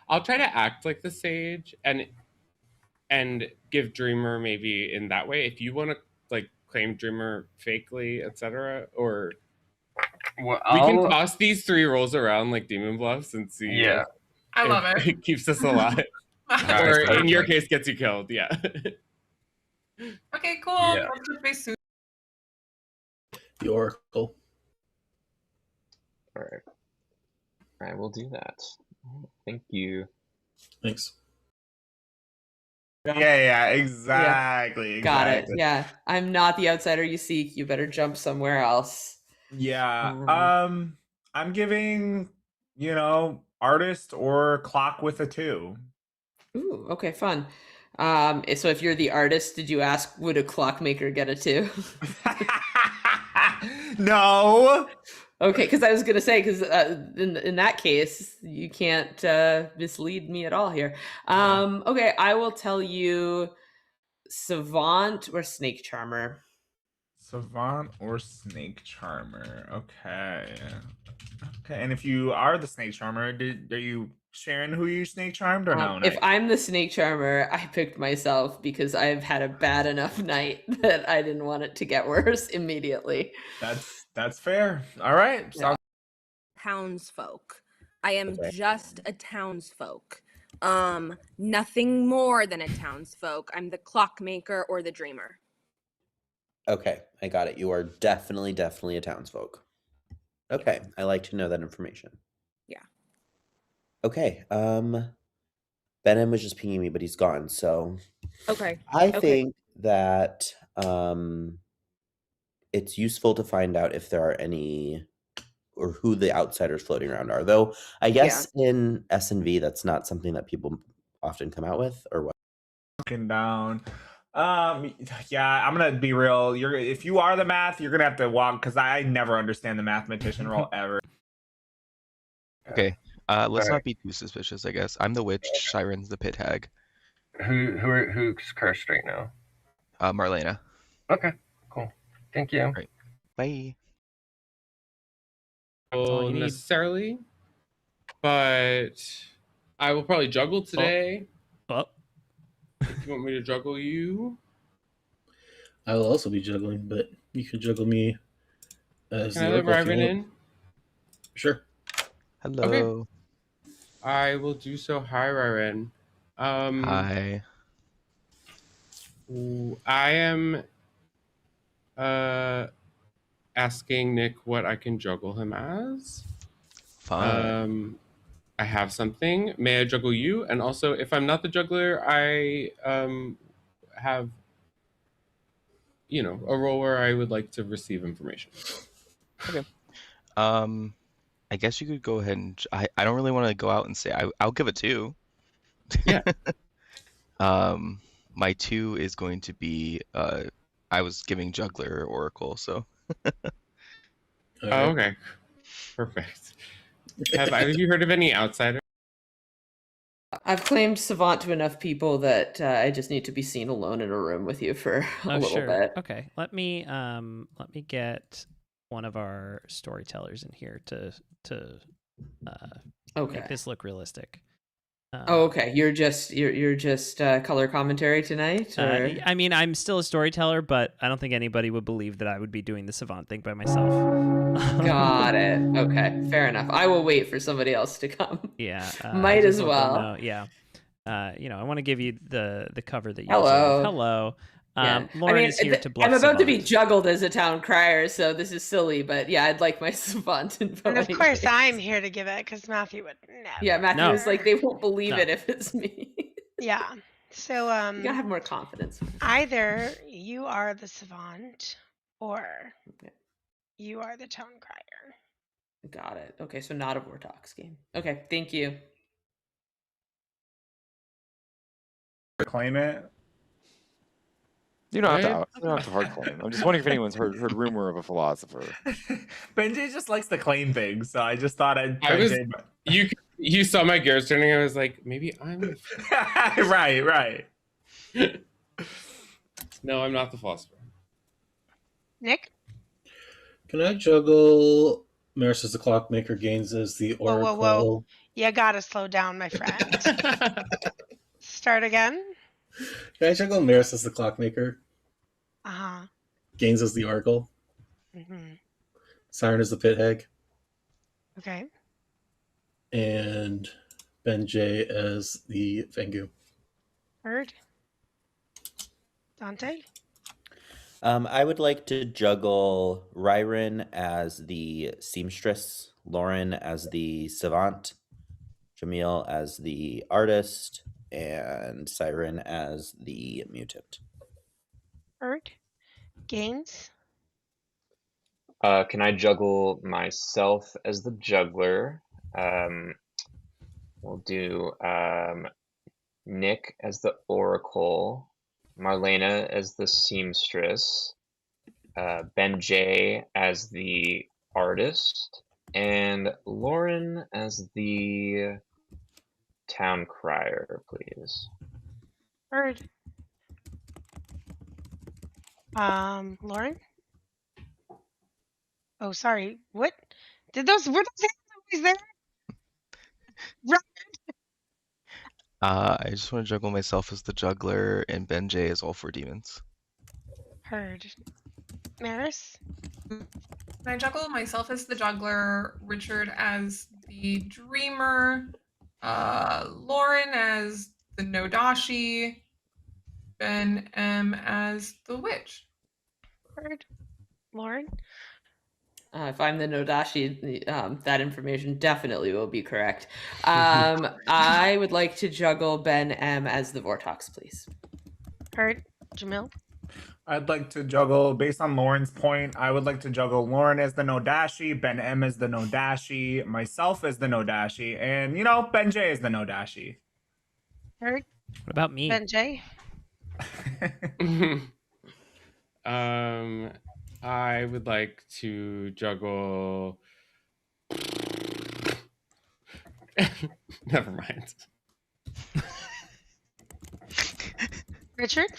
I'll try to act like the sage and give Dreamer maybe in that way. If you want to like claim Dreamer fakely, etc., or Well, we can toss these 3 rolls around like demon bluffs and see. Yeah. I love if it. it keeps us alive, Alright, or in your perfect. case, gets you killed. Yeah. Okay, cool. Yeah. Let's touch base soon. The Oracle. All right. I will do that. Thank you. Thanks. Yeah, exactly. Got it. Exactly. Yeah. I'm not the outsider you seek. You better jump somewhere else. Yeah. I'm giving, artist or clock with a 2. Ooh, okay, fun. So if you're the artist, did you ask would a clockmaker get a 2? No. Okay, because I was gonna say, because in that case, you can't mislead me at all here. Okay, I will tell you Savant or Snake Charmer. Savant or Snake Charmer. Okay. Okay. And if you are the Snake Charmer, are you sharing who you Snake Charmed or no? If I'm the Snake Charmer, I picked myself because I've had a bad enough night that I didn't want it to get worse immediately. That's fair. All right. Yeah. Townsfolk. I am just a townsfolk. Nothing more than a townsfolk. I'm the clockmaker or the dreamer. Okay, I got it. You are definitely a townsfolk. Okay, I like to know that information. Yeah. Okay, Benham was just pinging me, but he's gone. So Okay. I think that it's useful to find out if there are any or who the outsiders floating around are. Though I guess in S&V that's not something that people often come out with, or what? Looking down. Yeah, I'm gonna be real. If you are the math, you're gonna have to walk because I never understand the mathematician role ever. Okay. Let's not be too suspicious, I guess. I'm the witch, Siren's the pit hag. Who's cursed right now? Marlena. Okay, cool. Thank you. Right. Bye. Well, necessarily, but I will probably juggle today. If you want me to juggle you, I will also be juggling, but you can juggle me as can I the let Oracle if you Ryven want. in? Sure. Hello. Okay. I will do so. Hi, Ryven. Hi. I am asking Nick what I can juggle him as. Fine. I have something. May I juggle you? And also, if I'm not the juggler, I have, a role where I would like to receive information. Okay. I guess you could go ahead and I don't really want to go out and say I'll give it 2. Yeah. My 2 is going to be I was giving juggler or oracle, so. Oh, okay. Perfect. Have either of you heard of any outsiders? I've claimed Savant to enough people that I just need to be seen alone in a room with you for a little bit. Okay, let me get one of our storytellers in here to make this look realistic. Okay. You're just color commentary tonight, or? I mean, I'm still a storyteller, but I don't think anybody would believe that I would be doing the Savant thing by myself. Got it. Okay, fair enough. I will wait for somebody else to come. Yeah, might as well. Yeah, I want to give you the cover that you Hello. deserve. Hello. Yeah. Lauren is here to bluff. I'm about to be Savant. juggled as a town crier, so this is silly, but yeah, I'd like my Savant info. And of course, I'm here to give it because Matthew would never. Yeah, Matthew was like, they won't believe it if it's me. Yeah. So you gotta have more confidence. Either you are the Savant or you are the town crier. Got it. Okay, so not a Vortox game. Okay, thank you. Claim it. You don't have to hard claim. I'm just wondering if anyone's heard rumor of a philosopher. Benji just likes to claim things, so I just thought I'd. You saw my gears turning. I was like, maybe I'm. Right. No, I'm not the philosopher. Nick? Can I juggle Maris is the clockmaker, Gaines is the Whoa, oracle. whoa, whoa. You gotta slow down, my friend. Start again. Can I juggle Maris as the clockmaker? Uh-huh. Gaines as the oracle. Mm-hmm. Siren is the pit hag. Okay. And Ben J as the Vengu. Heard. Dante? I would like to juggle Ryron as the seamstress, Lauren as the savant, Jamil as the artist, and Siren as the mutant. Heard. Gaines? Can I juggle myself as the juggler? We'll do Nick as the oracle, Marlena as the seamstress, Ben J as the artist, and Lauren as the town crier, please. Heard. Lauren? Oh, sorry. What? Were those hands always there? Right. I just want to juggle myself as the juggler and Ben J as all four demons. Heard. Maris? Can I juggle myself as the juggler, Richard as the dreamer, Lauren as the Nodashi, Ben M as the witch? Heard. Lauren? If I'm the Nodashi, that information definitely will be correct. I would like to juggle Ben M as the Vortox, please. Heard. Jamil? I'd like to juggle, based on Lauren's point, I would like to juggle Lauren as the Nodashi, Ben M as the Nodashi, myself as the Nodashi, and, Ben J as the Nodashi. Heard. What about me? Ben J? I would like to juggle. Never mind. Richard?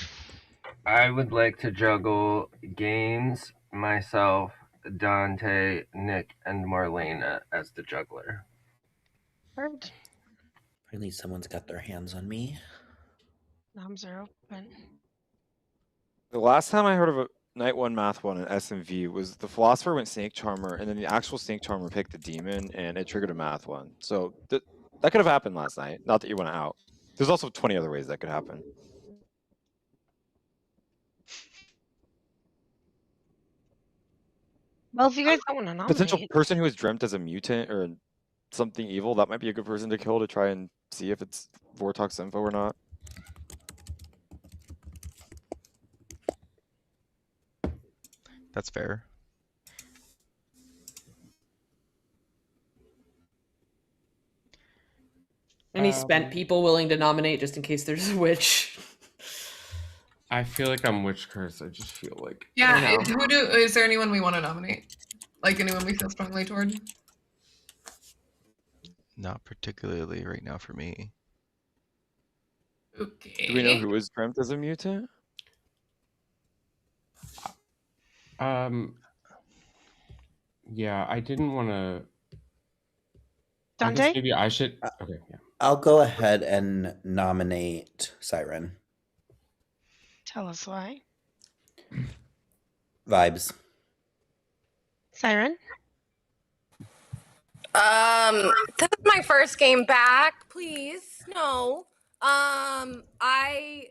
I would like to juggle Gaines, myself, Dante, Nick, and Marlena as the juggler. Heard. Finally, someone's got their hands on me. Noms are open. The last time I heard of a Night 1, Math 1, and SMV was the Philosopher went Snake Charmer, and then the actual Snake Charmer picked the Demon, and it triggered a Math 1. So that could have happened last night. Not that you went out. There's also 20 other ways that could happen. Well, if you guys don't want to nominate. Potential person who was dreamt as a mutant or something evil, that might be a good person to kill to try and see if it's Vortox info or not. That's fair. Any spent people willing to nominate just in case there's a witch? I feel like I'm witch curse. I just feel like Yeah, is there anyone we want to nominate? Like anyone we feel strongly toward? Not particularly right now for me. Okay. Do we know who was dreamt as a mutant? Yeah, I didn't want to. Dante? Maybe I should. Okay, yeah. I'll go ahead and nominate Siren. Tell us why. Vibes. Siren? This is my first game back, please. No. Oh my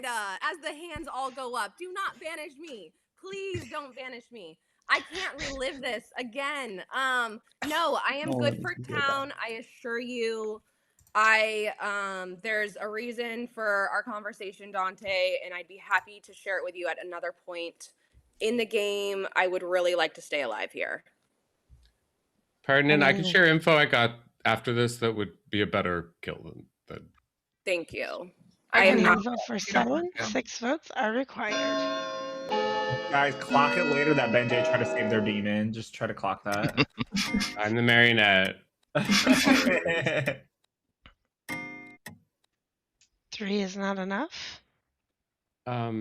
god! As the hands all go up, do not banish me. Please don't banish me. I can't relive this again. No, I am good for town. I assure you. There's a reason for our conversation, Dante, and I'd be happy to share it with you at another point in the game. I would really like to stay alive here. Pardon, I can share info I got after this that would be a better kill than. Thank you. I am not vote for 7. 6 votes are required. Guys, clock it later that Ben J tried to save their demon. Just try to clock that. I'm the marionette. 3 is not enough. I'll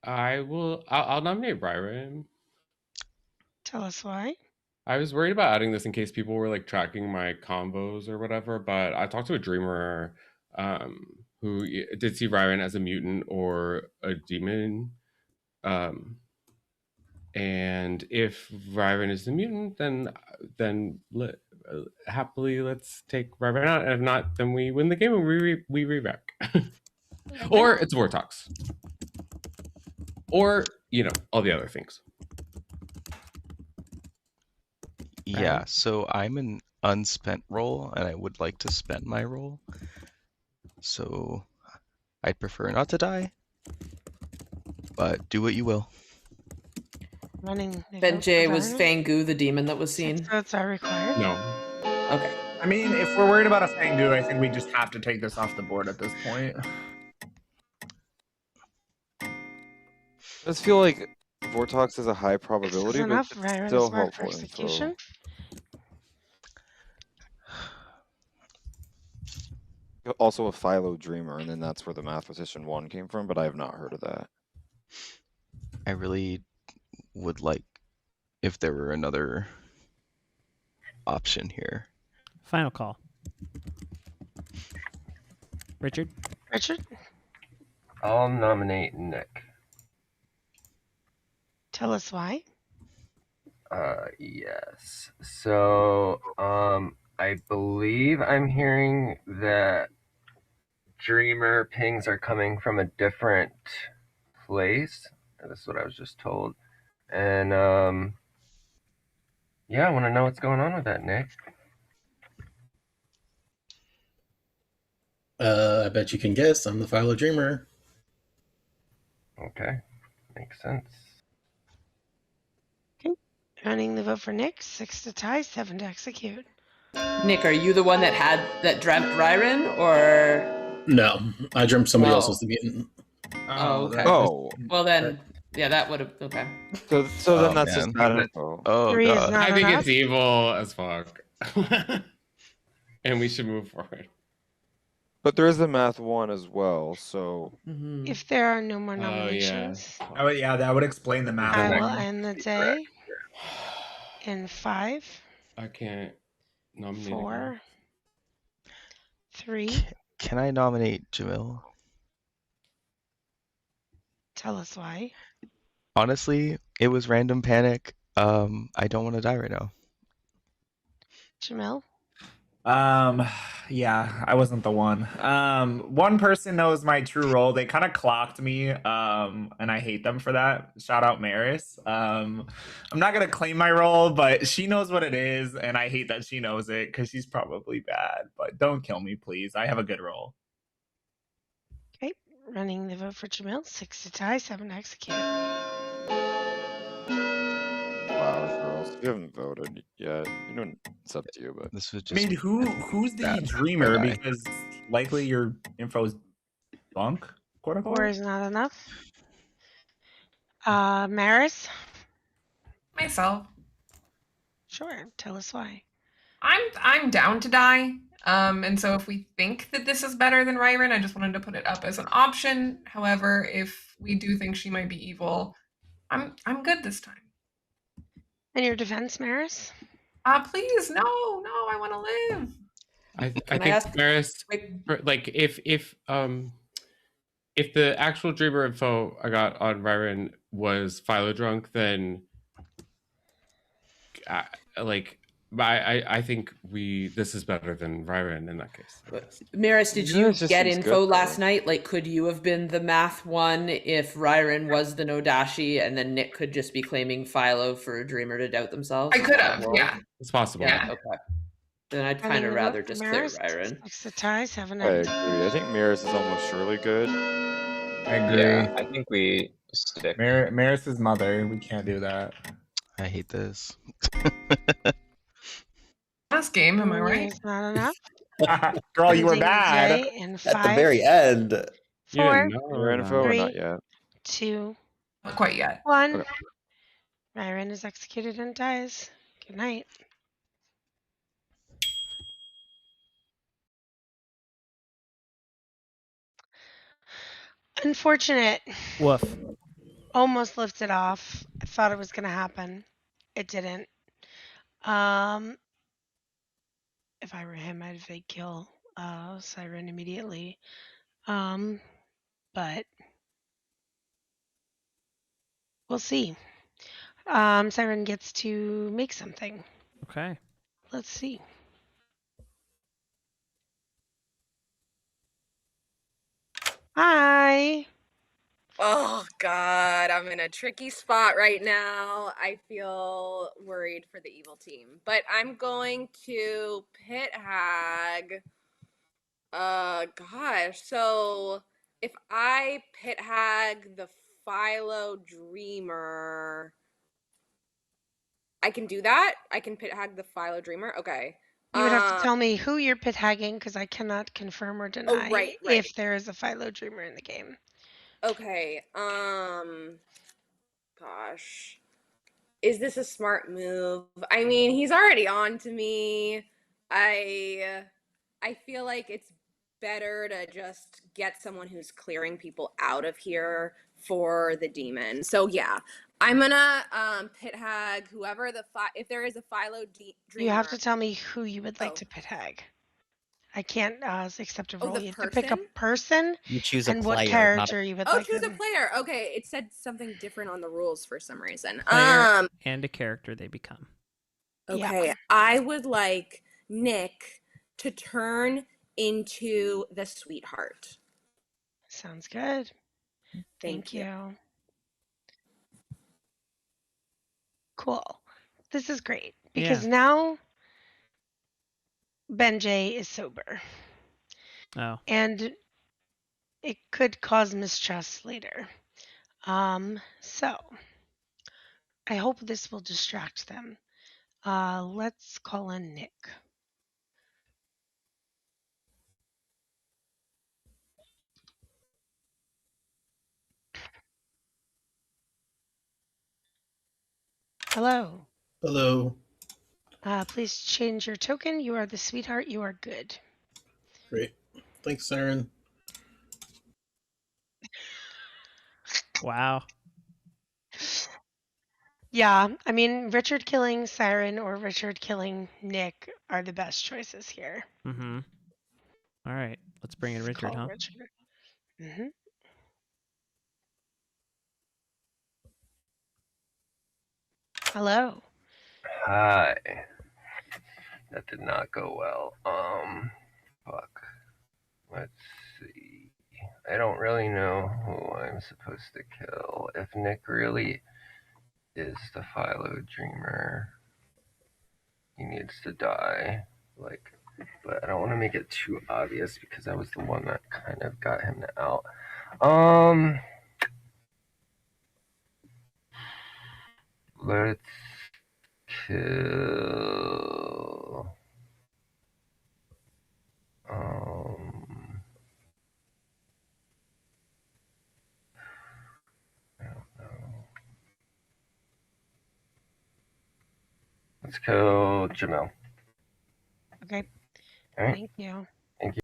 nominate Byron. Tell us why. I was worried about adding this in case people were like tracking my combos or whatever, but I talked to a dreamer who did see Ryron as a mutant or a demon. And if Ryron is the mutant, then happily let's take Ryron out. And if not, then we win the game and we re-rec. Or it's Vortox. Or, all the other things. Yeah, so I'm an unspent roll, and I would like to spend my roll. So I'd prefer not to die, but do what you will. Running. Benjay, was Fangu the demon that was seen? Votes are required. No. Okay. I mean, if we're worried about a Fangu, I think we just have to take this off the board at this point. I just feel like Vortox is a high probability, but enough. it's Ryron still is marked for helpful execution. info. Also a Philo Dreamer, and then that's where the Mathematician 1 came from, but I have not heard of that. I really would like if there were another option here. Final call. Richard? Richard? I'll nominate Nick. Tell us why. Yes. So, I believe I'm hearing that Dreamer pings are coming from a different place. That's what I was just told. And, yeah, I want to know what's going on with that, Nick. I bet you can guess. I'm the Philo Dreamer. Okay. Makes sense. Okay. Running the vote for Nick. 6 to tie, 7 to execute. Nick, are you the one that dreamt Ryron, or? No, I dreamt somebody else was the mutant. Oh, okay. Oh. Well then, yeah, that would have, okay. So then that's man. just bad info. Oh, Three is God. not I think enough. it's evil as fuck. And we should move forward. But there is the Math 1 as well, so... If there are no more Oh, yeah. nominations, Oh, yeah, that would explain the math. I thing. will end the day in 5, I can't nominate 4, again. 3. Can I nominate Jamil? Tell us why. Honestly, it was random panic. I don't want to die right now. Jamil? Yeah, I wasn't the one. One person knows my true role. They kind of clocked me, and I hate them for that. Shout out Maris. I'm not gonna claim my role, but she knows what it is, and I hate that she knows it because she's probably bad. But don't kill me, please. I have a good role. Okay. Running the vote for Jamil. 6 to tie, 7 to execute. Flowers, girls. You haven't voted yet. It's up to you, but... This was I mean, who's the dreamer? die. Because likely your info is bunk, quote unquote. 4 is not enough. Maris? Myself. Sure. Tell us why. I'm down to die. And so if we think that this is better than Ryron, I just wanted to put it up as an option. However, if we do think she might be evil, I'm good this time. And your defense, Maris? Please, no, I want to live. I I think ask- Maris, like if the actual dreamer info I got on Ryron was Philo drunk, then I think this is better than Ryron in that case. Maris, did Yeah, you it just get seems info good, last though. night? Like, could you have been the Math 1 if Ryron was the Nodashi, and then Nick could just be claiming Philo for a dreamer to doubt themselves? I could have, yeah. It's possible. Yeah, okay. Then I'd kind Running of the vote rather for just clear Maris. Ryron. 6 to tie, 7 to I execute. agree. I think Maris is almost surely good. I agree. Yeah, I think we stick. Maris's mother. We can't do that. I hate this. Last game, am I 3 right? is not enough. Girl, you were Ending the bad. day in 5, At the very end. You 4, didn't know Your info or 3, not yet? 2, Not quite yet. 1. Okay. Ryron is executed and dies. Good night. Unfortunate. Woof. Almost lifted off. I thought it was going to happen. it didn't. If I were him, I'd fake kill Siren immediately. But we'll see. Siren gets to make something. Okay. Let's see. Hi. Oh God, I'm in a tricky spot right now. I feel worried for the evil team, but I'm going to pit hag. Gosh, so if I pit hag the Philo Dreamer, I can do that. I can pit hag the Philo Dreamer. Okay. You would have to tell me who you're pit hagging because I cannot confirm or deny right. if there is a Philo Dreamer in the game. Okay. Gosh. Is this a smart move? I mean, he's already on to me. I feel like it's better to just get someone who's clearing people out of here for the demon. So yeah, I'm gonna pit hag whoever if there is a Philo Dreamer. You have to tell me who you would like to pit hag. I can't accept a roll. the You have to pick a person? person You choose a and player, what not character a you would Oh, like choose a them. player. Okay, it said something different on the rules for some reason. Player and a character they become. Okay, Yeah. I would like Nick to turn into the sweetheart. Sounds good. Thank you. Cool. This is great because now Benjay is sober. Oh. And it could cause mistrust later. So I hope this will distract them. Let's call in Nick. Hello. Hello. Please change your token. You are the sweetheart. You are good. Great. Thanks, Siren. Wow. Yeah, I mean, Richard killing Siren or Richard killing Nick are the best choices here. Mm-hmm. All right, let's bring in Richard, Call huh? Richard. Mm-hmm. Hello. Hi. That did not go well. Fuck. Let's see. I don't really know who I'm supposed to kill. If Nick really is the Philo Dreamer, he needs to die. But I don't want to make it too obvious because I was the one that kind of got him out. Let's kill. I don't know. Let's kill Jamel. Okay. All right. Thank you. Thank you.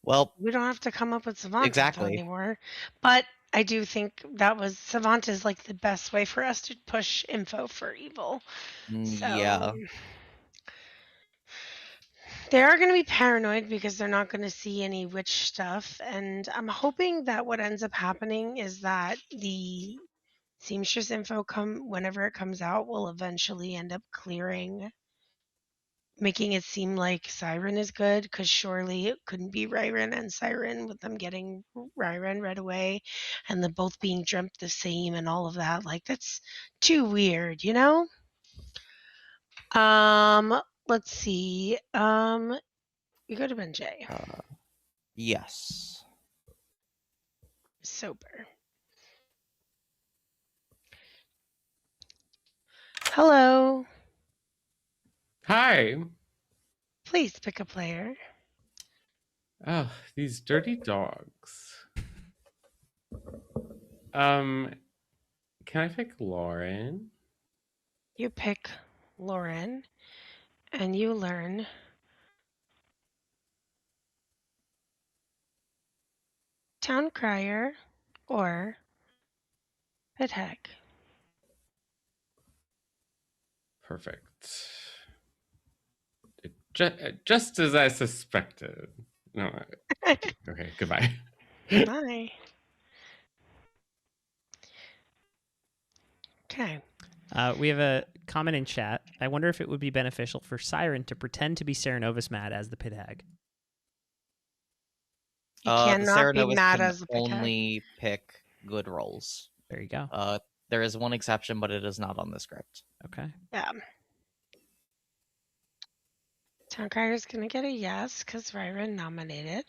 Well, we don't have to come up with Savant exactly anymore. But I do think that was Savant is like the best way for us to push info for evil. So yeah. they are going to be paranoid because they're not going to see any witch stuff. And I'm hoping that what ends up happening is that the seamstress info whenever it comes out will eventually end up clearing, making it seem like Siren is good, because surely it couldn't be Ryren and Siren with them getting Ryren right away and them both being dreamt the same and all of that. Like, that's too weird, you know? Let's see. You go to Benjay. Yes. Sober. Hello. Hi. Please pick a player. Oh, these dirty dogs. Can I pick Lauren? You pick Lauren, and you learn Town Crier or Pit Hag. Perfect. Just as I suspected. No. Okay, goodbye. Bye. Okay. We have a comment in chat. I wonder if it would be beneficial for Siren to pretend to be Serenovus mad as the pit hag. You The cannot be Serenovus mad can as a pit hag. only pick good rolls. There you go. There is one exception, but it is not on the script. Okay. Yeah. Town Crier's gonna get a yes because Ryron nominated.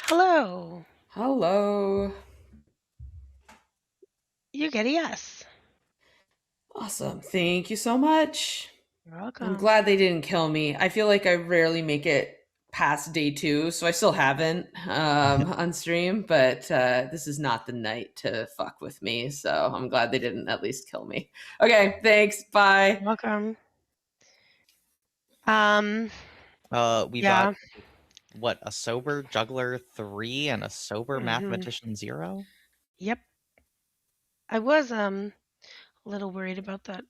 Hello. Hello. You get a yes. Awesome. Thank you so much. You're welcome. I'm glad they didn't kill me. I feel like I rarely make it past day 2, so I still haven't on stream, but this is not the night to fuck with me, so I'm glad they didn't at least kill me. Okay, thanks. Bye. You're welcome. We Yeah. got what, a sober juggler 3 and a sober mathematician 0? Yep. I was a little worried about that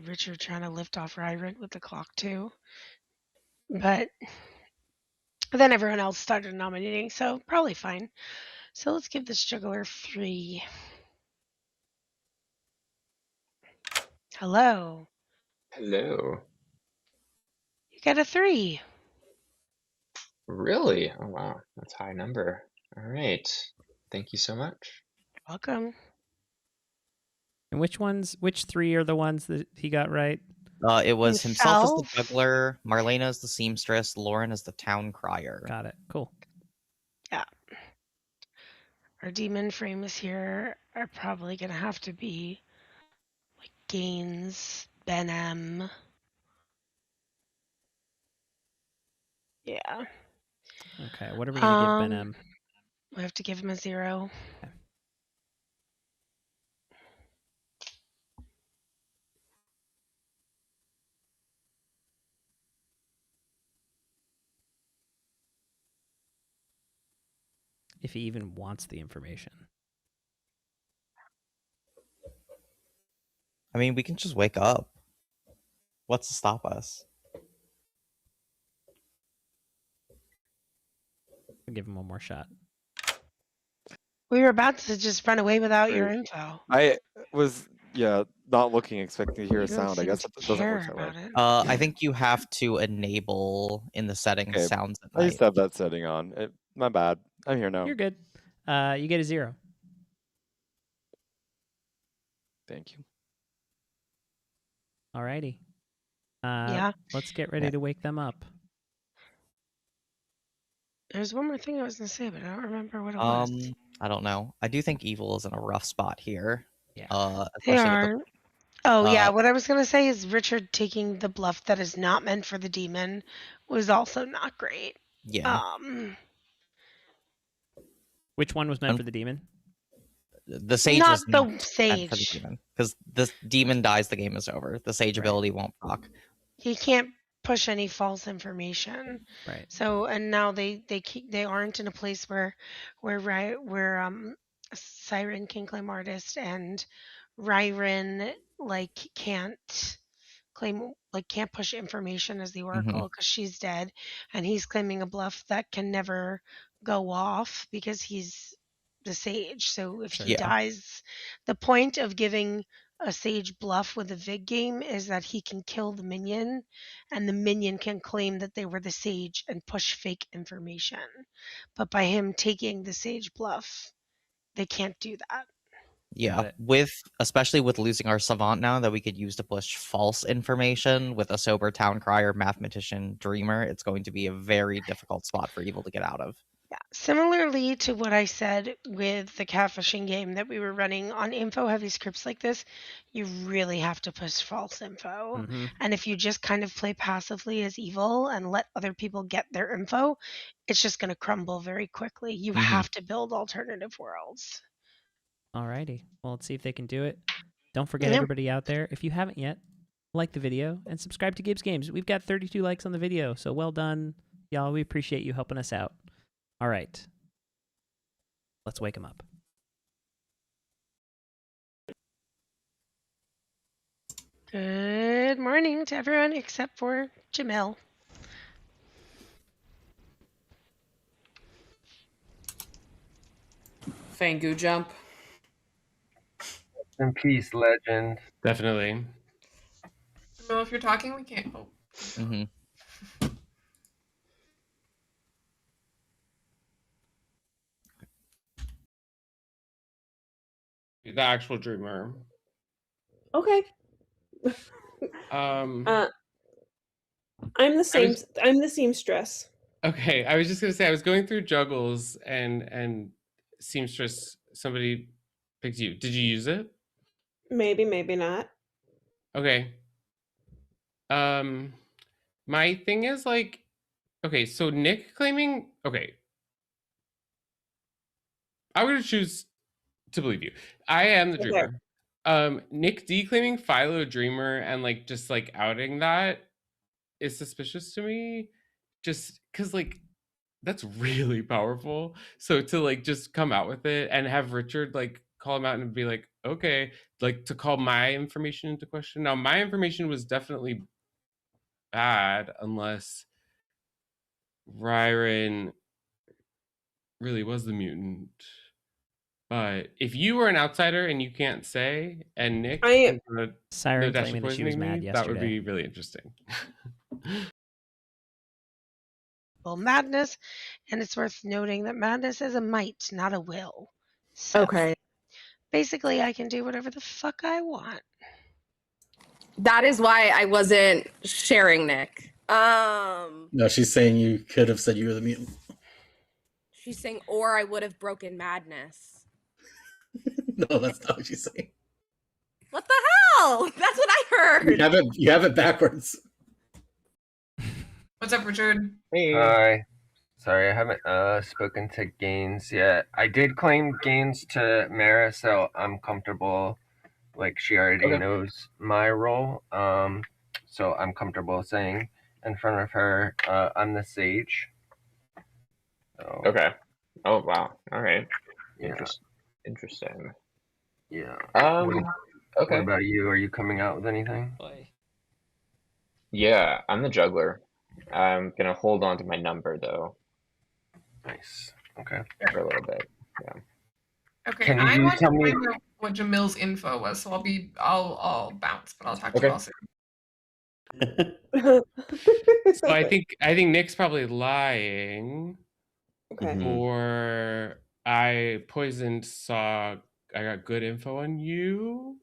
Richard trying to lift off Ryron with the clock too. But then everyone else started nominating, so probably fine. So let's give this juggler 3. Hello. Hello. You get a 3. Really? Oh wow, that's a high number. All right. Thank you so much. Welcome. And which 3 are the ones that he got right? It was himself as the Himself. juggler, Marlena as the seamstress, Lauren as the town crier. Got it. Cool. Yeah. Our demon frames here are probably going to have to be like Gaines, Ben M. Yeah. Okay. What are we going to give Ben M? We have to give him a 0. Okay. If he even wants the information. I mean, we can just wake up. What's to stop us? I'll give him one more shot. We were about to just run away without your Great. info. I was, not looking, expecting to hear You a don't sound. I seem guess to it doesn't care work that way. about it. I think you have to enable in the settings Okay, sounds at I night. used to have that setting on. My bad. I'm here now. You're good. You get a 0. Thank you. Alrighty. Yeah. Let's get ready to wake them up. There's one more thing I was going to say, but I don't remember what it was. I don't know. I do think evil is in a rough spot here. Yeah. They Especially with are. Oh, yeah. Uh, What I was going to say is Richard taking the bluff that is not meant for the demon was also not great. Yeah. Which one was meant for the demon? The sage Not was the not meant for the sage. demon. Because the demon dies, the game is over. The sage ability won't proc. He can't push any false information. Right. So and now they aren't in a place where Siren can claim artist and Ryren can't push information as the oracle because she's dead, and he's claiming a bluff that can never go off because he's the sage. So if he dies, the point of giving a sage bluff with a Vig game is that he can kill the minion, and the minion can claim that they were the sage and push fake information. But by him taking the sage bluff, they can't do that. Yeah, especially with losing our savant now that we could use to push false information with a sober town crier, mathematician, dreamer, it's going to be a very difficult spot for evil to get out of. Yeah. Similarly to what I said with the catfishing game that we were running on info heavy scripts like this, you really have to push false info. Mm-hmm. And if you just kind of play passively as evil and let other people get their info, it's just going to crumble very quickly. You have to build alternative worlds. Alrighty. Well, let's see if they can do it. Don't forget, everybody out there, if you haven't yet, like the video and subscribe to Gibbs Games. We've got 32 likes on the video, so well done, y'all. We appreciate you helping us out. All right. Let's wake them up. Good morning to everyone except for Jamil. Fangu jump. In peace, legend. Definitely. Jamil, if you're talking, we can't. Oh. Mm-hmm. The actual dreamer. Okay. Um. I'm the same. I'm the seamstress. Okay, I was just gonna say I was going through juggles and seamstress. Somebody picked you. Did you use it? Maybe, maybe not. Okay. My thing is like, okay, so Nick claiming. Okay, I'm gonna choose to believe you. I am the Okay. dreamer. Nick declaiming Philo dreamer and like just like outing that is suspicious to me. Just because like that's really powerful. So to like just come out with it and have Richard like call him out and be like, okay, like to call my information into question. Now my information was definitely bad unless Ryron really was the mutant. But if you were an outsider and you can't say, and Nick Siren Dash claiming that she was poisoning mad me, that would yesterday. be really interesting. Well, madness, and it's worth noting that madness is a might, not a will. So Okay. basically, I can do whatever the fuck I want. That is why I wasn't sharing Nick. No, she's saying you could have said you were the mutant. She's saying, or I would have broken madness. No, that's not what she's saying. What the hell? That's what I heard. You have it backwards. What's up, Richard? Hey. Hi. Sorry, I haven't spoken to Gaines yet. I did claim Gaines to Mara, so I'm comfortable. Like she already knows my role. So I'm comfortable saying in front of her, I'm the sage. So, Okay. Oh wow. All right. Yeah. Interesting. Yeah. Okay. What about you? Are you coming out with anything? Yeah, I'm the juggler. I'm gonna hold on to my number though. Nice. Okay. For a little bit. Yeah. Okay, Can I you want to tell me- find out what Jamil's info was, so I'll bounce, but I'll talk to you all soon. So I think Nick's probably lying. Okay. Or I poisoned Saw. I got good info on you.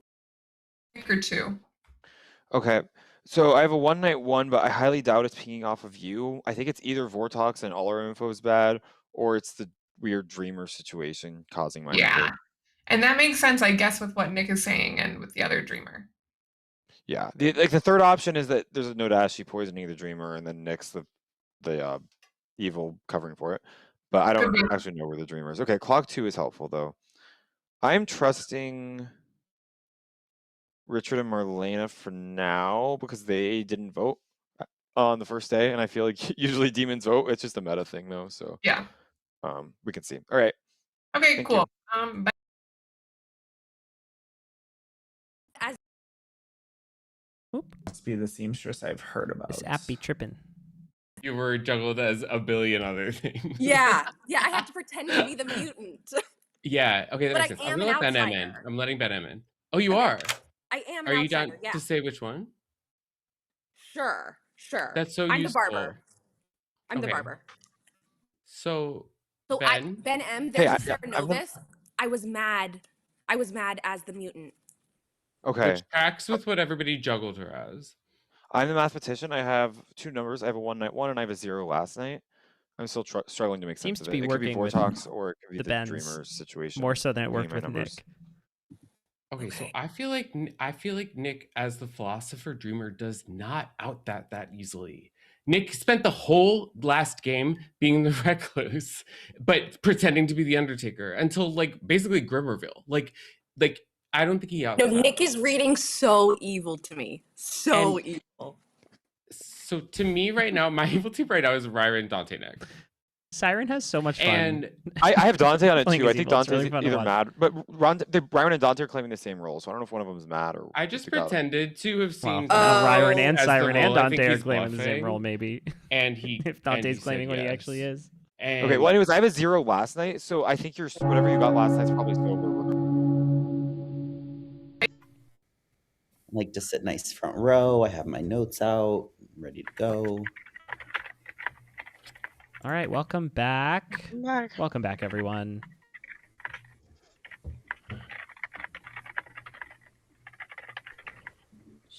Nick or two. Okay. So I have a 1-night-1, but I highly doubt it's pinging off of you. I think it's either Vortox and all our info is bad, or it's the weird dreamer situation causing my Yeah. number. And that makes sense, I guess, with what Nick is saying and with the other dreamer. Yeah. The third option is that there's a Nodashi poisoning the dreamer, and then Nick's the evil covering for it. But I don't actually know where the dreamer is. Okay, clock 2 is helpful though. I'm trusting Richard and Marlena for now because they didn't vote on the first day, and I feel like usually demons vote. It's just a meta thing though, so yeah. We can see. All right. Okay, Thank cool. you. Must be the seamstress I've heard about. This app be tripping. You were juggled as a billion other things. Yeah, I have to pretend to be the mutant. Yeah. Okay, that But makes I sense. I'm am gonna an let Ben M in. outsider. I'm letting Ben M in. Oh, you are. I am an Are you outsider, down yeah. to say which one? Sure. That's so I'm useful. the barber. I'm the Okay. barber. So So Ben. Ben M, Hey, there's a I've never- Cernovus. I was mad as the mutant. Okay. Which tracks with what everybody juggled her as. I'm the mathematician. I have 2 numbers. I have a 1-night-1 and I have a 0 last night. I'm still struggling to make Seems sense to of it. be It could be working with Vortox or it could be the the Bens dreamer's situation. more so than it pinging worked my with numbers. Nick. Okay, so I feel like Nick, as the philosopher dreamer, does not out that easily. Nick spent the whole last game being the recluse, but pretending to be the Undertaker until like basically Grimmerville. Like I don't think he out. No, Nick is reading so evil to me. So evil. So to me right now, my evil team right now is Ryron, Dante, Nick. Siren has so much fun. And I have Dante on it Playing too. I as think evil, it's Dante's really fun to either watch. mad, but Byron and Dante are claiming the same role, so I don't know if one of them is mad or. I just pretended to have seen Byron and as the Siren and role. I think Dante are he's claiming the same bluffing, role, maybe. And he if and Dante's he claiming said what he yes. actually is. And Okay, well, anyways, I have a 0 last night, so I think whatever you got last night's probably sober. I like to sit nice front row. I have my notes out, ready to go. All right, welcome back. Back. Welcome back, everyone.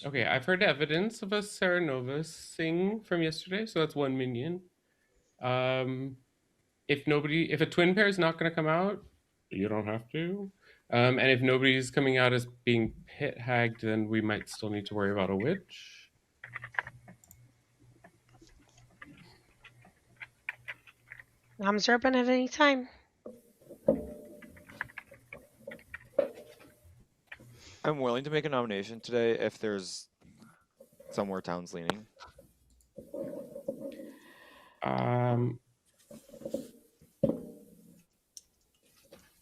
Okay, I've heard evidence of a Serenova sing from yesterday, so that's 1 minion. If a twin pair is not going to come out, you don't have to. And if nobody's coming out as being pit hagged, then we might still need to worry about a witch. Noms are open at any time. I'm willing to make a nomination today if there's somewhere town's leaning.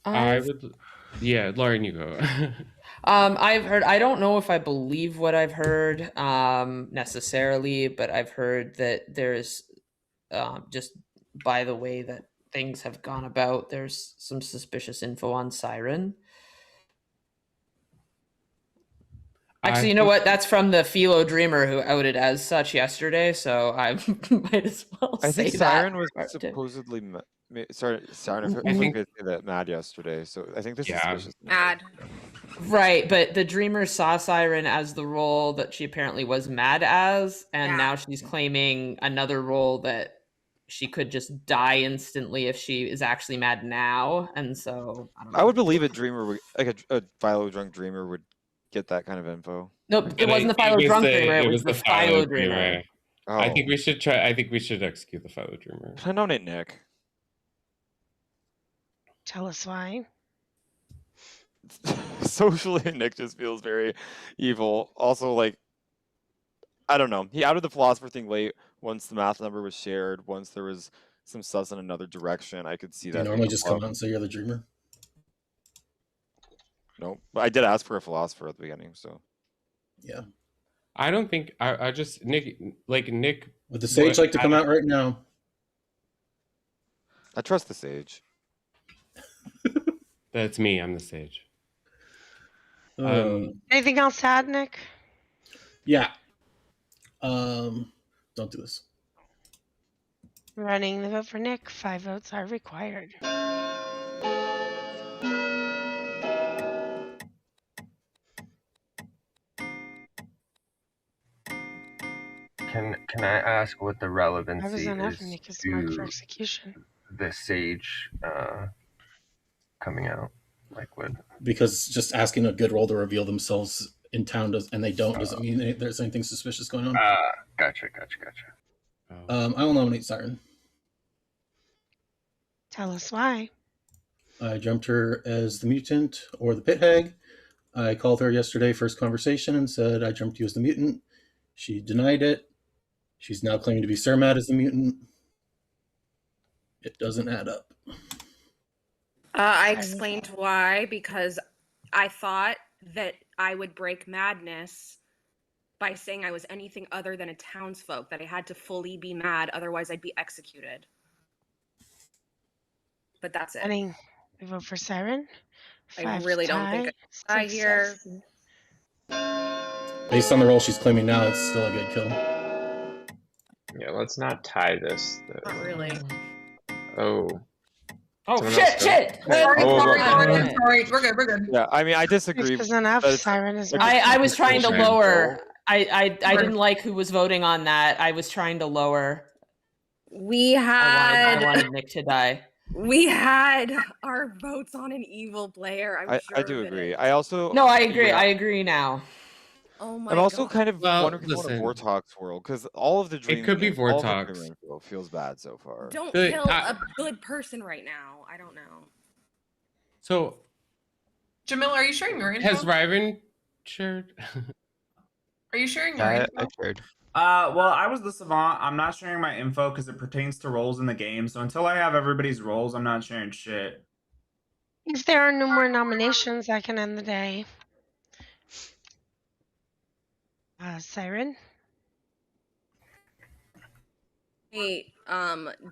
I would. Yeah, Lauren, you go. I've heard, I don't know if I believe what I've heard necessarily, but I've heard that there's just by the way that things have gone about, there's some suspicious info on Siren. Actually, you know what? That's from the Philo Dreamer who outed as such yesterday, so I might as well say I think that. Siren was supposedly Siren, I think- say that mad yesterday, so I think this is suspicious. Mad. Right, but the Dreamer saw Siren as the role that she apparently was mad as, and now she's claiming another role that she could just die instantly if she is actually mad now, and so I don't know. I would believe a dreamer would, like a Philo drunk dreamer would get that kind of info. Nope, it wasn't the Philo drunk dreamer, it was the Philo dreamer. I think we should try. I think we should execute the Philo dreamer. Can I nominate Nick? Tell us why. Socially, Nick just feels very evil. Also, like, I don't know. He outed the philosopher thing late. Once the math number was shared, once there was some sus in another direction, I could see You that. normally just come out and say you're the dreamer. No, but I did ask for a philosopher at the beginning, so. Yeah. I don't think I just Nick. Would the sage like to come out right now? I trust the sage. That's me. I'm the sage. Anything else to add, Nick? Yeah. Don't do this. Running the vote for Nick. 5 votes are required. Can I ask what the That was relevancy enough. is Nick is marked for to execution. the sage coming out? Like what? Because just asking a good roll to reveal themselves in town and they don't doesn't mean there's anything suspicious going on. Gotcha. I will nominate Siren. Tell us why. I jumped her as the mutant or the pit hag. I called her yesterday, first conversation, and said I jumped you as the mutant. She denied it. She's now claiming to be Sermat as the mutant. It doesn't add up. I explained why, because I thought that I would break madness by saying I was anything other than a townsfolk, that I had to fully be mad, otherwise I'd be executed. But that's it. Running the vote for Siren. I really don't think I here. Based on the role she's claiming now, it's still a good kill. Yeah, let's not tie this. Not really. Oh. Oh, Someone shit, else go. shit. Sorry, Oh, we're good, we're good. Yeah, I mean, I disagree. This is enough. but it's- Siren is I was trying to Same lower. I didn't like who was voting on that. I was trying to lower. We had I wanted Nick to die. we had our votes on an evil player. I'm sure I do of it. agree. I also No, I agree. yeah. I agree now. Oh my I'm also God. kind of Well, wondering if it's listen. a Vortox world because all of the dream could be all of the Vortox. dream info feels bad so far. Don't Good, kill a good person right now. I don't know. So Jamil, are you sharing your info? has Ryven shared? Are you sharing your I info? shared. Well, I was the savant. I'm not sharing my info because it pertains to roles in the game. So until I have everybody's roles, I'm not sharing shit. If there are no more nominations, I can end the day. Siren? Hey,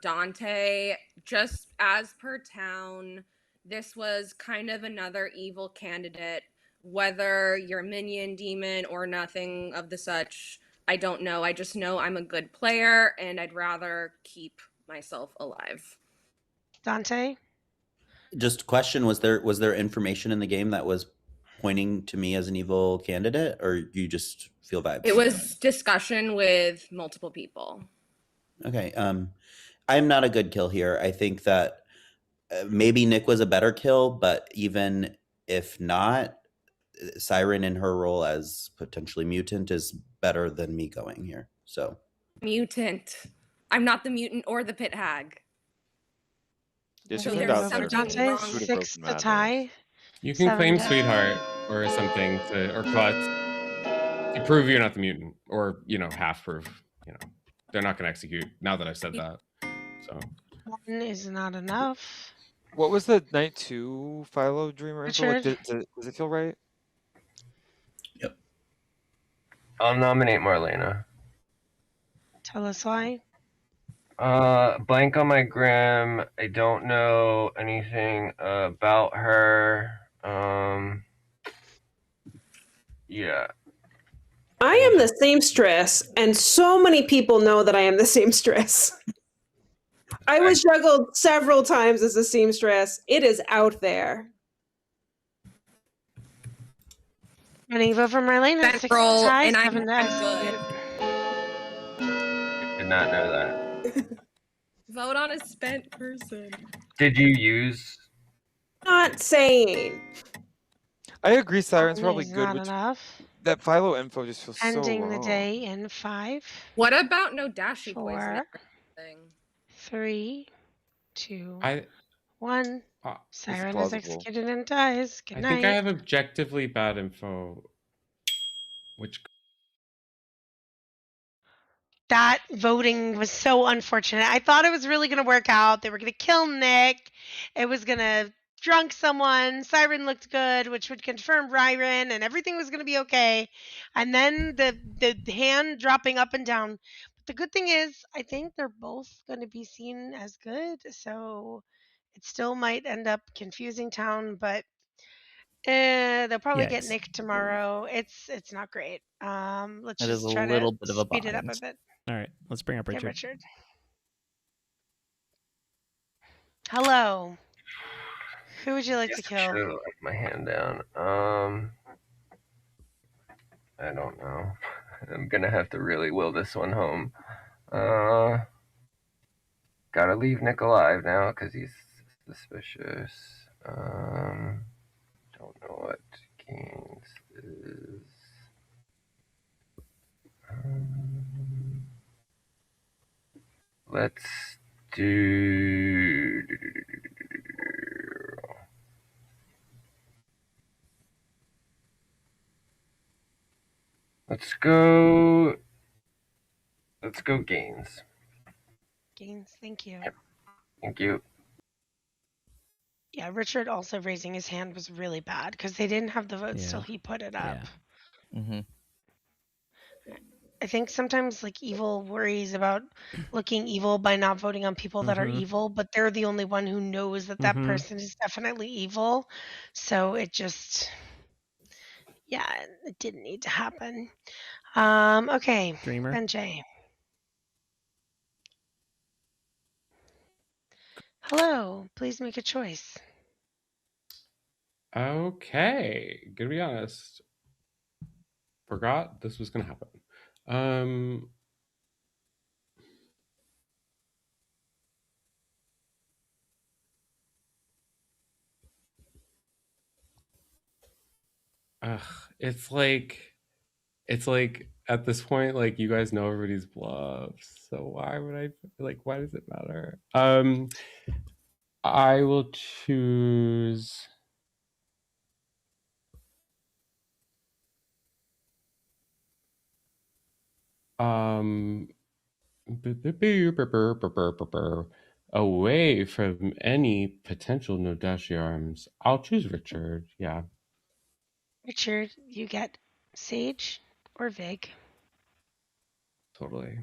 Dante, just as per town, this was kind of another evil candidate. Whether you're minion, demon, or nothing of the such, I don't know. I just know I'm a good player, and I'd rather keep myself alive. Dante? Just question: was there information in the game that was pointing to me as an evil candidate, or you just feel vibes? It was discussion with multiple people. Okay. I'm not a good kill here. I think that maybe Nick was a better kill, but even if not, Siren in her role as potentially mutant is better than me going here. So Mutant. I'm not the mutant or the pit hag. So So there's there's something Dante, wrong. 6 to tie. You can 7 claim to- sweetheart or something or klutz to prove you're not the mutant, or half proof. They're not going to execute. Now that I've said that, so 1 is not enough. What was the night 2 Philo Dreamer info? Like, Richard? does it feel right? I'll nominate Marlena. Tell us why. Blank on my Grim. I don't know anything about her. Yeah. I am the same stress, and so many people know that I am the same stress. I was juggled several times as the seamstress. It is out there. Running vote for Marlena, 6 to Central, tie, and 7 to I'm execute. Did not know that. Vote on a spent person. Did you use? Not saying. I agree, Siren's 1 probably is good. not enough. That Philo info just feels so Ending the wrong. day in 5. What about no Dashi poisoning 4, 3, 2, I 1. it's Siren is plausible. executed and dies. Good I night. think I have objectively bad info. Which That voting was so unfortunate. I thought it was really going to work out. They were going to kill Nick. It was going to drunk someone. Siren looked good, which would confirm Ryron, and everything was going to be okay. And then the hand dropping up and down. But the good thing is, I think they're both going to be seen as good. So it still might end up confusing town, but they'll probably get Yikes. Nick tomorrow. It's not great. Let's It is just a try little to bit of a speed it up a bind. bit. All right, let's bring up Get Richard. Richard. Hello. Who would you like to kill? Should have left my hand down. I don't know. I'm gonna have to really will this one home. Gotta leave Nick alive now because he's suspicious. Don't know what Keynes is. Let's do. Let's go Gaines. Gaines, thank you. Thank you. Yeah, Richard also raising his hand was really bad because they didn't have the votes till Yeah. he put it up. Mm-hmm. I think sometimes like evil worries about looking evil by not voting on people that are Mhm. evil, but they're the only one who knows that that Mhm. person is definitely evil. So it just, yeah, it didn't need to happen. Okay, Dreamer. Benjay. Hello, please make a choice. Okay, gonna be honest. Forgot this was gonna happen. Ugh, it's like at this point, like you guys know everybody's bluffs. So why would I why does it matter? I will choose Um, away from any potential Nodashi arms, I'll choose Richard. Yeah. Richard, you get Sage or Vig. Totally.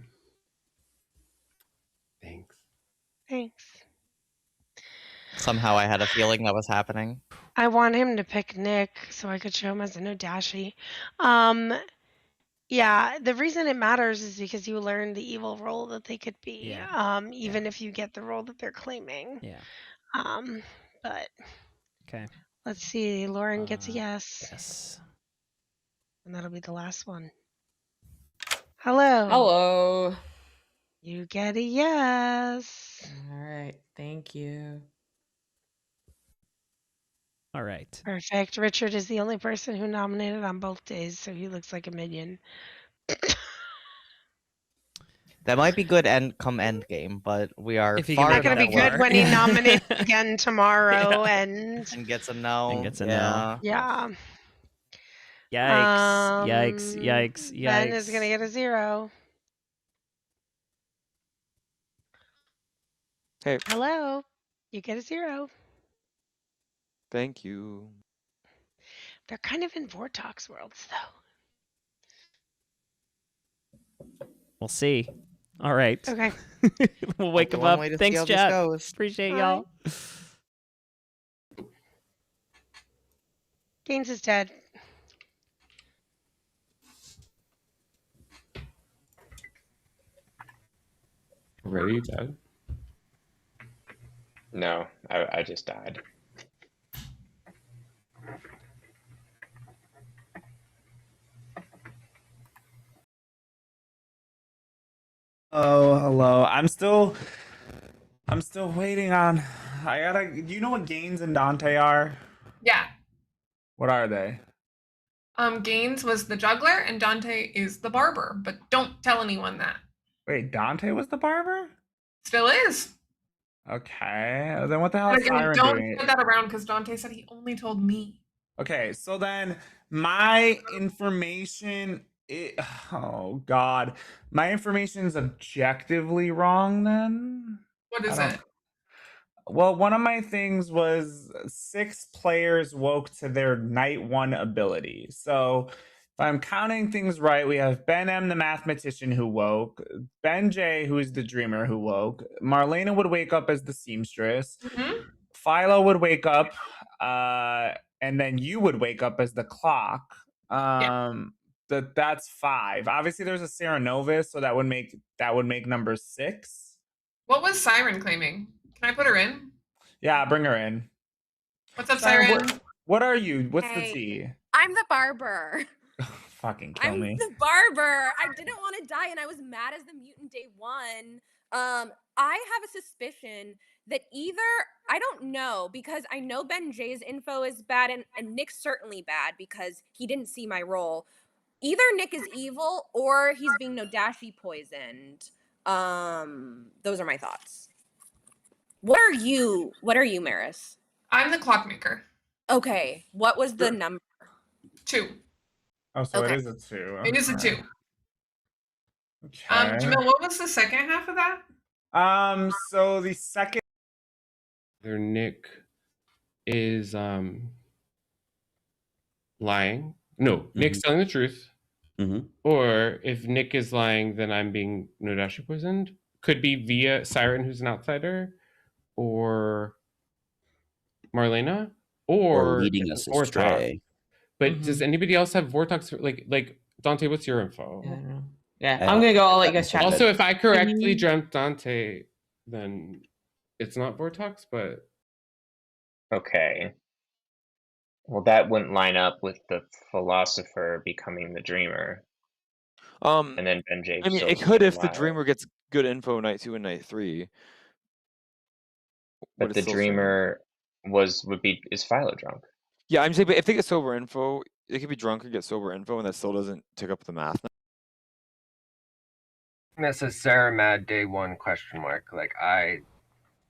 Thanks. Thanks. Somehow I had a feeling that was happening. I want him to pick Nick so I could show him as a Nodashi. Yeah, the reason it matters is because you learn the evil role that they could be, even if you get the role that they're claiming. Yeah. But Okay. let's see. Lauren gets a yes. Yes. And that'll be the last one. Hello. Hello. You get a yes. All right. Thank you. All right. Perfect. Richard is the only person who nominated on both days, so he looks like a minion. That might be good end game, but we are If he far can Not gonna be enough away. good when he nominates again tomorrow and gets a no. And gets a no. yeah. Yikes. Ben is gonna get a 0. Hey. Hello. You get a 0. Thank you. They're kind of in Vortox worlds though. We'll see. All right. Okay. We'll wake him one up. way to see Thanks, how this chat. goes. Appreciate Bye. y'all. Gaines is dead. Ready, Dad? No, I just died. Oh, hello. I'm still waiting on. You know what Gaines and Dante are? Yeah. What are they? Gaines was the juggler and Dante is the barber, but don't tell anyone that. Wait, Dante was the barber? Still is. Okay. Then what the hell But is again, Siren don't doing? spread that around because Dante said he only told me. Okay, so then my information. Oh God, my information is objectively wrong. Then What is I don't- it? Well, one of my things was 6 players woke to their night 1 ability. So if I'm counting things right, we have Ben M, the mathematician, who woke, Ben J, who is the dreamer, who woke. Marlena would wake up as the seamstress. Mm-hmm. Philo would wake up, and then you would wake up as the clock. That's 5. Obviously, there's a Sarah Novus, so that would make number 6. What was Siren claiming? Can I put her in? Yeah, bring her in. What's up, Siren, Siren? what are you? What's the Hey. tea? I'm the barber. Fucking kill I'm me. the barber. I didn't want to die, and I was mad as the mutant day 1. I have a suspicion that either I don't know because I know Ben J's info is bad, and Nick's certainly bad because he didn't see my role. Either Nick is evil or he's being Nodashi poisoned. Those are my thoughts. What are you, Maris? I'm the clockmaker. Okay. What was the number? 2. Oh, so Okay. it is a 2. It is a 2. Okay. Jamil, what was the second half of that? So the second. Their Nick is lying. No, Nick's telling the truth. Or if Nick is lying, then I'm being Nodashi poisoned. Could be via Siren, who's an outsider, or Marlena, or leading us Vortox. astray. But does anybody else have Vortox? Like Dante, what's your info? Yeah, I'm gonna go. I'll let you guys chat. Also, if I correctly dreamt Dante, then it's not Vortox, but Okay. Well, that wouldn't line up with the philosopher becoming the dreamer. And then Ben J. I mean, still it being could if the alive. dreamer gets good info night 2 and night 3. But the dreamer is Philo drunk. Yeah, I'm saying, but if they get sober info, they could be drunk or get sober info, and that still doesn't tick up the math. That says Sarah Mad day 1 question mark. Like I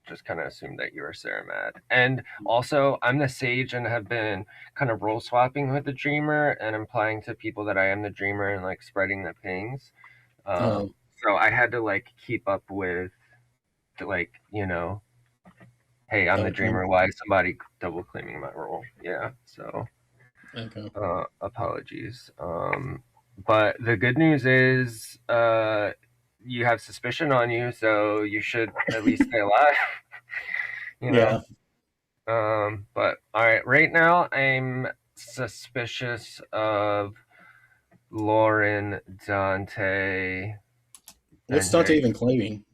just kind of assumed that you were Sarah Mad. And also I'm the sage and have been kind of role swapping with the dreamer and implying to people that I am the dreamer and like spreading the pings. So I had to like keep up with, like, you know, hey, I'm the dreamer. Why is somebody double claiming my role? Yeah. So, apologies. But the good news is, you have suspicion on you, so you should at least stay alive. You know. But all right, right now I'm suspicious of Lauren, Dante. What's Dante even claiming?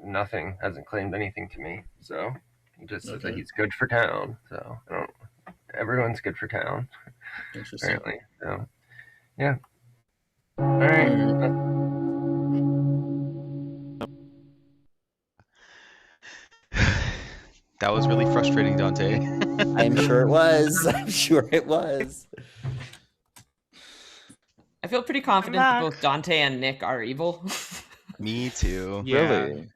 Nothing. Hasn't claimed anything to me. So he just says that he's good for town. So I don't. Everyone's good for town. Interesting. Apparently. So yeah. All right. That was really frustrating, Dante. I'm sure it was. I'm sure it was. I feel pretty confident that both Dante and Nick are evil. Me too. Yeah. Really?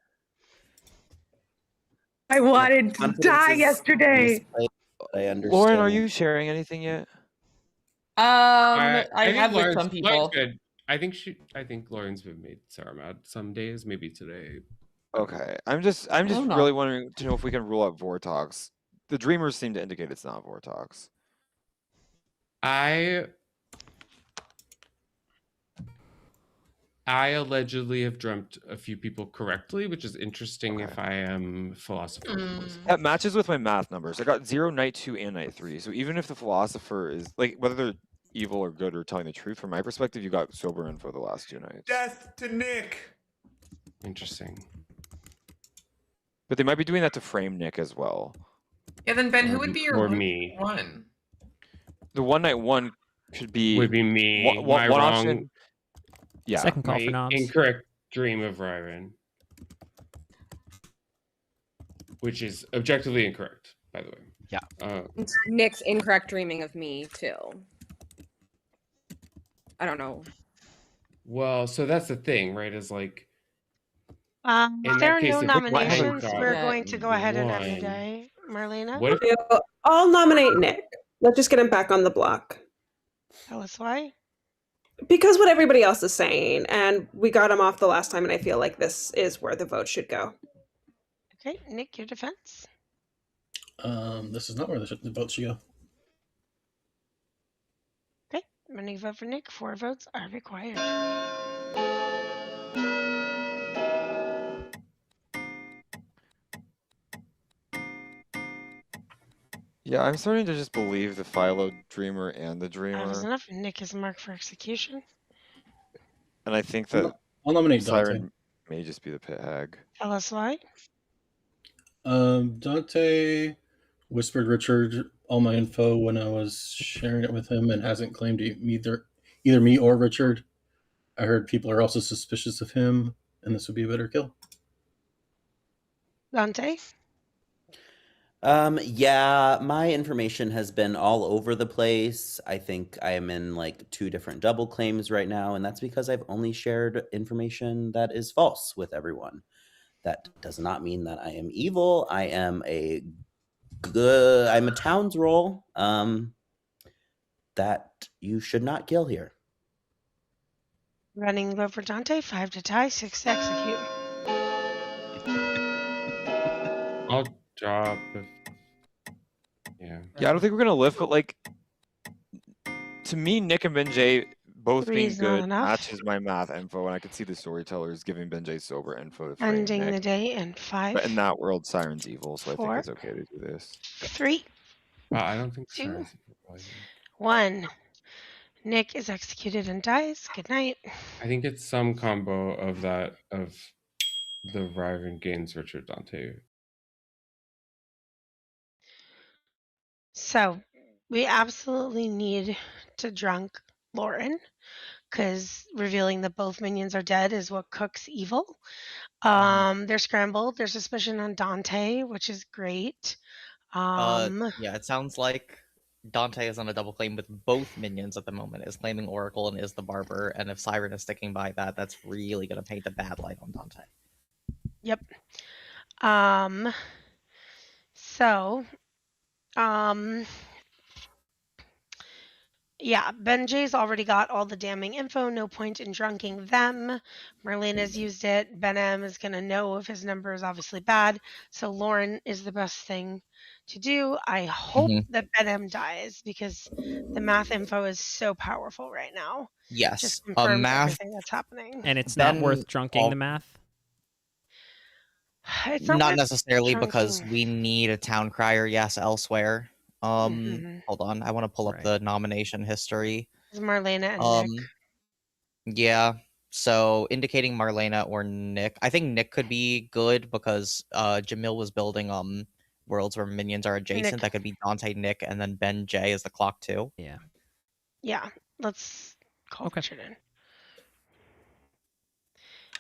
I wanted to die yesterday. I understand. Lauren, are you sharing anything yet? I think have with Lauren's- some people. Lauren's good. I think Lauren's been made Sarah mad some days, maybe today. Okay, I'm just really wondering to know if we can rule out Vortox. The dreamers seem to indicate it's not Vortox. I allegedly have dreamt a few people correctly, which is interesting if I am philosopher. That matches with my math numbers. I got 0, night 2, and night 3. So even if the philosopher is like whether they're evil or good or telling the truth, from my perspective, you got sober info the last 2 nights. Death to Nick. Interesting. But they might be doing that to frame Nick as well. Yeah, then Ben, who would be your or one- me? one? The one night one should be Would be me. One My option. wrong. Yeah. Second call My for noms. incorrect dream of Ryron, which is objectively incorrect, by the way. Yeah. Nick's incorrect dreaming of me too. I don't know. Well, so that's the thing, right? Is like If in there that are case, no if nominations, got we're going to go ahead and end the one, day. Marlena, What if I'll nominate Nick. Let's just get him back on the block. tell us why. Because what everybody else is saying, and we got him off the last time, and I feel like this is where the vote should go. Okay, Nick, your defense. This is not where the vote should go. Okay, I'm going to vote for Nick. 4 votes are required. Yeah, I'm starting to just believe the Philo dreamer and the That was dreamer, enough. Nick is marked for execution. and I think that I'll nominate Dante. Siren may just be the pit hag. Tell us why. Dante whispered Richard all my info when I was sharing it with him and hasn't claimed either me or Richard. I heard people are also suspicious of him, and this would be a better kill. Dante? Yeah, my information has been all over the place. I think I am in like 2 different double claims right now, and that's because I've only shared information that is false with everyone. That does not mean that I am evil. I am I'm a town's role that you should not kill here. Running vote for Dante. 5 to tie, 6 to execute. I'll drop if yeah. Yeah, I don't think we're gonna lift, but like to me, Nick and Benjay both 3 being is not good enough. matches my math info, and I could see the storytellers giving Benjay sober info to frame Ending Nick. the day in 5. But in that world, Siren's evil, so I 4. think it's okay to do this. 3, I don't think 2, Siren's 1. Nick is executed and dies. Good night. I think it's some combo of that of the Ryron Gaines Richard Dante. So we absolutely need to drunk Lauren, because revealing that both minions are dead is what cooks evil. They're scrambled. There's suspicion on Dante, which is great. Yeah, it sounds like Dante is on a double claim with both minions at the moment, is claiming Oracle and is the Barber, and if Siren is sticking by that, that's really going to paint a bad light on Dante. Yep. So, Yeah, Benjay's already got all the damning info. No point in drunking them. Marlena's used it. Ben M is going to know if his number is obviously bad. So Lauren is the best thing to do. I hope that Ben M dies because the math info is so powerful right now. Yes. Just confirms Math. everything that's happening. And it's not worth drunking the math? It's Not worth necessarily because drunking. we need a town crier, yes, elsewhere. Mhm. Hold on. I want to pull up the nomination history. It's Marlena and Nick. Yeah. So indicating Marlena or Nick. I think Nick could be good because Jamil was building worlds where minions are adjacent. Nick. That could be Dante, Nick, and then Ben J is the clock too. Yeah. Yeah, let's call Richard in.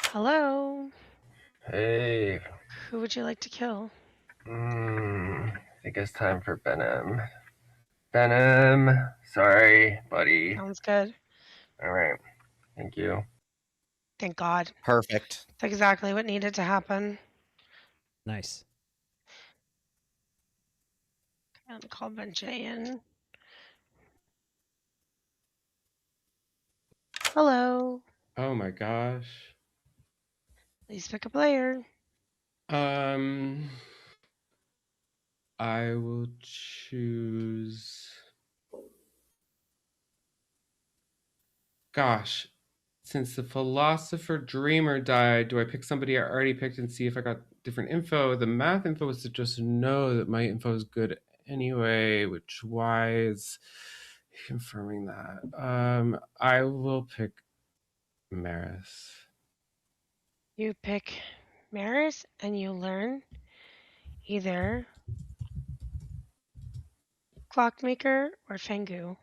Hello. Hey. Who would you like to kill? I think it's time for Benham. Benham, sorry, buddy. Sounds good. All right, thank you. Thank God. Perfect. That's exactly what needed to happen. Nice. I'm gonna call Ben J in. Hello. Oh my gosh. Please pick a player. I will choose. Gosh, since the philosopher dreamer died, do I pick somebody I already picked and see if I got different info? The math info was to just know that my info is good anyway, which why is confirming that. I will pick Maris. You pick Maris and you learn either Clockmaker or Fengu.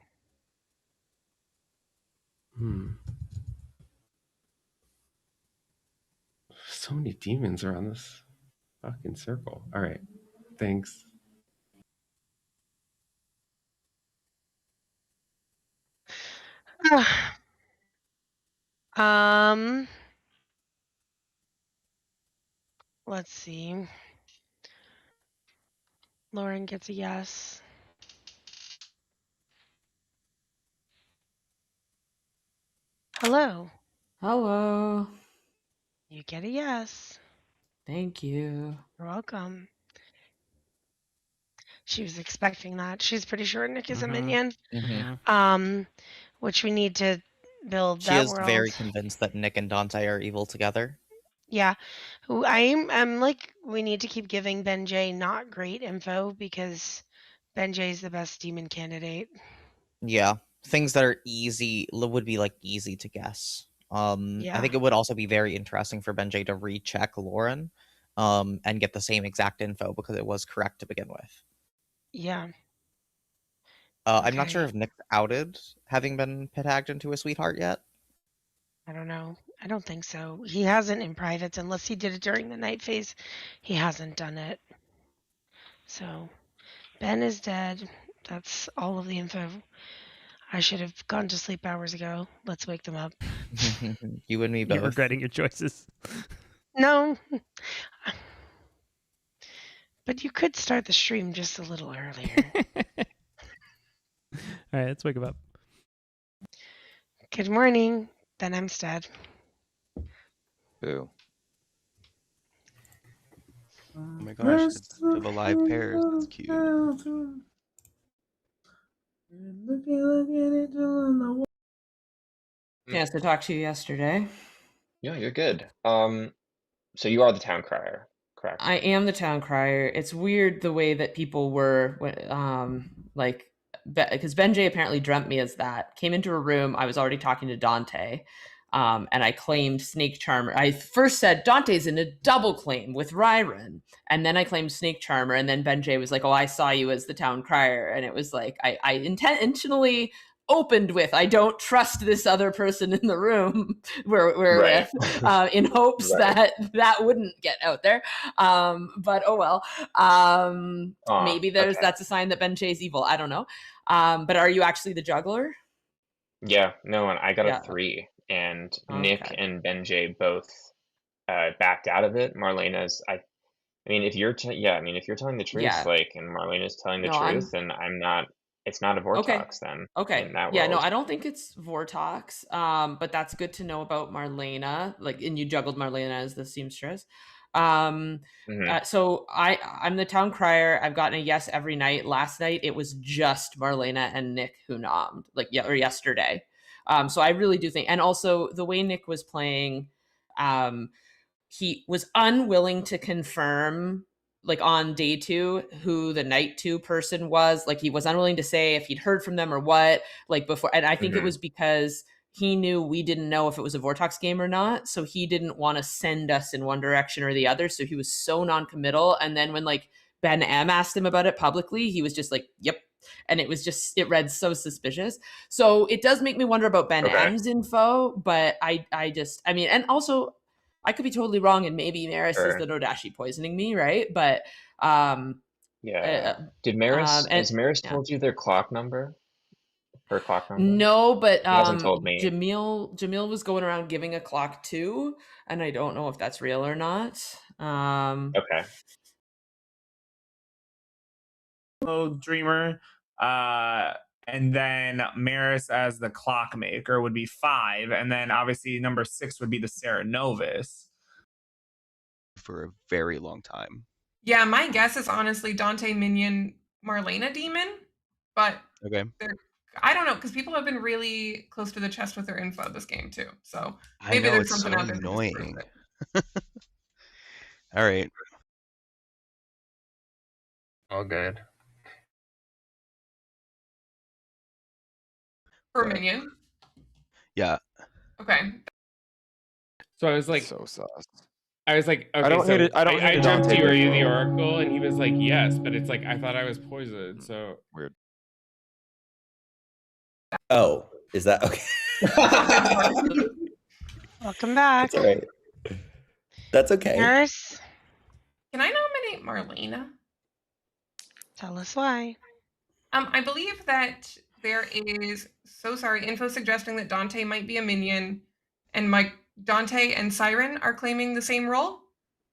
So many demons are on this fucking circle. All right, thanks. Let's see. Lauren gets a yes. Hello. Hello. You get a yes. Thank you. You're welcome. She was expecting that. She's pretty sure Nick is a minion. Which we need to build She that is world. very convinced that Nick and Dante are evil together. Yeah. I'm like, we need to keep giving Ben J not great info because Ben J is the best demon candidate. Yeah, things that are easy would be like easy to guess. I Yeah. think it would also be very interesting for Benjay to recheck Lauren, and get the same exact info because it was correct to begin with. Yeah. I'm not sure Okay. if Nick's outed having been pit-hagged into a sweetheart yet. I don't know. I don't think so. He hasn't in privates unless he did it during the night phase. He hasn't done it. So Ben is dead. That's all of the info. I should have gone to sleep hours ago. Let's wake them up. You and me both. You're regretting your choices. No. But you could start the stream just a little earlier. All right, let's wake him up. Good morning. Ben Amstead. Boo. Oh my gosh, it's the live pairs. That's cute. Chance to talk to you yesterday. Yeah, you're good. So you are the town crier, correct? I am the town crier. It's weird the way that people were, like, because Benjay apparently dreamt me as that. Came into a room, I was already talking to Dante, and I claimed Snake Charmer. I first said Dante's in a double claim with Ryron, and then I claimed Snake Charmer, and then Benjay was like, "Oh, I saw you as the town crier," and it was like I intentionally opened with, "I don't trust this other person in the room we're Right. with," in hopes Right. that wouldn't get out there. But oh well. Maybe Okay. that's a sign that Benjay's evil. I don't know. But are you actually the juggler? Yeah, no, and I got Yeah. a 3, and Nick Okay. and Benjay both backed out of it. Marlena's, I mean, if you're, if you're telling the truth, Yeah. like, and Marlena's telling the No, truth, and I'm not it's not a Vortox then. Okay. In that Yeah, no, world. I don't think it's Vortox. But that's good to know about Marlena. Like, and you juggled Marlena as the seamstress. So I'm the town crier. I've gotten a yes every night. Last night it was just Marlena and Nick who nommed, or yesterday. So I really do think, and also the way Nick was playing, he was unwilling to confirm, like on day 2, who the night 2 person was. Like, he was unwilling to say if he'd heard from them or what, like, before. And I think it was because he knew we didn't know if it was a Vortox game or not. So he didn't want to send us in one direction or the other. So he was so non-committal. And then when like Ben M asked him about it publicly, he was just like, yep. And it was just, it read so suspicious. So it does make me wonder about Ben M's info, but I mean, and also I could be totally wrong, and maybe Maris is the Nodashi poisoning me, right? But did Maris has Maris told you their clock number? Her clock number? No, but He hasn't told me. Jamil was going around giving a clock too, and I don't know if that's real or not. Okay. Dreamer. And then Maris as the clockmaker would be 5, and then obviously number 6 would be the Sarah Novus. For a very long time. Yeah, my guess is honestly Dante Minion Marlena Demon, but I don't know, because people have been really close to the chest with their info this game too. So maybe there's something out there. Annoying. All right. All good. For Minion. Yeah. Okay. So I was like, so sus. I was like, okay, I don't hate it. I don't hate I it, jumped to Dante. you, are you the Oracle? And he was like, yes, but it's like, I thought I was poisoned, so. Weird. Oh, is that okay? Welcome back. That's all right. That's okay. Nurse, Can I nominate Marlena? tell us why. I believe that there is, so sorry, info suggesting that Dante might be a minion, and Dante and Siren are claiming the same role.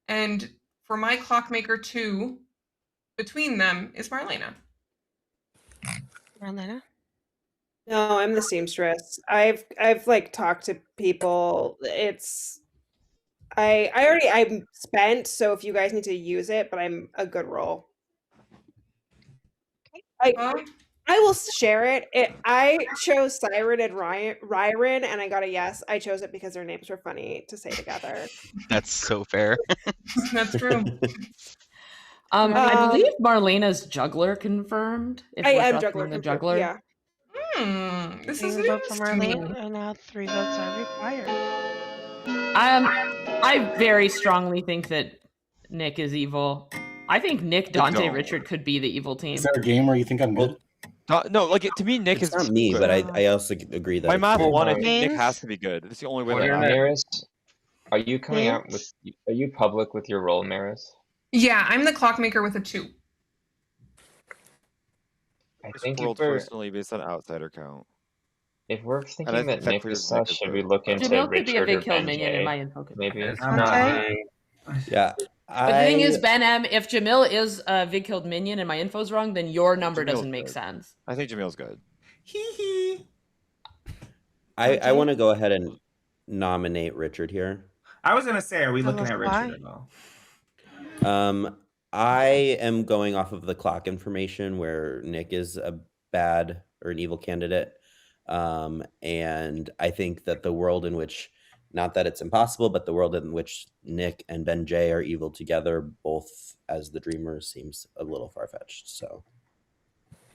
And for my Clockmaker 2, between them is Marlena. Marlena? No, I'm the seamstress. I've like talked to people. It's I'm spent, so if you guys need to use it, but I'm a good roll. I will share it. I chose Siren and Ryron, and I got a yes. I chose it because their names were funny to say together. That's so fair. That's true. I believe Marlena's juggler confirmed. If I we're am trusting juggler the confirmed, juggler. yeah. This is a vote for interesting. Marlene, and now 3 votes are required. I very strongly think that Nick is evil. I think Nick, Dante, No. Richard could be the evil team. Is there a game where you think I'm good? No, like to me, Nick It's is not me, good. but I also agree that My it's math good. one, I think Nick has to be good. That's the only way. that Maris, are you coming out with? Are you public with your role, Maris? Yeah, I'm the Clockmaker with a 2. I think rolled if we're, personally based on outsider count. if we're And I thinking that think that Nick clears is Nick sus, as should the- we look into Jamil could be a Richard or big kill minion in my Benjay? info. Maybe. Yeah. But the thing is, Ben M, if Jamil is a Vig killed minion and my info's wrong, then your number Jamil's doesn't make good. sense. I think Jamil's good. I want to go ahead and nominate Richard here. I was gonna say, are we Tell looking us at why. Richard or no? I am going off of the clock information where Nick is a bad or an evil candidate. And I think that the world in which, not that it's impossible, but the world in which Nick and Benjay are evil together, both as the dreamers, seems a little far-fetched. So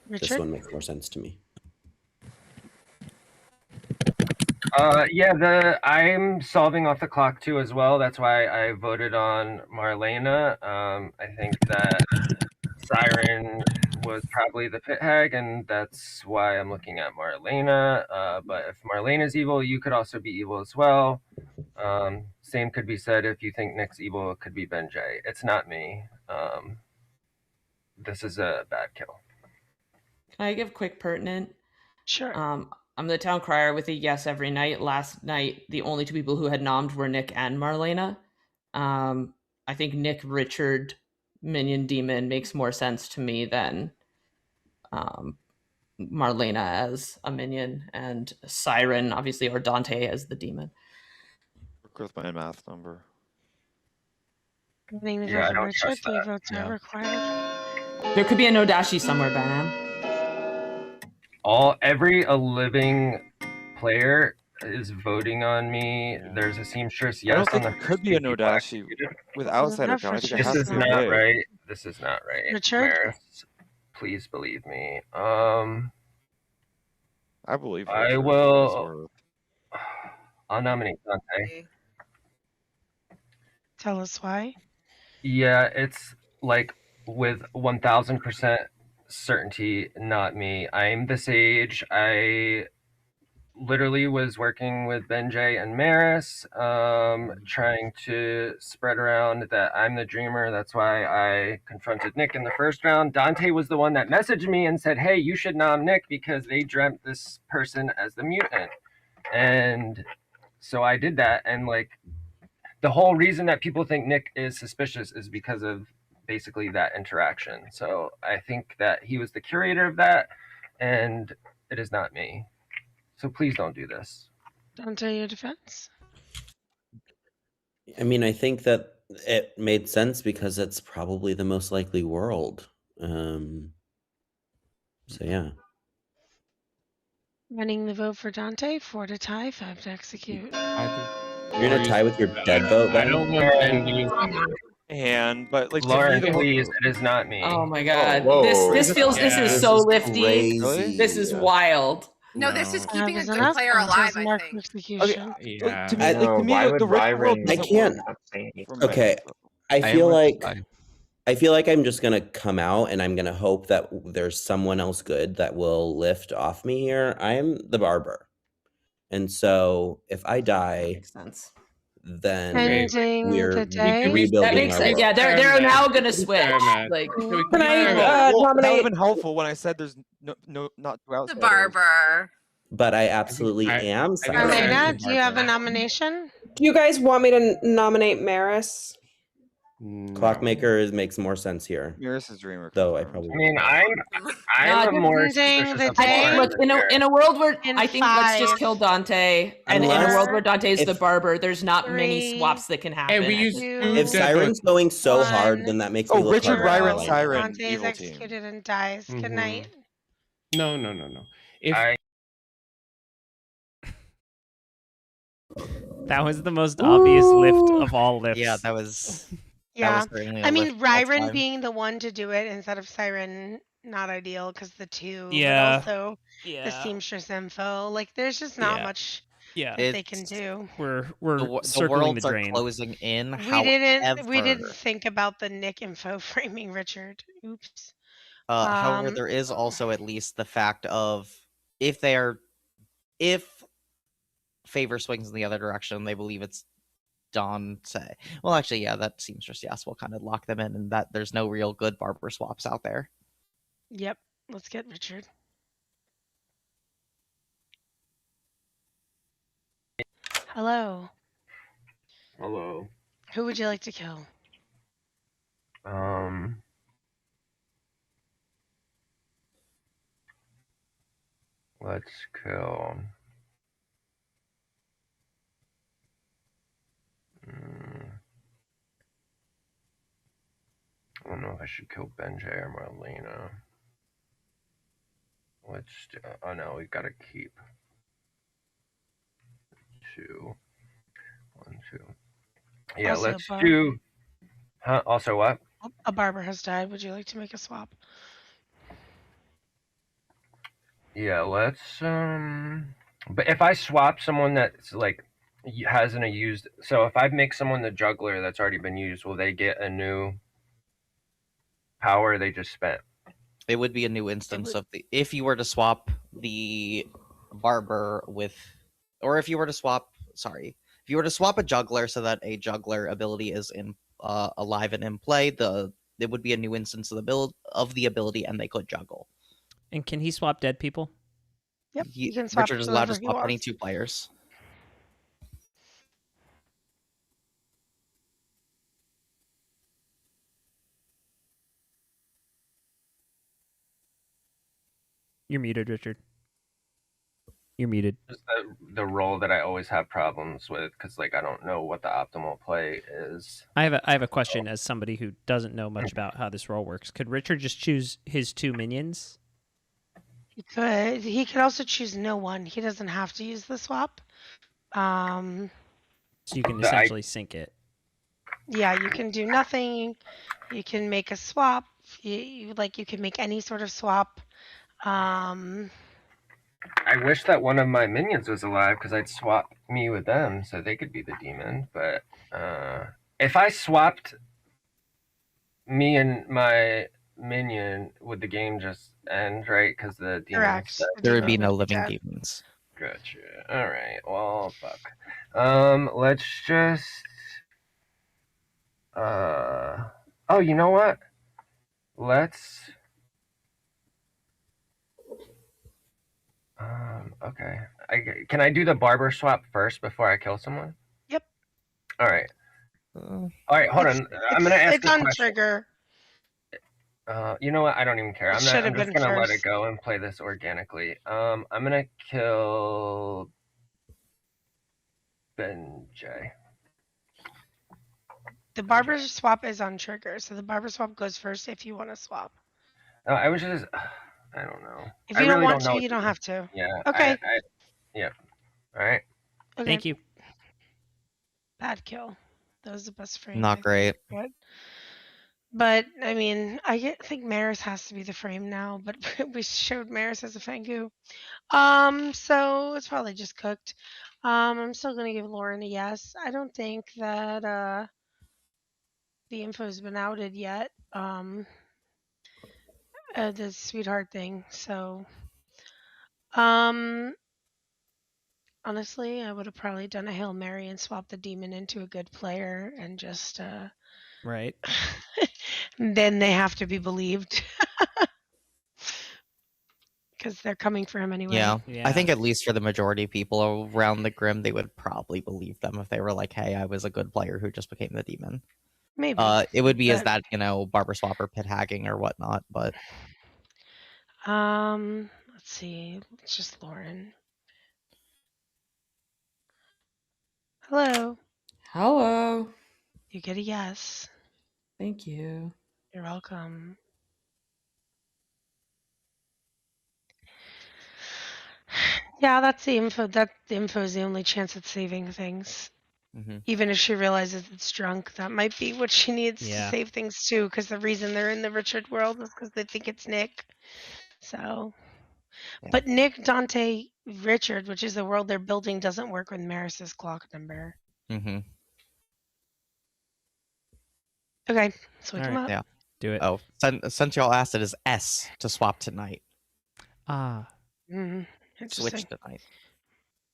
this Richard? one makes more sense to me. I'm solving off the clock too as well. That's why I voted on Marlena. I think that Siren was probably the pit hag, and that's why I'm looking at Marlena. But if Marlena's evil, you could also be evil as well. Same could be said if you think Nick's evil, it could be Benjay. It's not me. This is a bad kill. Can I give quick pertinent? Sure. I'm the town crier with a yes every night. Last night, the only 2 people who had nommed were Nick and Marlena. I think Nick, Richard, Minion Demon makes more sense to me than Marlena as a minion, and Siren, obviously, or Dante as the demon. Work with my math number. Getting the Yeah, vote I for don't Richard. trust 3 that. votes Yeah. are required. There could be a Nodashi somewhere, Banam. Every living player is voting on me. There's a seamstress I don't yes think on the there first could be a people Nodashi executed. with Doesn't outsider have count. I think it Richard's This has is to be not big. right. This is not right. Richard? Maris, please believe me. I believe I Richard. will. I'll nominate Dante. Tell us why. Yeah, it's like with 1000% certainty, not me. I'm the sage. I literally was working with Benjay and Maris, trying to spread around that I'm the dreamer. That's why I confronted Nick in the first round. Dante was the one that messaged me and said, hey, you should nom Nick because they dreamt this person as the mutant. And so I did that. And like the whole reason that people think Nick is suspicious is because of basically that interaction. So I think that he was the curator of that, and it is not me. So please don't do this. Dante, your defense? I mean, I think that it made sense because it's probably the most likely world. So yeah. Running the vote for Dante. 4 to tie, 5 to execute. You're gonna tie with your dead vote, I Ben? don't want Ben to use But like Lauren, to me, please, it is not me. Oh my god. whoa. This feels this is This so is lifty. crazy. This is wild. No, this is keeping a is good enough. player Dante's alive, I mark think. for execution. Yeah. to me, No, why would the real world Ryron I doesn't can't. work not say anything? for many. Okay, I I am feel with like Ty. I feel like I'm just gonna come out and I'm gonna hope that there's someone else good that will lift off me here. I'm the barber, and so if I die, Makes sense. then Ending we're the day. rebuilding That makes our sense. world. Yeah, they're now gonna switch. Like Can I that would nominate have been helpful when I said there's no not two The outsiders. barber. But I absolutely am silent. Elena, do you have a nomination? Do you guys want me to nominate Maris? Clockmaker makes more sense here. Maris is dreamer. Though I probably. I mean, I'm No, more ending suspicious the of I think, Lauren. look, in a world where In I think let's just 5, kill Dante, and in a Unless- world where Dante is the if- barber, there's not many 3, swaps that can happen. And we I use think. food If Siren's going so hard, then that makes me look Richard, like Ryron, Elena. Siren, Dante is evil team. executed and dies. Good night. No. If That was the most obvious lift of all lifts. Yeah, that was. Yeah. certainly a I mean, lift of all Ryron time. being the one to do it instead of Siren, not ideal because the two, Yeah. but also the Yeah. seamstress info. Like, there's just not Yeah. much Yeah. that they can do. We're The circling worlds the are drain. closing in. We didn't However, think about the Nick info framing, Richard. Oops. however, there is also at least the fact of if favor swings in the other direction, they believe it's Dante. Well, actually, yeah, that seamstress yes will kind of lock them in, and that there's no real good barber swaps out there. Yep. Let's get Richard. Hello. Hello. Who would you like to kill? Let's kill. I don't know if I should kill Benjay or Marlena. Let's. Oh no, we've got to keep. 2, 1, 2. Yeah, Also, let's Barb. do. Huh? Also, what? A barber has died. Would you like to make a swap? Yeah, let's. But if I swap someone that's like hasn't used, so if I make someone the juggler that's already been used, will they get a new power they just spent? It would be a new instance of the if you were to swap the barber with, or if you were to swap, if you were to swap a juggler so that a juggler ability is in alive and in play, it would be a new instance of the ability, and they could juggle. And can he swap dead people? Yep. You can swap Richard is allowed to whoever he swap any wants. 2 players. You're muted, Richard. You're muted. Just the role that I always have problems with because like I don't know what the optimal play is. I have a question as somebody who doesn't know much about how this role works. Could Richard just choose his 2 minions? He could. He could also choose no one. He doesn't have to use the swap. So you can essentially sync it. Yeah, you can do nothing. You can make a swap. You can make any sort of swap. I wish that one of my minions was alive because I'd swap me with them so they could be the demon. But if I swapped me and my minion, would the game just end, right? Because the demons. Correct. There would be no living demons. Gotcha. All right. Well, fuck. Let's just. Oh, you know what? Let's. Okay. Can I do the barber swap first before I kill someone? Yep. All right. All right. Hold on. I'm gonna ask It's a on question. trigger. You know what? I don't even care. I'm Should have just been gonna let first. it go and play this organically. I'm gonna kill Benjay. The barber swap is on trigger, so the barber swap goes first if you want to swap. I was just. I don't know. If I you don't really want know to, what you don't do. have to. Yeah. Okay. Yeah. All right. Okay. Thank you. Bad kill. That was the best frame. Not great. But I mean, think Maris has to be the frame now, but we showed Maris as a Fangu. So it's probably just cooked. I'm still gonna give Lauren a yes. I don't think that the info's been outed yet. The sweetheart thing. So honestly, I would have probably done a Hail Mary and swapped the demon into a good player and just Right. then they have to be believed. Because they're coming for him anyway. Yeah. I think at least for the majority of people around the Grim, they would probably believe them if they were like, hey, I was a good player who just became the demon. Maybe. It would be as but- that, barber swap or pit hagging or whatnot, but Let's see. It's just Lauren. Hello. Hello. You get a yes. Thank you. You're welcome. Yeah, that's the info. That the info is the only chance at saving things. Even if she realizes it's drunk, that might be what she needs to Yeah. save things too. Because the reason they're in the Richard world is because they think it's Nick. So, but Nick, Dante, Richard, which is the world they're building, doesn't work with Maris's clock number. Mm-hmm. Okay, switch them up. Yeah. Do it. Oh, since y'all asked, it is S to swap tonight. Ah. Interesting. Switch tonight.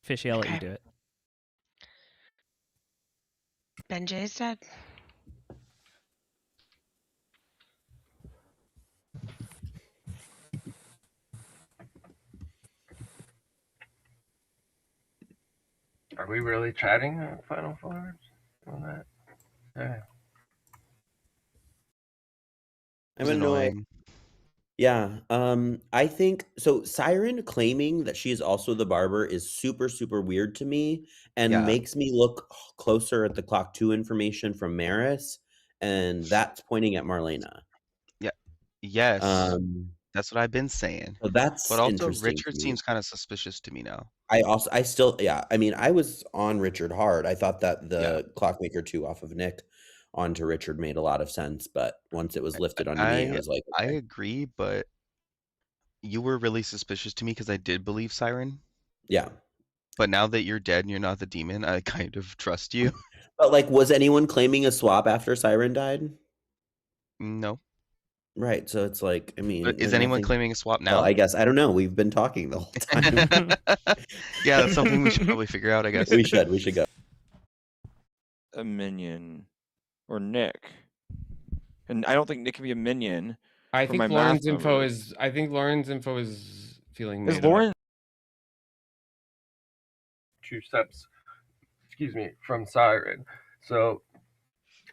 Fishy, I'll let you Okay. do it. Benjay's dead. Are we really chatting on Final Forms on that? Yeah. I'm annoyed. Yeah. I think so. Siren claiming that she is also the barber is super, super weird to me and Yeah. makes me look closer at the clock 2 information from Maris, and that's pointing at Marlena. Yeah. Yes. That's what I've been saying. So that's But also, interesting to Richard me. seems kind of suspicious to me now. I still, yeah. I mean, I was on Richard hard. I thought that the Clockmaker 2 off of Nick onto Richard made a lot of sense, but once it was lifted onto me, I was like, I agree, but you were really suspicious to me because I did believe Siren. Yeah. But now that you're dead and you're not the demon, I kind of trust you. But like, was anyone claiming a swap after Siren died? No. Right. So it's like, I mean, But is there's anyone nothing- claiming a swap now? Well, I guess I don't know. We've been talking the whole time. Yeah, that's something we should probably figure out, I guess. We should go. A minion or Nick, and I don't think Nick can be a minion. I for think my Lauren's math info numbers. is. I think Lauren's info is feeling. Is made up. Lauren? 2 steps, excuse me, from Siren. So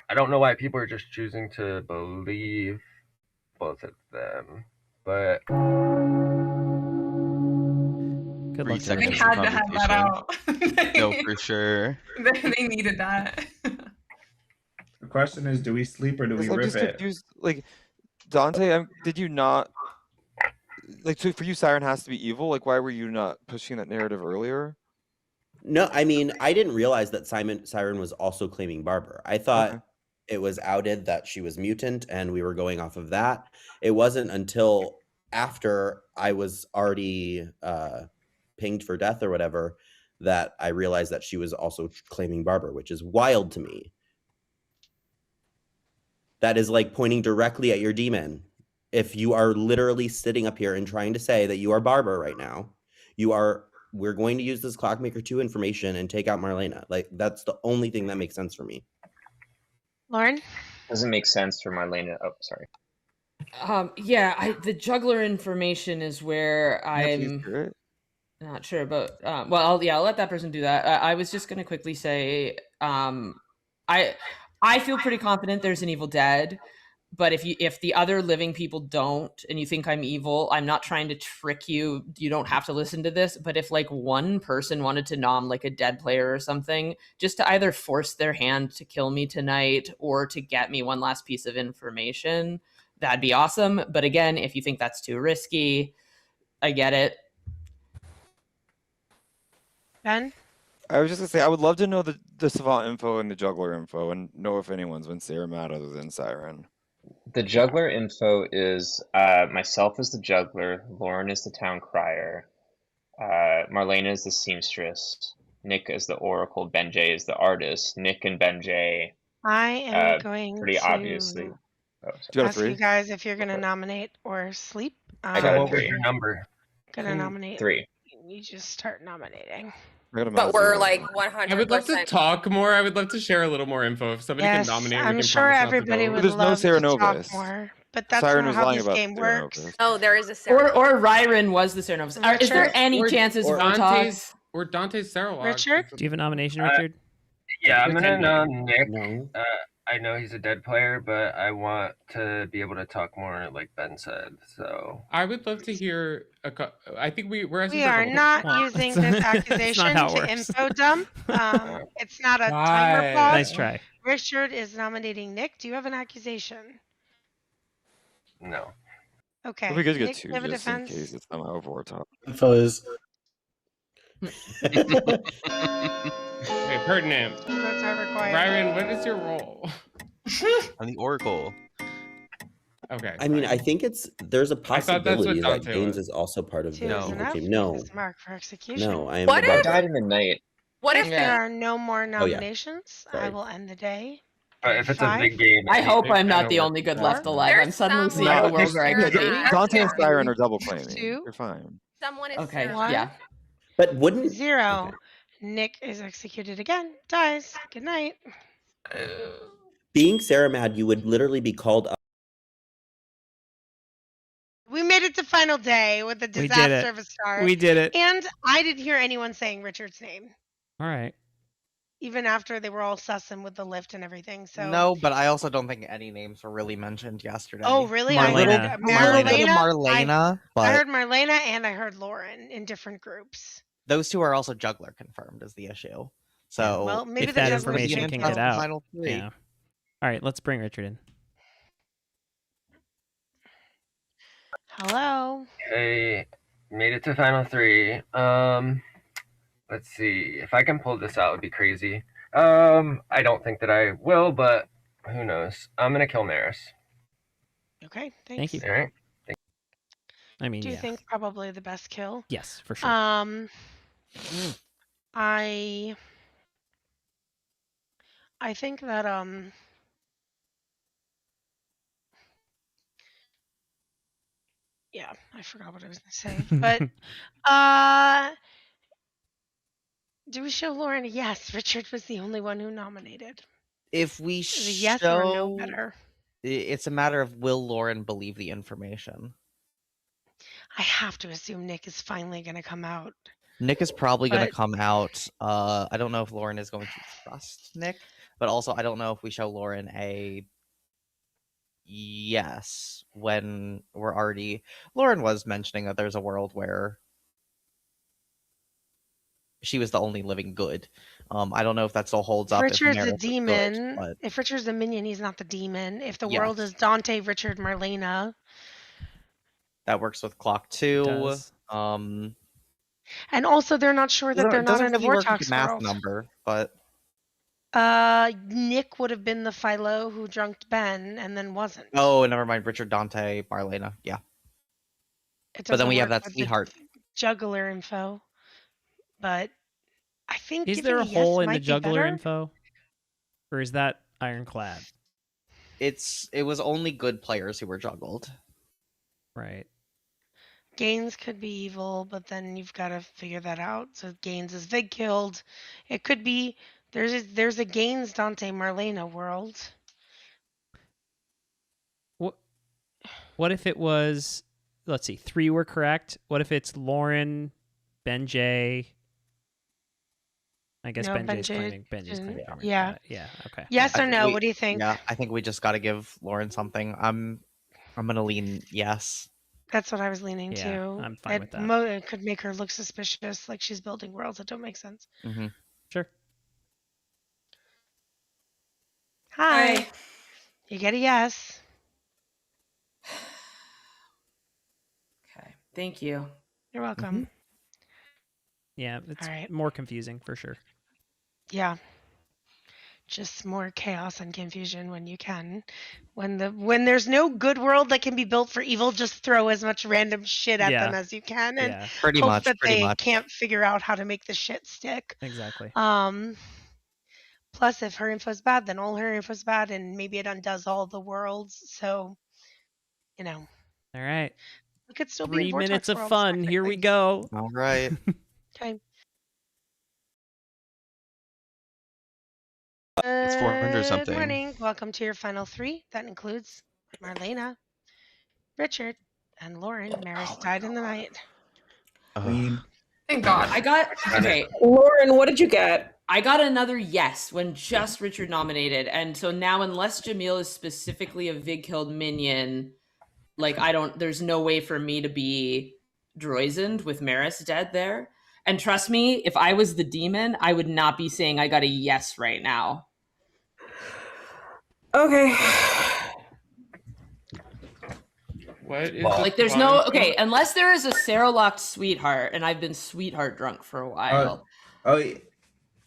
I don't know why people are just choosing to believe both of them, but Good luck. Read to They sections everyone. of had to have that conversation. out. No, for sure. They needed that. The question is, do we sleep or do we I'm rip just it? confused. Like, Dante, did you not like? So for you, Siren has to be evil. Like, why were you not pushing that narrative earlier? No, I mean, I didn't realize that Siren was also claiming Barber. I thought it was outed that she was mutant and we were going off of that. It wasn't until after I was already pinged for death or whatever that I realized that she was also claiming Barber, which is wild to me. That is like pointing directly at your demon. If you are literally sitting up here and trying to say that you are Barber right now, we're going to use this Clockmaker 2 information and take out Marlena. Like, that's the only thing that makes sense for me. Lauren? Doesn't make sense for Marlena. Oh, sorry. Yeah, the juggler information is where I'm not sure about. Well, I'll let that person do that. I was just going to quickly say, I feel pretty confident there's an Evil Dead, but if the other living people don't, and you think I'm evil, I'm not trying to trick you. You don't have to listen to this. But if like one person wanted to nom like a dead player or something, just to either force their hand to kill me tonight or to get me one last piece of information, that'd be awesome. But again, if you think that's too risky, I get it. Ben? I was just gonna say I would love to know the savant info and the juggler info, and know if anyone's been Sarah mad other than Siren. The juggler info is myself as the juggler, Lauren is the town crier, Marlena is the seamstress, Nick is the oracle, Ben J is the artist. Nick and Ben J. I am going pretty to obviously. ask you guys if you're going to nominate or sleep. I got a what was 3. your number? Gonna nominate 3. You just start nominating. But we're like 100%. I would love to talk more. I would love to share a little more info. If somebody Yes, can nominate, I'm we can sure promise not to everybody vote. would There's no love Sarah to talk Novus. more, but that's Siren not was how lying this about game Sarah works. Novus. Oh, there is a Sarah. Or Ryron was the Sarah Novus. Is there any chances of Rotok? Dante's or Dante's Sarawak? Richard? Do you have a nomination, Richard? Yeah, I'm gonna Pretend nom Nick. No. I know he's a dead player, but I want to be able to talk more, like Ben said. So I would love to hear. I think we're asking We for a are couple- not Well, using it's- this it's accusation not how it to works. info dump. It's not a timer Right. pause. Nice try. Richard is nominating Nick. Do you have an accusation? no. Okay. It'd be good to get Nick, two do you have a just in defense? case it's somehow Vortok. Info is Okay, pertinent. Votes are required. Ryron, what is your role? I'm the oracle. Okay. I mean, fine. I think there's a I thought that's what possibility that Dante Games was. is also part of Two the is evil enough. team. Make No, this mark for execution. no, I am What the I if- died in the night. What If if there are no more Oh, yeah. nominations, I Sorry. will end the day. But if it's a 5. big game, I hope It I'm not kinda the works only good that left way. alive. There's I'm suddenly seeing someone a who's world where I could be. Sarah. Dante and Siren are double claiming. 2. You're fine. Someone is Okay, Sarah. 1. yeah. But wouldn't 0. Okay. Nick is executed again. Dies. Good night. being Sarah mad, you would literally be called up. We made it to final day with the We did disaster it. of a start. We did it. And I didn't hear anyone saying Richard's name, All right. even after they were all sussing with the lift and everything. So No, but I also don't think any names were really mentioned yesterday. Oh, really? Marlena. I heard Marlena, I but heard Marlena and I heard Lauren in different groups. those two are also juggler confirmed is the issue. So Well, maybe If the that juggler information didn't can tell get the out. final three. Yeah. All right, let's bring Richard in. Hello. I made it to final 3. Let's see. If I can pull this out, it would be crazy. I don't think that I will, but who knows? I'm gonna kill Maris. Okay, thanks. Thank you. All right. I mean, Do you yeah. think probably the best kill? Yes, for sure. I think that yeah, I forgot what I was gonna say. But do we show Lauren? Yes, Richard was the only one who nominated. If we Is it yes or no show, better? it's a matter of will Lauren believe the information. I have to assume Nick is finally gonna come out. Nick is probably going to But- come out. I don't know if Lauren is going to trust Nick, but also I don't know if we show Lauren a yes when we're already. Lauren was mentioning that there's a world where she was the only living good. I don't know if that still holds up. Richard's if a Maris is good, demon. but If Richard's a minion, he's not the demon. If the Yes. world is Dante, Richard, Marlena. that works with Clock too. Does. And also, they're not sure that they're not doesn't in a really work with Vortex the math world. number, but Nick would have been the Philo who drunked Ben and then wasn't. oh, never mind. Richard, Dante, Marlena, yeah. It But then doesn't we have work that with the sweetheart. juggler info. But I think Is giving there a a yes hole in the might be juggler better. info? Or is that ironclad? It was only good players who were juggled. Right. Gaines could be evil, but then you've got to figure that out. So Gaines is Vig killed. It could be there's a Gaines Dante Marlena world. What if it was, let's see, 3 were correct. What if it's Lauren, Ben J? I guess No, Ben Ben J's J claiming. Ben J's didn't- claiming. yeah. Yeah. Okay. Yes I or think no? we- What do you think? Yeah, I think we just got to give Lauren something. I'm gonna lean yes. That's what I was leaning Yeah, to. I'm fine with that. It could make her look suspicious, like she's building worlds that don't make sense. Mm-hmm. Sure. Hi. You get a yes. Okay. Thank you. You're welcome. Yeah, it's All right. more confusing for sure. Yeah. Just more chaos and confusion when you can. When there's no good world that can be built for evil, just throw as much random shit at them Yeah. as you can and Yeah. Pretty hope much, that pretty they much. can't figure out how to make the shit stick. Exactly. Plus, if her info's bad, then all her info's bad, and maybe it undoes all the worlds. So, All right. we could still be 3 in Vortex minutes of worlds fun. Here we technically. go. All right. Okay. It's 400 Good something. morning. Welcome to your final 3. That includes Marlena, Richard, and Lauren. Maris died in the night. Thank God. I got okay. Lauren, what did you get? I got another yes when just Richard nominated, and so now unless Jamil is specifically a Vig killed minion, like there's no way for me to be Droizened with Maris dead there. And trust me, if I was the demon, I would not be saying I got a yes right now. Okay. What is Like there's no okay, unless there is a Sarah-locked sweetheart, and I've been sweetheart drunk for a while.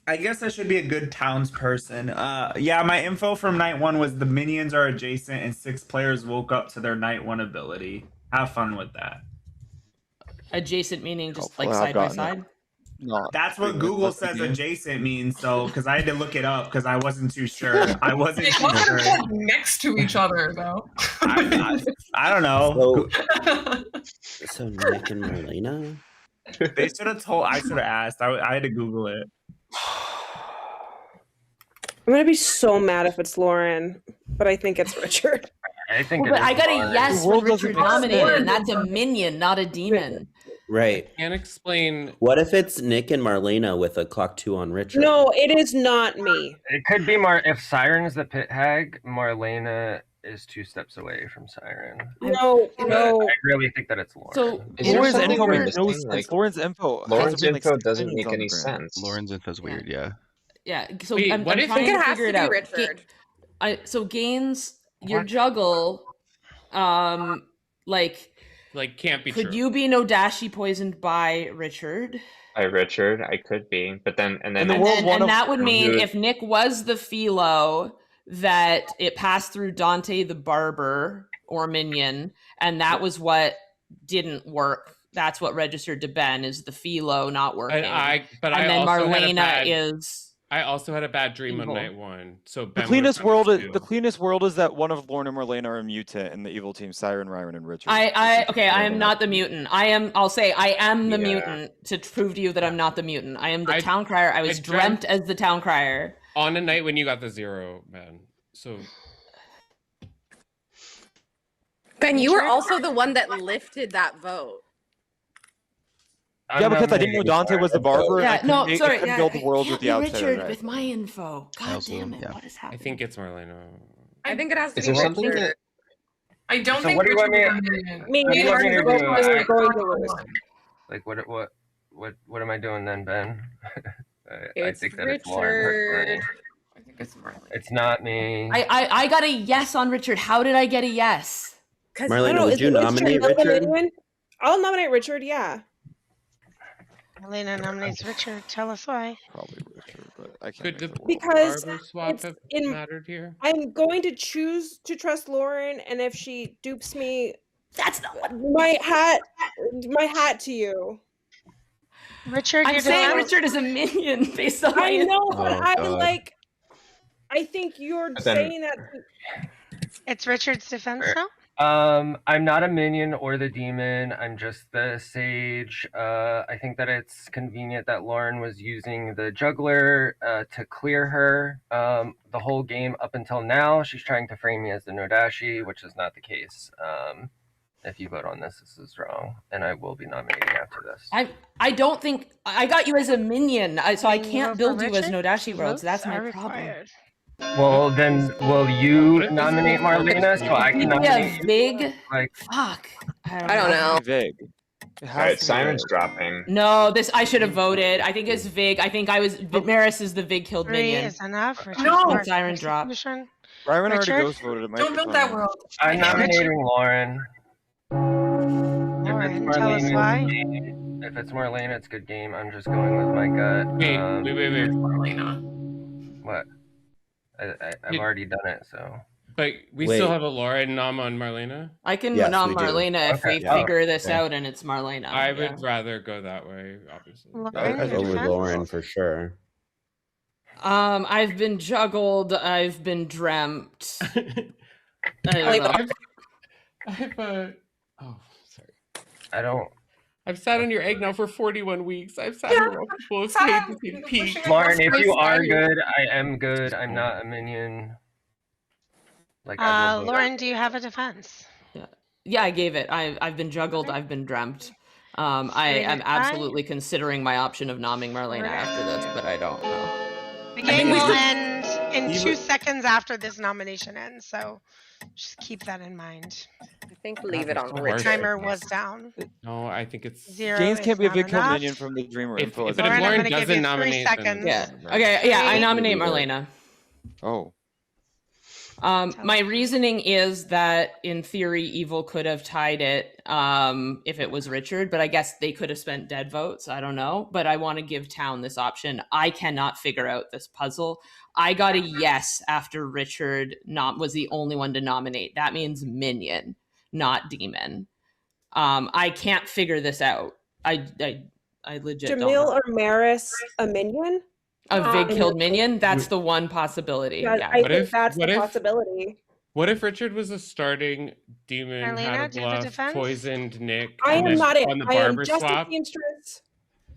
I guess I should be a good townsperson. Yeah, my info from night 1 was the minions are adjacent and 6 players woke up to their night 1 ability. Have fun with that. Adjacent meaning just Hopefully like I've side by gotten it. side. No. That's what Google says adjacent means, so because I had to look it up because I wasn't too sure. I wasn't They too wasn't sure. put next to each other though. I don't know. So Nick and Marlena? They should have told. I should have asked. I had to Google it. I'm gonna be so mad if it's Lauren, but I think it's Richard. I think But I got a yes The when world doesn't Richard make nominated, sense. and that's a minion, not a demon. Right. Can't explain. What if it's Nick and Marlena with a clock 2 on Richard? No, it is not me. It could be if Siren's the pit hag, Marlena is 2 steps away from Siren. No. I really think that it's Lauren. So Is there Lauren's something info we're makes no missing? sense. Like, Lauren's info. has Lauren's been, like, info 6 doesn't minions make on any the ground. sense. Lauren's info's weird, yeah. Yeah, so Wait, I'm what if- trying I think to it has figure to it be out. Richard. So Gaines, your What? juggle, like can't be could true. you be Nodashi poisoned by Richard? By Richard, I could be, but then And that would mean if Nick was the Philo, that it passed through Dante the Barber or Minion, and that was what didn't work. That's what registered to Ben is the Philo not working. But I and then also had a Marlena bad- is. I also had a bad dream evil. on night 1. So The Ben cleanest would've world been is the cleanest world is that one of Lauren and Marlena are a mutant, and the evil team Siren, Ryron, and Richard. I am not the mutant. I'll say I am the Yeah. mutant to prove to you that I'm not the mutant. I am the I- town crier. I was dreamt as the town crier. on a night when you got the 0, man. So Ben, you were also the one that lifted that vote. Yeah, because I didn't know Dante was the barber. and I Yeah, couldn't no, make- sorry. I couldn't build the world Can't with be the outsider. Richard right? with my info. God also- damn it! yeah. What is I happening? think it's Marlena. I think it has to Is be there something Richard. that I don't So think what do you want Richard me- was a minion. Me What do you want me to neither. do? We're going to lose. Like what? What am I doing then, Ben? I It's think that it's Lauren personally. Richard. I think it's Marlena. It's not me. I got a yes on Richard. How did I get a yes? Because Marlena, would you nominate Richard? I'll nominate Richard. Yeah. Marlena nominates Richard. Tell us why. Probably Richard, but I can't. Could the Because barber swap it's have in. mattered here? I'm going to choose to trust Lauren, and if she dupes me, that's not what my hat to you. Richard, I'm saying Richard is a minion based on. I know, but Oh, I God. I think you're But then- saying that. It's Richard's defense now. I'm not a minion or the demon. I'm just the sage. I think that it's convenient that Lauren was using the juggler to clear her the whole game up until now. She's trying to frame me as the Nodashi, which is not the case. If you vote on this, this is wrong, and I will be nominating after this. I don't think I got you as a minion, so I Then you can't vote for build you as Richard? Nodashi World. So that's Votes my are problem. required. Well, then will you nominate Marlena so I can Yeah, nominate you? Vig. Like, Fuck. I don't know. Vig. All right, Simon's dropping. No, this I should have voted. I think it's Vig. I think I was Maris is the Vig killed 3 minion. is enough. Richard's No. marked Siren drop. execution. Byron already Richard? ghost voted. It might Don't be build fine. that world. I'm nominating Lauren. Lauren, tell us why. If it's Marlena, it's good game. I'm just going with my gut. Wait. Marlena. What? I've already done it, so. But we Wait. still have a Lauren nom on Marlena. I can Yes, nom we do. Marlena if Okay. we Yeah. figure this Okay. out and it's Marlena. I yeah. would rather go that way, obviously. Lauren, I'd your go with defense? Lauren for sure. I've been juggled. I've been dreamt. I don't know. I have a. Oh, sorry. I don't. I've sat on your egg now for 41 weeks. I've sat here while people have stayed to see peak. Lauren, if you are good, I am good. I'm not a minion. Like I will vote. Lauren, do you have a defense? Yeah, I gave it. I've been juggled. I've been dreamt. I am absolutely considering my option of nomming Marlena after this, but I don't know. The game will end in 2 seconds after this nomination ends, so just keep that in mind. I think leave it on The Richard. timer was down. No, I think it's 0 Games is can't be a not big killed enough. minion from the Dreamer If- info. if as it- well. Lauren I'm gonna give doesn't you 3 nominate, then- seconds. Yeah. Okay. Yeah, I nominate Marlena. Oh. My reasoning is that in theory, Evil could have tied it if it was Richard, but I guess they could have spent dead votes. I don't know, but I want to give Town this option. I cannot figure out this puzzle. I got a yes after Richard was the only one to nominate. That means minion, not demon. I can't figure this out. I legit don't Jamil know. or Maris a minion? A Vig killed minion? That's the one possibility. Yeah, Yeah. I think that's the what if- possibility. What if Richard was a starting demon, Marlena, had a do you have a bluff, defense? poisoned Nick, I and am then not it. on the I am barber just a swap, seamstress.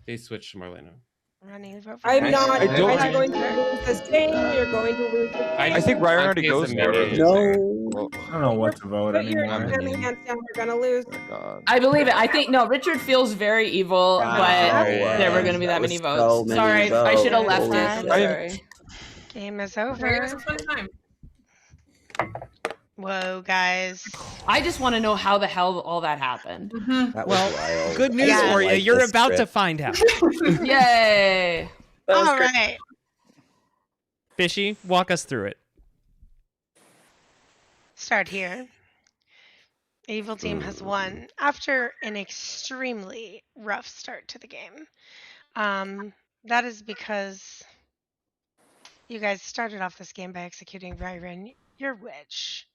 they switched to Marlena. Running vote for I'm Richard. not. I You don't- guys are going to lose this game. You're going to lose this game. I think Ryan already It's goes a voted. minion. No. Well, I don't know what to vote Put your anymore. dummy hands down. You're going to lose. oh my God. I believe it. I think no. Richard feels very evil, Wow. but there were Wow. going to be that That many was votes. so many Sorry, I should have left votes. it. I- Sorry. Game is It was over. a fun time. Whoa, guys. I just want to know how the hell all that happened. That was Well, wild. good news Yeah. for you. Like You're this about to script. find out. Yay! All right. Fishy, walk us through it. Start here. Evil team has won after an extremely rough start to the game. That is because you guys started off this game by executing Ryren, your witch,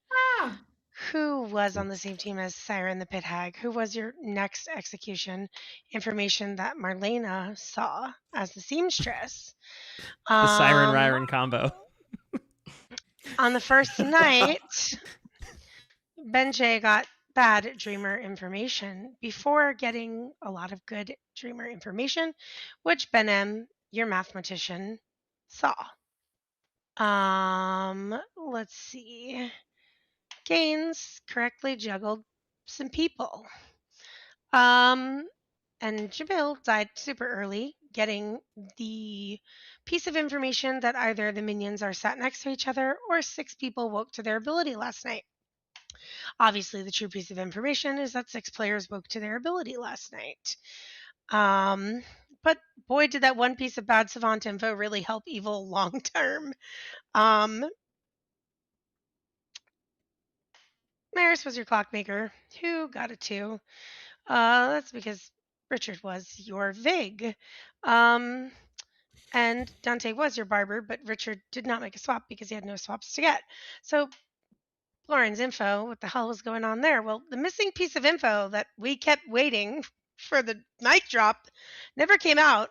who was on the same team as Siren the Pit Hag, who was your next execution. Information that Marlena saw as the seamstress. The Siren Ryren combo. On the first night, Benjay got bad dreamer information before getting a lot of good dreamer information, which Benem, your mathematician, saw. Let's see. Gaines correctly juggled some people. And Jamil died super early, getting the piece of information that either the minions are sat next to each other or 6 people woke to their ability last night. Obviously, the true piece of information is that 6 players woke to their ability last night. But boy, did that one piece of bad savant info really help evil long term. Maris was your clockmaker. Who got a 2? That's because Richard was your Vig. And Dante was your barber, but Richard did not make a swap because he had no swaps to get. So Lauren's info, what the hell was going on there? Well, the missing piece of info that we kept waiting for the mic drop never came out,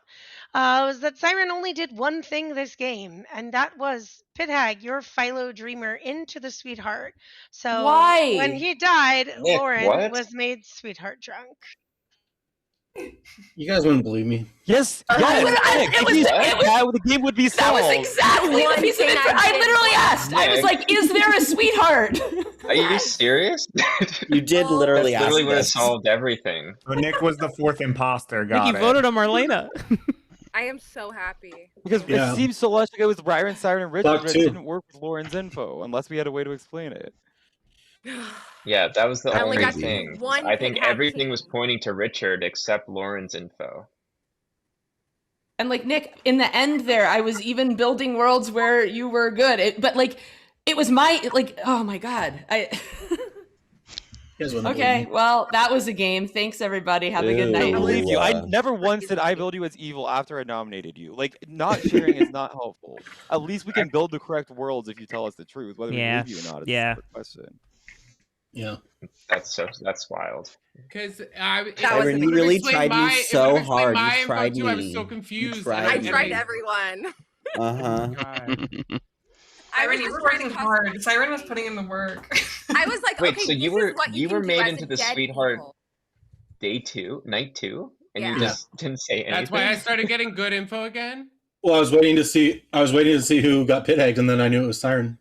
was that Siren only did one thing this game, and that was pit hag your Philo dreamer into the sweetheart. So Why? when he died, Nick, Lauren what? was made sweetheart drunk. You guys wouldn't believe me. Yes, It was the game would be that solved. was exactly the piece of info. I literally asked. I was Nick. like, "Is there a sweetheart?" Are you serious? You did That literally ask literally would have this. solved everything. So Nick was the 4th imposter. Got Nick, it. you voted on Marlena. I am so happy. Because Yeah. it seems so logical it was Byron, Siren, and Richard, Fuck but it too. didn't work with Lauren's info unless we had a way to explain it. Yeah, that was the I only only got thing. one I think pit hag everything was team. pointing to Richard except Lauren's info. And like Nick, in the end there, I was even building worlds where you were good. But like, it was my oh my god. You guys wouldn't Okay, believe me. well, that was a game. Thanks everybody. Have a good Ew. I night. believe you. I uh, never once said I build you as evil after I nominated you. Like, not sharing is not helpful. At least we can build the correct worlds if you tell us the truth. Whether Yeah. we believe you or not is Yeah. a separate question. Yeah. That's wild. Because Siren, you really tried me so hard. You tried me. I was so confused. tried I me. tried everyone. Uh-huh. Siren, was you were just trying working to hard. Siren was putting in the work. I was like, Wait, okay, so this you is were what you were can do made as into a the dead sweetheart evil. night 2, and you Yeah. just didn't say anything. That's why I started getting good info again. Well, I was waiting to see who got pit hagged, and then I knew it was Siren.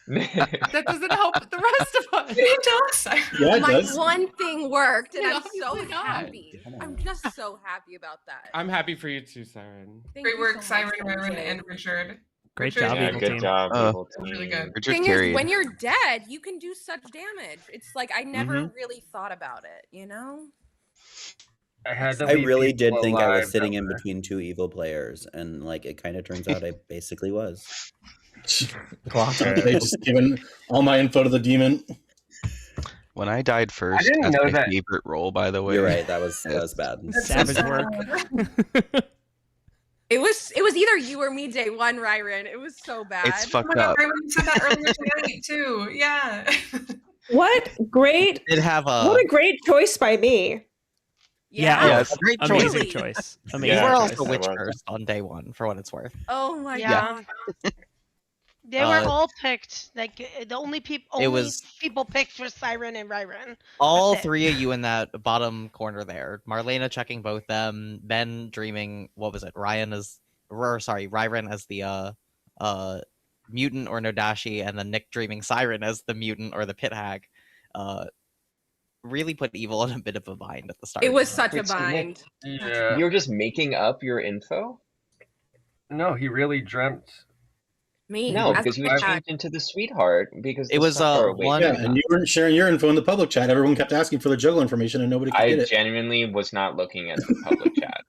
That doesn't help the rest of us. You didn't tell us, Siren. Yeah, it My does. one thing worked, and Yeah, I'm so obviously not. happy. I'm just so happy about that. I'm happy for you too, Siren. Thank Great you work, so much, Siren, Ryron, MJ. and Richard. Great Richard, job, Yeah, evil good team. job, evil That was really team. good. Richard Thing carried. is, when you're dead, you can do such damage. It's like I never Mhm. really thought about it, you know? I had to I leave really did people think I was alive sitting that in were- between two evil players, and like it kind of turns out I basically was. They just given all my info to the demon. When I died first, didn't that's know my that- favorite role, by the way. You're right. That was bad. That's so Savage sad. work. It was either you or me day one, Ryron. It was so bad. It's Oh fucked my god, up. Ryron said that earlier tonight too. Yeah. What great, Did have what a great choice by me. Yeah, Yes. a great choice. amazing Really? choice. You Amazing were Yeah, also yes, I witch was. cursed on day one, for what it's worth. Oh my Yeah. god. They were all picked. Like the only people, was- people picked were Siren and Ryron. All That's it. three of you in that bottom corner there. Marlena checking both them. Ben dreaming. What was it? Ryron as the mutant or Nodashi, and then Nick dreaming Siren as the mutant or the pit hag. Really put evil in a bit of a bind at the start. It was such a Wait, so Nick, bind. Yeah. You're just making up your info? No, he really dreamt. Me. No, as because a you pit had hag. changed into the sweetheart because It the was, stuff are one- Yeah, waking and up. you weren't sharing your info in the public chat. Everyone kept asking for the juggle information, and nobody could I get it. genuinely was not looking at the public chat.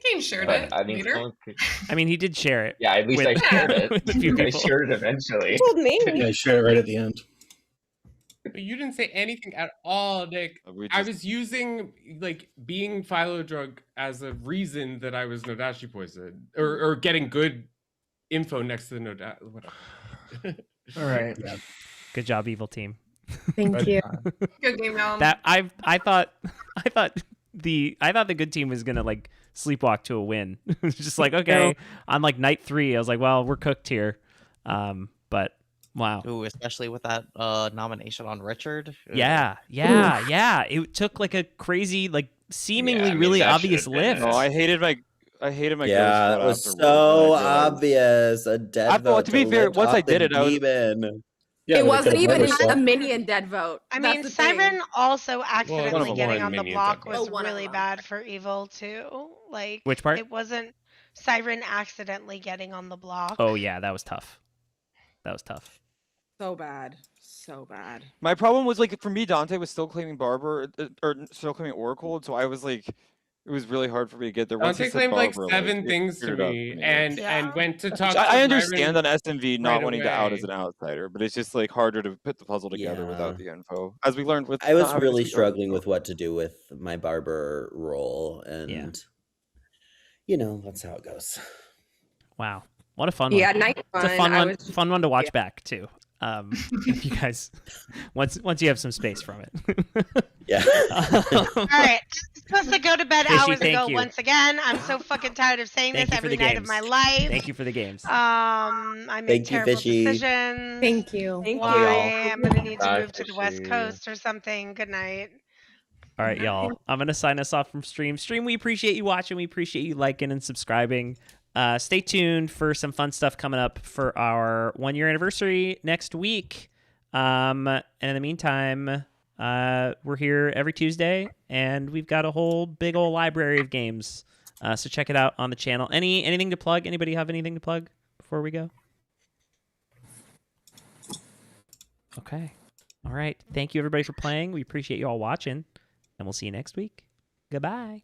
Kane shared But it I mean, later. someone could- I mean, he did share it. yeah, at least I With- shared it. with a few I people. shared it eventually. You told me. Yeah, I shared it right at the end. But you didn't say anything at all, Nick. I was using like being Philo drug as a reason that I was Nodashi poisoned or getting good info next to the Nodashi. Whatever. All right. Yeah. Good job, evil team. Thank you. Good game, y'all. That I thought the good team was gonna like sleepwalk to a win. It's just like, okay, on like night 3, I was like, well, we're cooked here. But wow. Ooh, especially with that nomination on Richard. Yeah. It took like a crazy, like seemingly Yeah, I mean, really that obvious should've been lift. No, I hated my Yeah, ghost it was vote so afterwards, and I realized- obvious. A dead I thought, vote to be fair, lift once I off the did it, I was- demon. Yeah, It but wasn't could've even never a saw- minion dead vote. I That's mean, the thing. Siren also one accidentally of them getting were on the minions, block I was think. Oh, one of really them. bad for evil too. Like Which part? It wasn't Siren accidentally getting on the block. Oh yeah, that was tough. So bad. So bad. My problem was like for me, Dante was still claiming Barber or still claiming Oracle, and so I was like, It was really hard for me to get there. Dante claimed like 7 things to me, and went to talk. I to understand Byron on SMV not right wanting to out away. as an outsider, but it's just like harder to put the puzzle together without Yeah. the info. As we learned with I was not having really the sweet struggling with what to do with my barber role, and you know, that's how it goes. Wow, what a fun Yeah, one! night It's a one, fun I one. was- Fun one to watch back too. If you guys, once you have some space from it. Yeah. All right, I'm supposed to go to bed Fishy, hours thank ago you. once again. I'm so fucking tired of saying Thank this you for every the night games. of my life. Thank you for the games. I make Thank you, terrible Fishy. decisions. Thank you. Thank Why? you. I'm gonna need to Bye, move to the West Fishy. Coast or something. Good night. All right, y'all. I'm gonna sign us off from stream. Stream, we appreciate you watching. We appreciate you liking and subscribing. Stay tuned for some fun stuff coming up for our 1-year anniversary next week. And in the meantime, we're here every Tuesday, and we've got a whole big old library of games. So check it out on the channel. Anything to plug? Anybody have anything to plug before we go? Okay. All right. Thank you, everybody, for playing. We appreciate you all watching, and we'll see you next week. Goodbye.